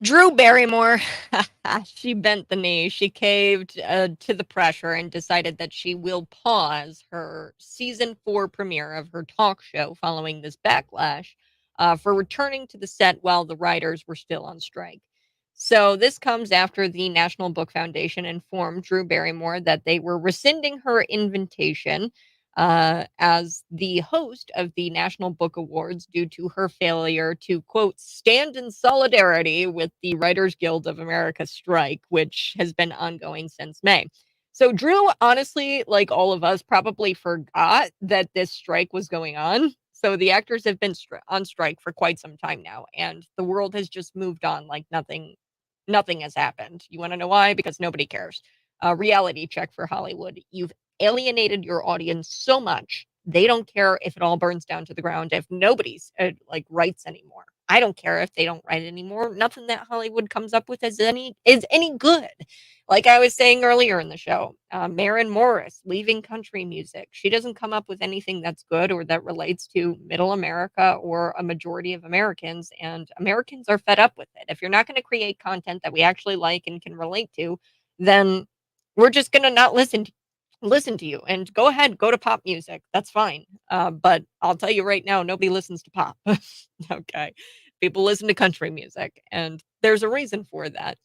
Drew Barrymore, she bent the knee. She caved to the pressure and decided that she will pause her season 4 premiere of her talk show following this backlash for returning to the set while the writers were still on strike. So this comes after the National Book Foundation informed Drew Barrymore that they were rescinding her invitation as the host of the National Book Awards due to her failure to, quote, stand in solidarity with the Writers Guild of America strike, which has been ongoing since May. So Drew, honestly, like all of us, probably forgot that this strike was going on. So the actors have been on strike for quite some time now, and the world has just moved on like nothing has happened. You want to know why? Because nobody cares. Reality check for Hollywood. You've alienated your audience so much they don't care if it all burns down to the ground, if nobody's like writes anymore. I don't care if they don't write anymore. Nothing that Hollywood comes up with is any good. Like I was saying earlier in the show, Maren Morris leaving country music. She doesn't come up with anything that's good or that relates to middle America or a majority of Americans, and Americans are fed up with it. If you're not going to create content that we actually like and can relate to, then we're just going to not listen to you. And go ahead, go to pop music. That's fine. But I'll tell you right now, nobody listens to pop. Okay. People listen to country music, and there's a reason for that.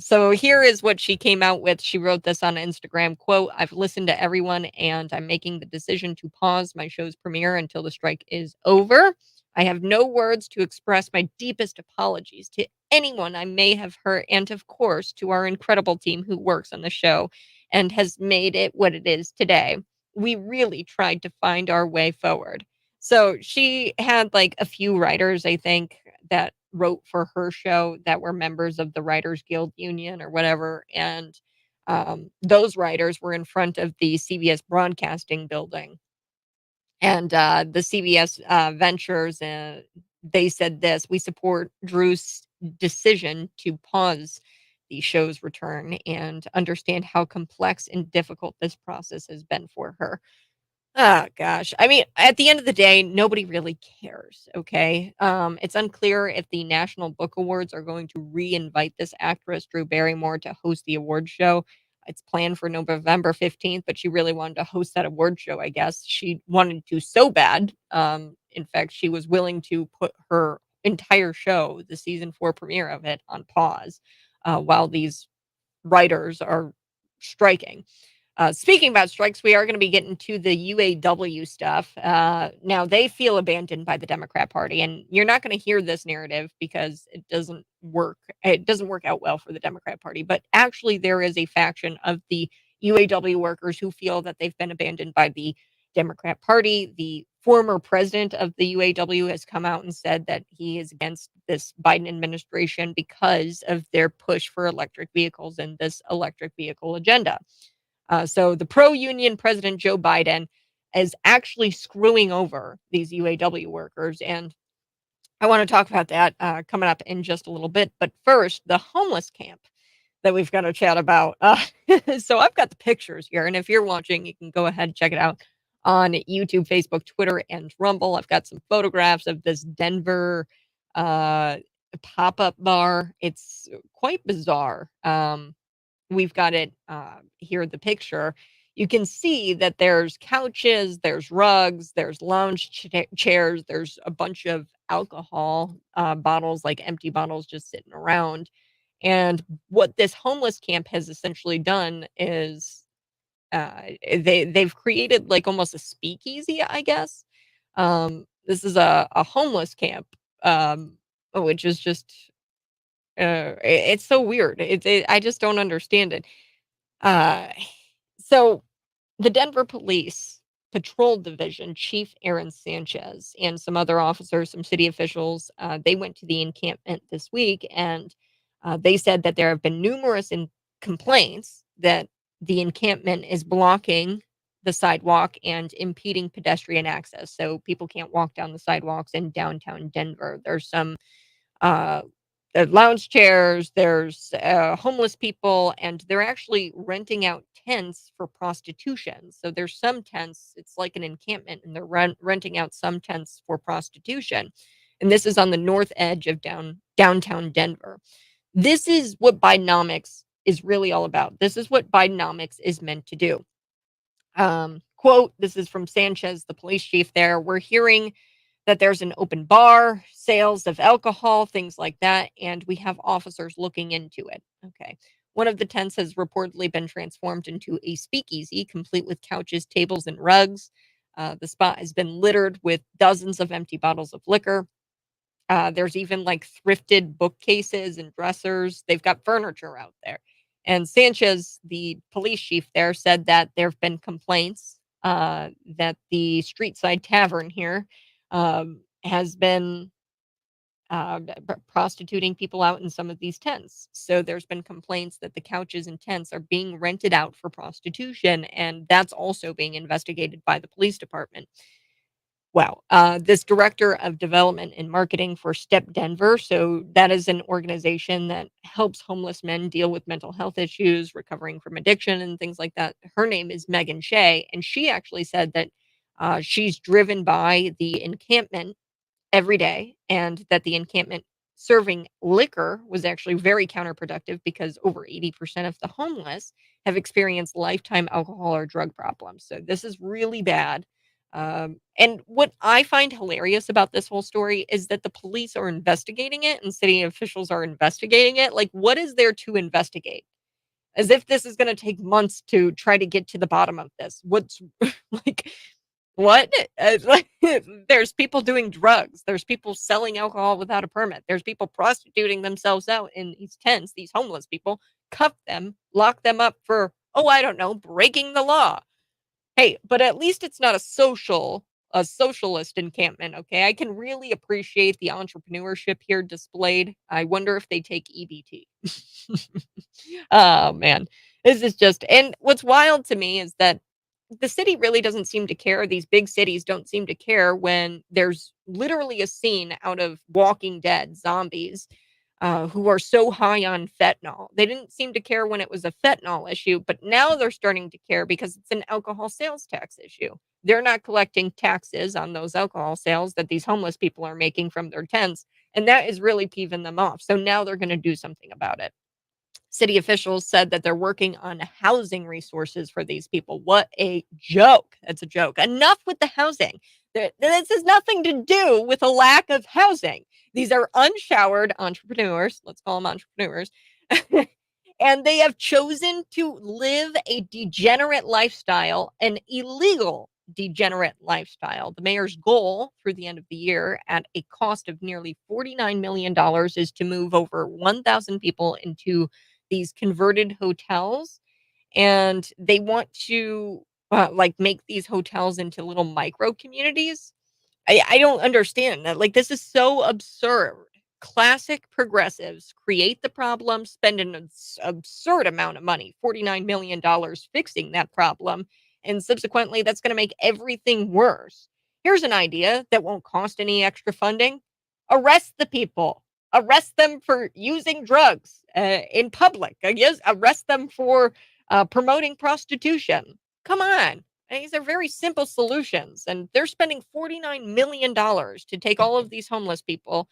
So here is what she came out with. She wrote this on Instagram, quote, I've listened to everyone and I'm making the decision to pause my show's premiere until the strike is over. I have no words to express my deepest apologies to anyone I may have hurt, and of course to our incredible team who works on the show and has made it what it is today. We really tried to find our way forward. So she had like a few writers, I think, that wrote for her show that were members of the Writers Guild Union or whatever. And those writers were in front of the CBS Broadcasting building. And the CBS Ventures, they said this: we support Drew's decision to pause the show's return and understand how complex and difficult this process has been for her. Oh gosh. I mean, at the end of the day, nobody really cares, okay? It's unclear if the National Book Awards are going to re-invite this actress, Drew Barrymore, to host the award show. It's planned for November 15th, but she really wanted to host that award show, I guess. She wanted to so bad. In fact, she was willing to put her entire show, the season 4 premiere of it, on pause while these writers are striking. Speaking about strikes, we are going to be getting to the UAW stuff. Now, they feel abandoned by the Democrat Party, and you're not going to hear this narrative because it doesn't work. It doesn't work out well for the Democrat Party. But actually, there is a faction of the UAW workers who feel that they've been abandoned by the Democrat Party. The former president of the UAW has come out and said that he is against this Biden administration because of their push for electric vehicles and this electric vehicle agenda. So the pro-union President Joe Biden is actually screwing over these UAW workers. And I want to talk about that coming up in just a little bit. But first, the homeless camp that we've got to chat about. So I've got the pictures here. And if you're watching, you can go ahead and check it out on YouTube, Facebook, Twitter, and Rumble. I've got some photographs of this Denver pop-up bar. It's quite bizarre. We've got it here, the picture. You can see that there's couches, there's rugs, there's lounge chairs, there's a bunch of alcohol bottles, like empty bottles just sitting around. And what this homeless camp has essentially done is they've created like almost a speakeasy, I guess. This is a homeless camp, which is just it's so weird. I just don't understand it. Uh, so the Denver Police Patrol Division Chief Aaron Sanchez and some other officers, some city officials, they went to the encampment this week, and they said that there have been numerous complaints that the encampment is blocking the sidewalk and impeding pedestrian access. So people can't walk down the sidewalks in downtown Denver. There's some uh, lounge chairs, there's homeless people, and they're actually renting out tents for prostitution. So there's some tents, it's like an encampment, and they're renting out some tents for prostitution. And this is on the north edge of downtown Denver. This is what Bidenomics is really all about. This is what Bidenomics is meant to do. Quote, this is from Sanchez, the police chief there. We're hearing that there's an open bar, sales of alcohol, things like that, and we have officers looking into it. Okay. One of the tents has reportedly been transformed into a speakeasy, complete with couches, tables, and rugs. The spot has been littered with dozens of empty bottles of liquor. There's even like thrifted bookcases and dressers. They've got furniture out there. And Sanchez, the police chief there, said that there have been complaints that the street side tavern here has been prostituting people out in some of these tents. So there's been complaints that the couches and tents are being rented out for prostitution, and that's also being investigated by the police department. Wow. This director of development and marketing for Step Denver. So that is an organization that helps homeless men deal with mental health issues, recovering from addiction, and things like that. Her name is Megan Shea, and she actually said that she's driven by the encampment every day, and that the encampment serving liquor was actually very counterproductive because over 80% of the homeless have experienced lifetime alcohol or drug problems. So this is really bad. And what I find hilarious about this whole story is that the police are investigating it and city officials are investigating it. Like, what is there to investigate? As if this is going to take months to try to get to the bottom of this. What's like, what? Like, there's people doing drugs. There's people selling alcohol without a permit. There's people prostituting themselves out in these tents, these homeless people, cuff them, lock them up for, oh, I don't know, breaking the law. Hey, but at least it's not a socialist encampment, okay? I can really appreciate the entrepreneurship here displayed. I wonder if they take EBT. Oh, man. This is just, and what's wild to me is that the city really doesn't seem to care. These big cities don't seem to care when there's literally a scene out of Walking Dead zombies who are so high on fentanyl. They didn't seem to care when it was a fentanyl issue, but now they're starting to care because it's an alcohol sales tax issue. They're not collecting taxes on those alcohol sales that these homeless people are making from their tents, and that is really peeving them off. So now they're going to do something about it. City officials said that they're working on housing resources for these people. What a joke. That's a joke. Enough with the housing. This has nothing to do with a lack of housing. These are unshowered entrepreneurs. Let's call them entrepreneurs. And they have chosen to live a degenerate lifestyle, an illegal degenerate lifestyle. The mayor's goal through the end of the year, at a cost of nearly $49 million, is to move over 1,000 people into these converted hotels, and they want to like make these hotels into little micro communities. I don't understand that. Like, this is so absurd. Classic progressives create the problem, spend an absurd amount of money, $49 million, fixing that problem, and subsequently that's going to make everything worse. Here's an idea that won't cost any extra funding. Arrest the people. Arrest them for using drugs in public. I guess arrest them for promoting prostitution. Come on. These are very simple solutions, and they're spending $49 million to take all of these homeless people,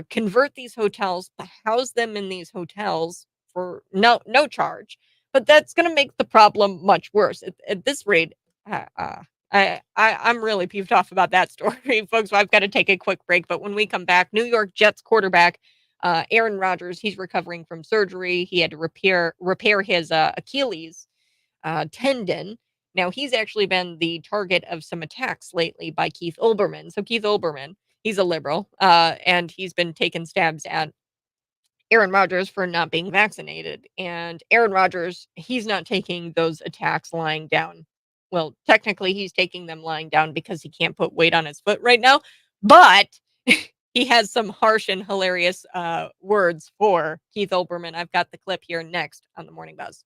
convert these hotels, house them in these hotels for no charge. But that's going to make the problem much worse. At this rate, I'm really peeved off about that story, folks. I've got to take a quick break, but when we come back, New York Jets quarterback Aaron Rodgers, he's recovering from surgery. He had to repair his Achilles tendon. Now, he's actually been the target of some attacks lately by Keith Olbermann. So Keith Olbermann, he's a liberal, and he's been taking stabs at Aaron Rodgers for not being vaccinated. And Aaron Rodgers, he's not taking those attacks lying down. Well, technically, he's taking them lying down because he can't put weight on his foot right now. But he has some harsh and hilarious words for Keith Olbermann. I've got the clip here next on the Morning Buzz.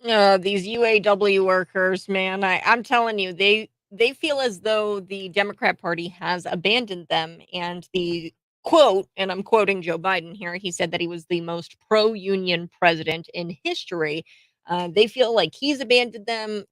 These UAW workers, man, I'm telling you, they feel as though the Democrat Party has abandoned them. And the quote, and I'm quoting Joe Biden here, he said that he was the most pro-union president in history. They feel like he's abandoned them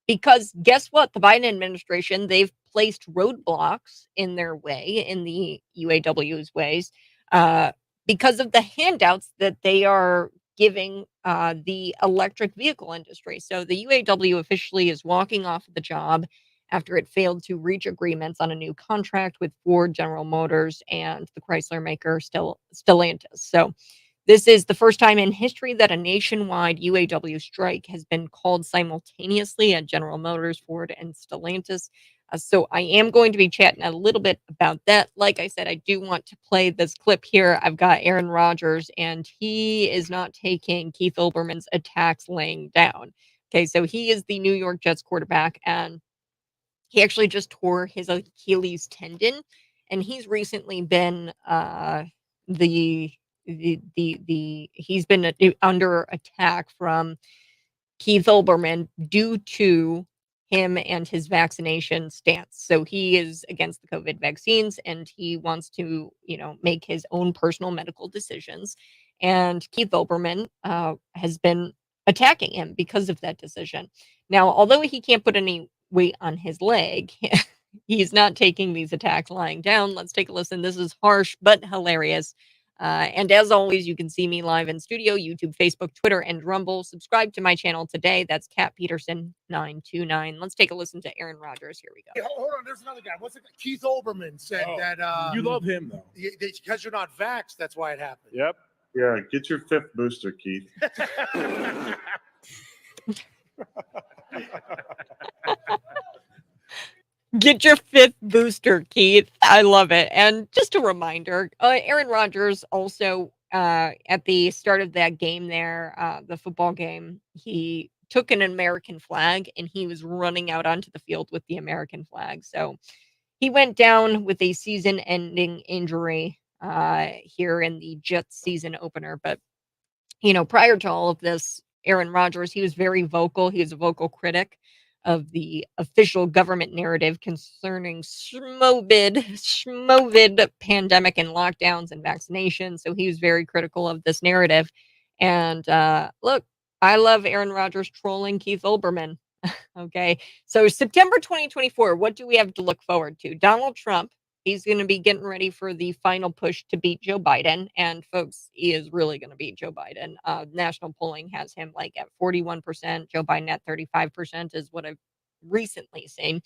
because guess what? The Biden administration, they've placed roadblocks in their way, in the UAW's ways, uh, because of the handouts that they are giving the electric vehicle industry. So the UAW officially is walking off the job after it failed to reach agreements on a new contract with Ford, General Motors, and the Chrysler maker Stellantis. So this is the first time in history that a nationwide UAW strike has been called simultaneously at General Motors, Ford, and Stellantis. So I am going to be chatting a little bit about that. Like I said, I do want to play this clip here. I've got Aaron Rodgers, and he is not taking Keith Olbermann's attacks laying down. Okay, so he is the New York Jets quarterback, and he actually just tore his Achilles tendon, and he's recently been the he's been under attack from Keith Olbermann due to him and his vaccination stance. So he is against the COVID vaccines and he wants to, make his own personal medical decisions. And Keith Olbermann has been attacking him because of that decision. Now, although he can't put any weight on his leg, he's not taking these attacks lying down. Let's take a listen. This is harsh but hilarious. And as always, you can see me live in studio, YouTube, Facebook, Twitter, and Rumble. Subscribe to my channel today. That's Cat Peterson 929. Let's take a listen to Aaron Rodgers. Here we go. Hey, hold on, there's another guy. What's it? Keith Olbermann said that You love him, though. because you're not vaxxed, that's why it happened. Yep. Yeah, get your 5th booster, Keith. Get your 5th booster, Keith. I love it. And just a reminder, Aaron Rodgers also, at the start of that game there, the football game, he took an American flag and he was running out onto the field with the American flag. So he went down with a season-ending injury here in the Jets season opener. But, prior to all of this, Aaron Rodgers, he was very vocal. He was a vocal critic of the official government narrative concerning schmovid pandemic and lockdowns and vaccinations. So he was very critical of this narrative. And look, I love Aaron Rodgers trolling Keith Olbermann. Okay. So September 2024, what do we have to look forward to? Donald Trump, he's going to be getting ready for the final push to beat Joe Biden. And folks, he is really going to beat Joe Biden. National polling has him like at 41%, Joe Biden at 35% is what I've recently seen.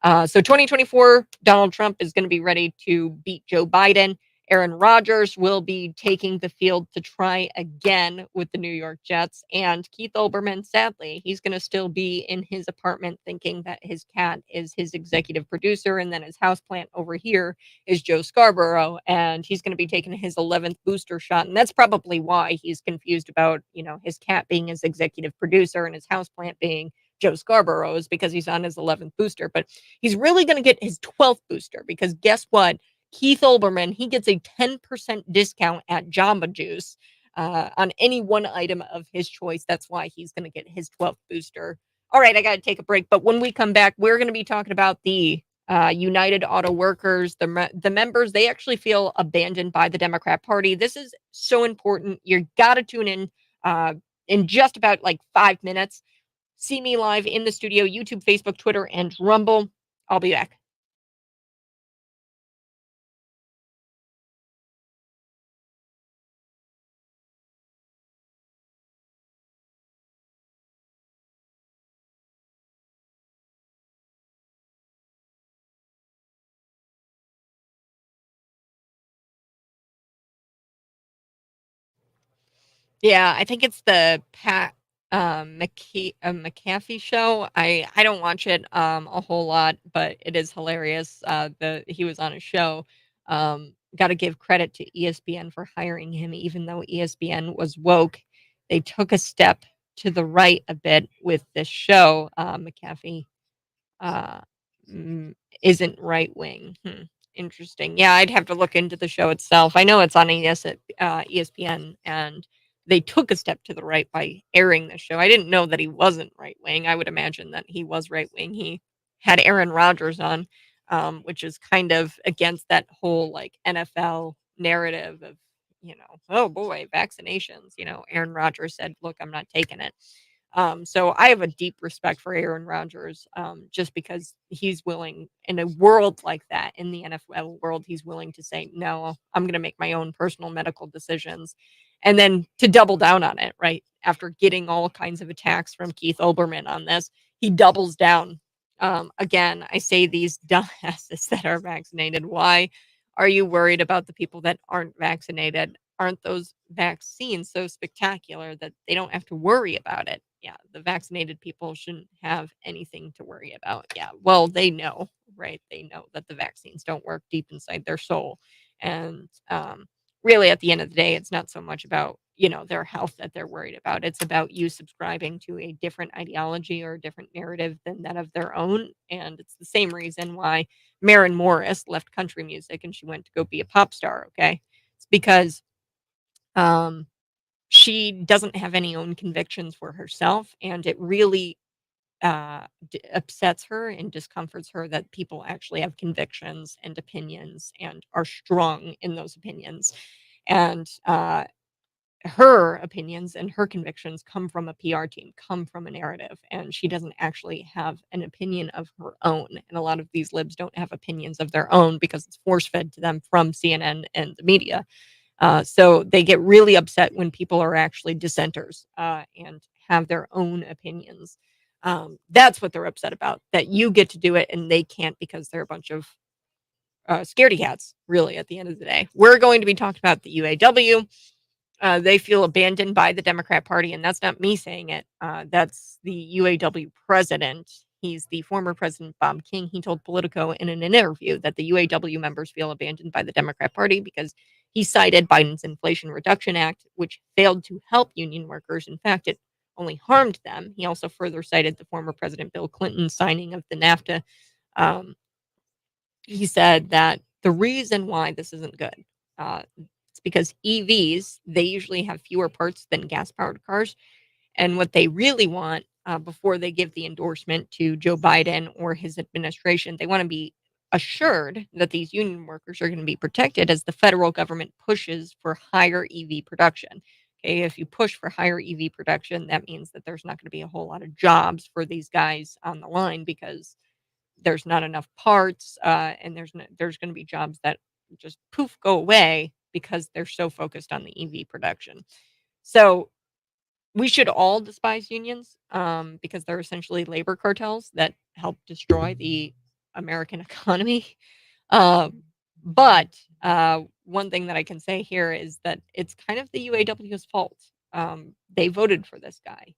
So 2024, Donald Trump is going to be ready to beat Joe Biden. Aaron Rodgers will be taking the field to try again with the New York Jets. And Keith Olbermann, sadly, he's going to still be in his apartment thinking that his cat is his executive producer. And then his houseplant over here is Joe Scarborough. And he's going to be taking his 11th booster shot. And that's probably why he's confused about, his cat being his executive producer and his houseplant being Joe Scarborough, is because he's on his 11th booster. But he's really going to get his 12th booster because guess what? Keith Olbermann, he gets a 10% discount at Jamba Juice on any one item of his choice. That's why he's going to get his 12th booster. All right, I got to take a break. But when we come back, we're going to be talking about the United Auto Workers, the members. They actually feel abandoned by the Democrat Party. This is so important. You got to tune in just about like 5 minutes. See me live in the studio, YouTube, Facebook, Twitter, and Rumble. I'll be back. Yeah, I think it's the Pat McAfee show. I don't watch it a whole lot, but it is hilarious. He was on a show. Got to give credit to ESPN for hiring him, even though ESPN was woke. They took a step to the right a bit with this show. McAfee isn't right wing. Interesting. Yeah, I'd have to look into the show itself. I know it's on ESPN, and they took a step to the right by airing this show. I didn't know that he wasn't right wing. I would imagine that he was right wing. He had Aaron Rodgers on, which is kind of against that whole like NFL narrative of, oh boy, vaccinations. Aaron Rodgers said, "Look, I'm not taking it." So I have a deep respect for Aaron Rodgers, just because he's willing in a world like that, in the NFL world, he's willing to say, no, I'm going to make my own personal medical decisions. And then to double down on it, right? After getting all kinds of attacks from Keith Olbermann on this, he doubles down. Again, I say these dumbasses that are vaccinated. Why are you worried about the people that aren't vaccinated? Aren't those vaccines so spectacular that they don't have to worry about it? Yeah, the vaccinated people shouldn't have anything to worry about. Yeah, well, they know, right? They know that the vaccines don't work deep inside their soul. And really, at the end of the day, it's not so much about, their health that they're worried about. It's about you subscribing to a different ideology or a different narrative than that of their own. And it's the same reason why Maren Morris left country music and she went to go be a pop star, okay? It's because um, she doesn't have any own convictions for herself, and it really upsets her and discomforts her that people actually have convictions and opinions and are strong in those opinions. And her opinions and her convictions come from a PR team, come from a narrative, and she doesn't actually have an opinion of her own. And a lot of these libs don't have opinions of their own because it's force fed to them from CNN and the media. So they get really upset when people are actually dissenters and have their own opinions. That's what they're upset about, that you get to do it and they can't because they're a bunch of scaredy cats, really, at the end of the day. We're going to be talking about the UAW. They feel abandoned by the Democrat Party, and that's not me saying it. That's the UAW president. He's the former president, Bob King. He told Politico in an interview that the UAW members feel abandoned by the Democrat Party because he cited Biden's Inflation Reduction Act, which failed to help union workers. In fact, it only harmed them. He also further cited the former President Bill Clinton's signing of the NAFTA. He said that the reason why this isn't good, it's because EVs, they usually have fewer parts than gas-powered cars. And what they really want, before they give the endorsement to Joe Biden or his administration, they want to be assured that these union workers are going to be protected as the federal government pushes for higher EV production. Okay, if you push for higher EV production, that means that there's not going to be a whole lot of jobs for these guys on the line because there's not enough parts, and there's going to be jobs that just poof go away because they're so focused on the EV production. So we should all despise unions, because they're essentially labor cartels that help destroy the American economy. But one thing that I can say here is that it's kind of the UAW's fault. They voted for this guy.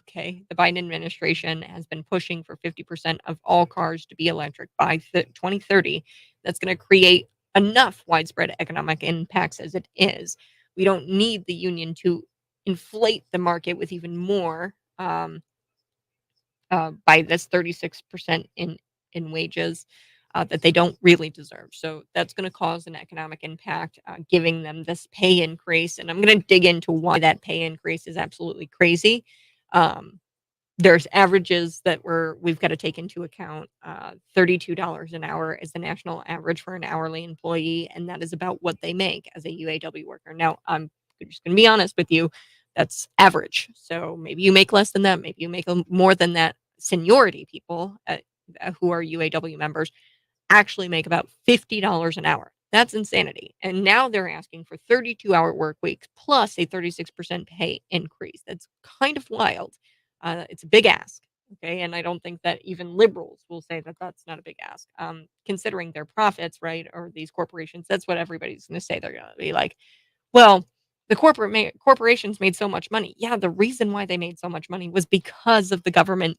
Okay. The Biden administration has been pushing for 50% of all cars to be electric by 2030. That's going to create enough widespread economic impacts as it is. We don't need the union to inflate the market with even more by this 36% in wages that they don't really deserve. So that's going to cause an economic impact, giving them this pay increase. And I'm going to dig into why that pay increase is absolutely crazy. There's averages that we've got to take into account. $32 an hour is the national average for an hourly employee, and that is about what they make as a UAW worker. Now, I'm just going to be honest with you, that's average. So maybe you make less than that, maybe you make more than that. Seniority people who are UAW members actually make about $50 an hour. That's insanity. And now they're asking for 32-hour work weeks plus a 36% pay increase. That's kind of wild. It's a big ask. Okay. And I don't think that even liberals will say that that's not a big ask. Considering their profits, right? Or these corporations, that's what everybody's going to say. They're going to be like, well, the corporations made so much money. Yeah, the reason why they made so much money was because of the government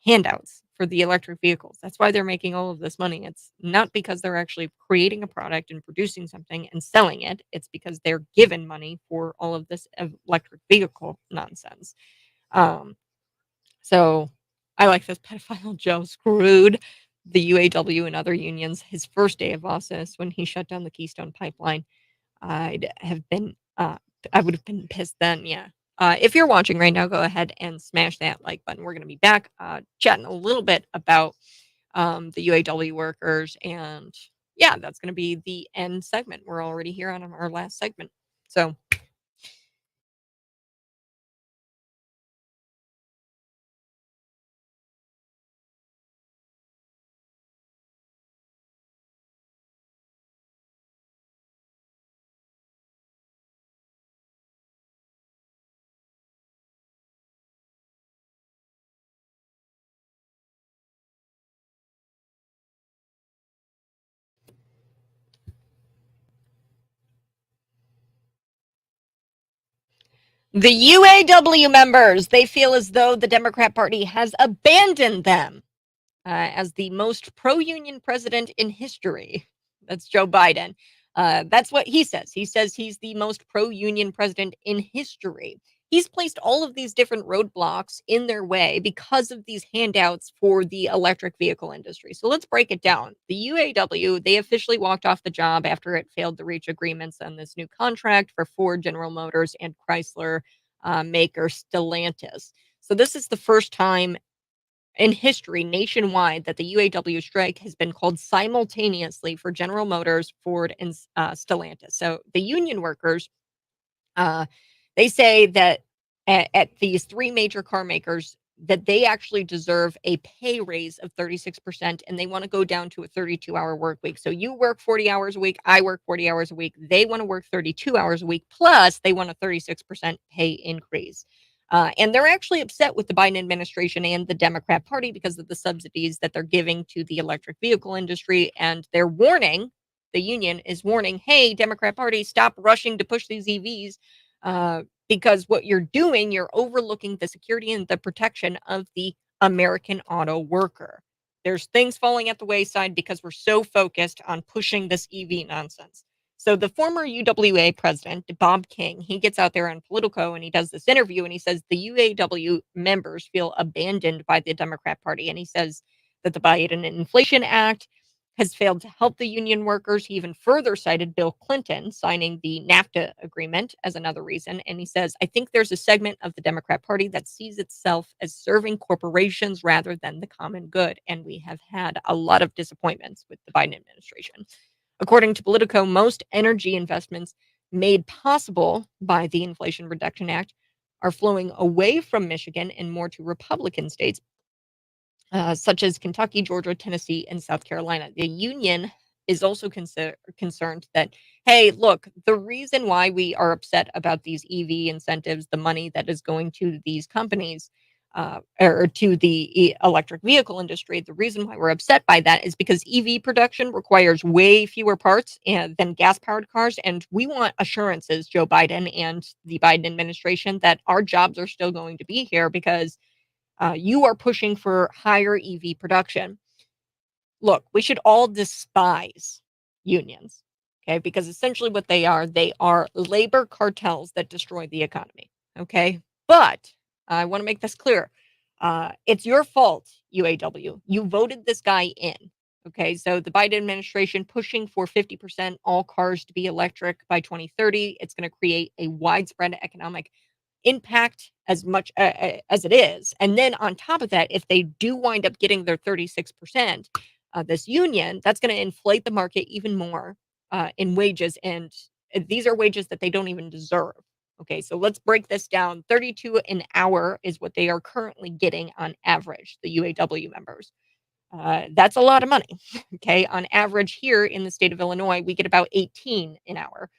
handouts for the electric vehicles. That's why they're making all of this money. It's not because they're actually creating a product and producing something and selling it. It's because they're given money for all of this electric vehicle nonsense. So I like this pedophile Joe screwed the UAW and other unions his first day of office when he shut down the Keystone Pipeline. I'd have been I would have been pissed then, yeah. If you're watching right now, go ahead and smash that like button. We're going to be back chatting a little bit about the UAW workers. And yeah, that's going to be the end segment. We're already here on our last segment. So the UAW members, they feel as though the Democrat Party has abandoned them as the most pro-union president in history. That's Joe Biden. That's what he says. He says he's the most pro-union president in history. He's placed all of these different roadblocks in their way because of these handouts for the electric vehicle industry. So let's break it down. The UAW, they officially walked off the job after it failed to reach agreements on this new contract for Ford, General Motors, and Chrysler maker Stellantis. So this is the first time in history nationwide that the UAW strike has been called simultaneously for General Motors, Ford, and Stellantis. So the union workers, they say that at these three major car makers that they actually deserve a pay raise of 36%, and they want to go down to a 32-hour work week. So you work 40 hours a week, I work 40 hours a week. They want to work 32 hours a week, plus they want a 36% pay increase. And they're actually upset with the Biden administration and the Democrat Party because of the subsidies that they're giving to the electric vehicle industry. And they're warning, the union is warning, hey, Democrat Party, stop rushing to push these EVs because what you're doing, you're overlooking the security and the protection of the American auto worker. There's things falling at the wayside because we're so focused on pushing this EV nonsense. So the former UWA president, Bob King, he gets out there on Politico and he does this interview and he says the UAW members feel abandoned by the Democrat Party. And he says that the Biden Inflation Act has failed to help the union workers. He even further cited Bill Clinton signing the NAFTA agreement as another reason. And he says, I think there's a segment of the Democrat Party that sees itself as serving corporations rather than the common good. And we have had a lot of disappointments with the Biden administration. According to Politico, most energy investments made possible by the Inflation Reduction Act are flowing away from Michigan and more to Republican states, such as Kentucky, Georgia, Tennessee, and South Carolina. The union is also concerned that, hey, look, the reason why we are upset about these EV incentives, the money that is going to these companies, or to the electric vehicle industry, the reason why we're upset by that is because EV production requires way fewer parts than gas-powered cars, and we want assurances, Joe Biden and the Biden administration, that our jobs are still going to be here because you are pushing for higher EV production. Look, we should all despise unions, okay? Because essentially what they are labor cartels that destroy the economy, okay? But I want to make this clear. It's your fault, UAW. You voted this guy in, okay? So the Biden administration pushing for 50% all cars to be electric by 2030. It's going to create a widespread economic impact as much as it is. And then on top of that, if they do wind up getting their 36%, this union, that's going to inflate the market even more in wages. And these are wages that they don't even deserve. Okay, so let's break this down. 32 an hour is what they are currently getting on average, the UAW members. That's a lot of money. Okay, on average here in the state of Illinois, we get about 18 an hour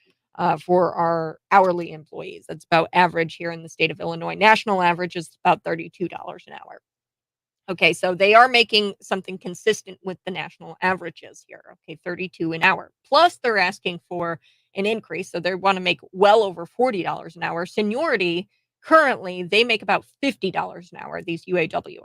for our hourly employees. That's about average here in the state of Illinois. National average is about $32 an hour. Okay, so they are making something consistent with the national averages here. Okay, 32 an hour. Plus, they're asking for an increase. So they want to make well over $40 an hour. Seniority, currently, they make about $50 an hour, these UAW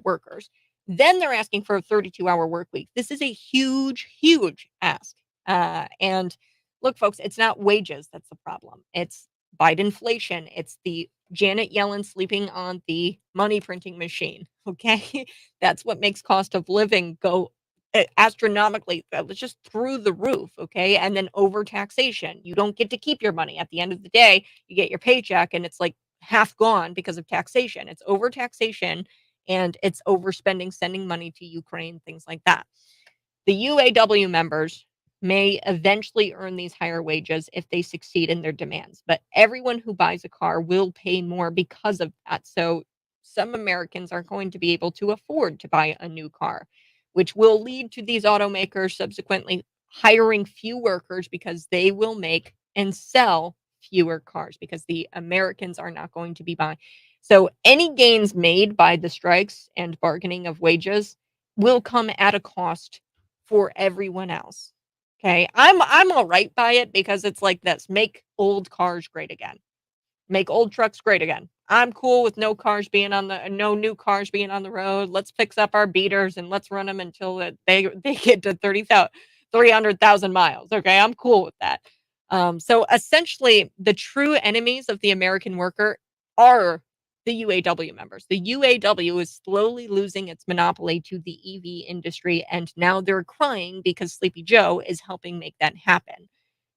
workers. Then they're asking for a 32-hour work week. This is a huge, huge ask. And look, folks, it's not wages that's the problem. It's Bidenflation. It's the Janet Yellen sleeping on the money printing machine. Okay. That's what makes cost of living go astronomically, just through the roof, okay? And then overtaxation. You don't get to keep your money. At the end of the day, you get your paycheck and it's like half gone because of taxation. It's overtaxation and it's overspending, sending money to Ukraine, things like that. The UAW members may eventually earn these higher wages if they succeed in their demands, but everyone who buys a car will pay more because of that. So some Americans aren't going to be able to afford to buy a new car, which will lead to these automakers subsequently hiring few workers because they will make and sell fewer cars because the Americans are not going to be buying. So any gains made by the strikes and bargaining of wages will come at a cost for everyone else. Okay. I'm all right by it because it's like this. Make old cars great again. Make old trucks great again. I'm cool with no new cars being on the road. Let's fix up our beaters and let's run them until they get to 300,000 miles. Okay. I'm cool with that. So essentially the true enemies of the American worker are the UAW members. The UAW is slowly losing its monopoly to the EV industry, and now they're crying because Sleepy Joe is helping make that happen.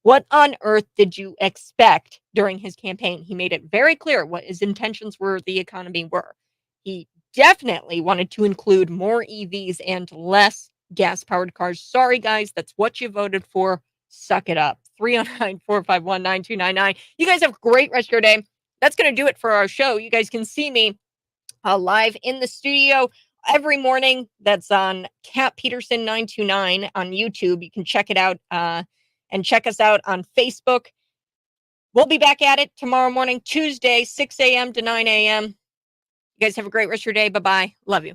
What on earth did you expect during his campaign? He made it very clear what his intentions were, the economy were. He definitely wanted to include more EVs and less gas-powered cars. Sorry, guys, that's what you voted for. Suck it up. 309-451-9299. You guys have a great rest of your day. That's going to do it for our show. You guys can see me live in the studio every morning. That's on Cat Peterson 929 on YouTube. You can check it out and check us out on Facebook. We'll be back at it tomorrow morning, Tuesday, 6 a.m. to 9 a.m. You guys have a great rest of your day. Bye-bye. Love you.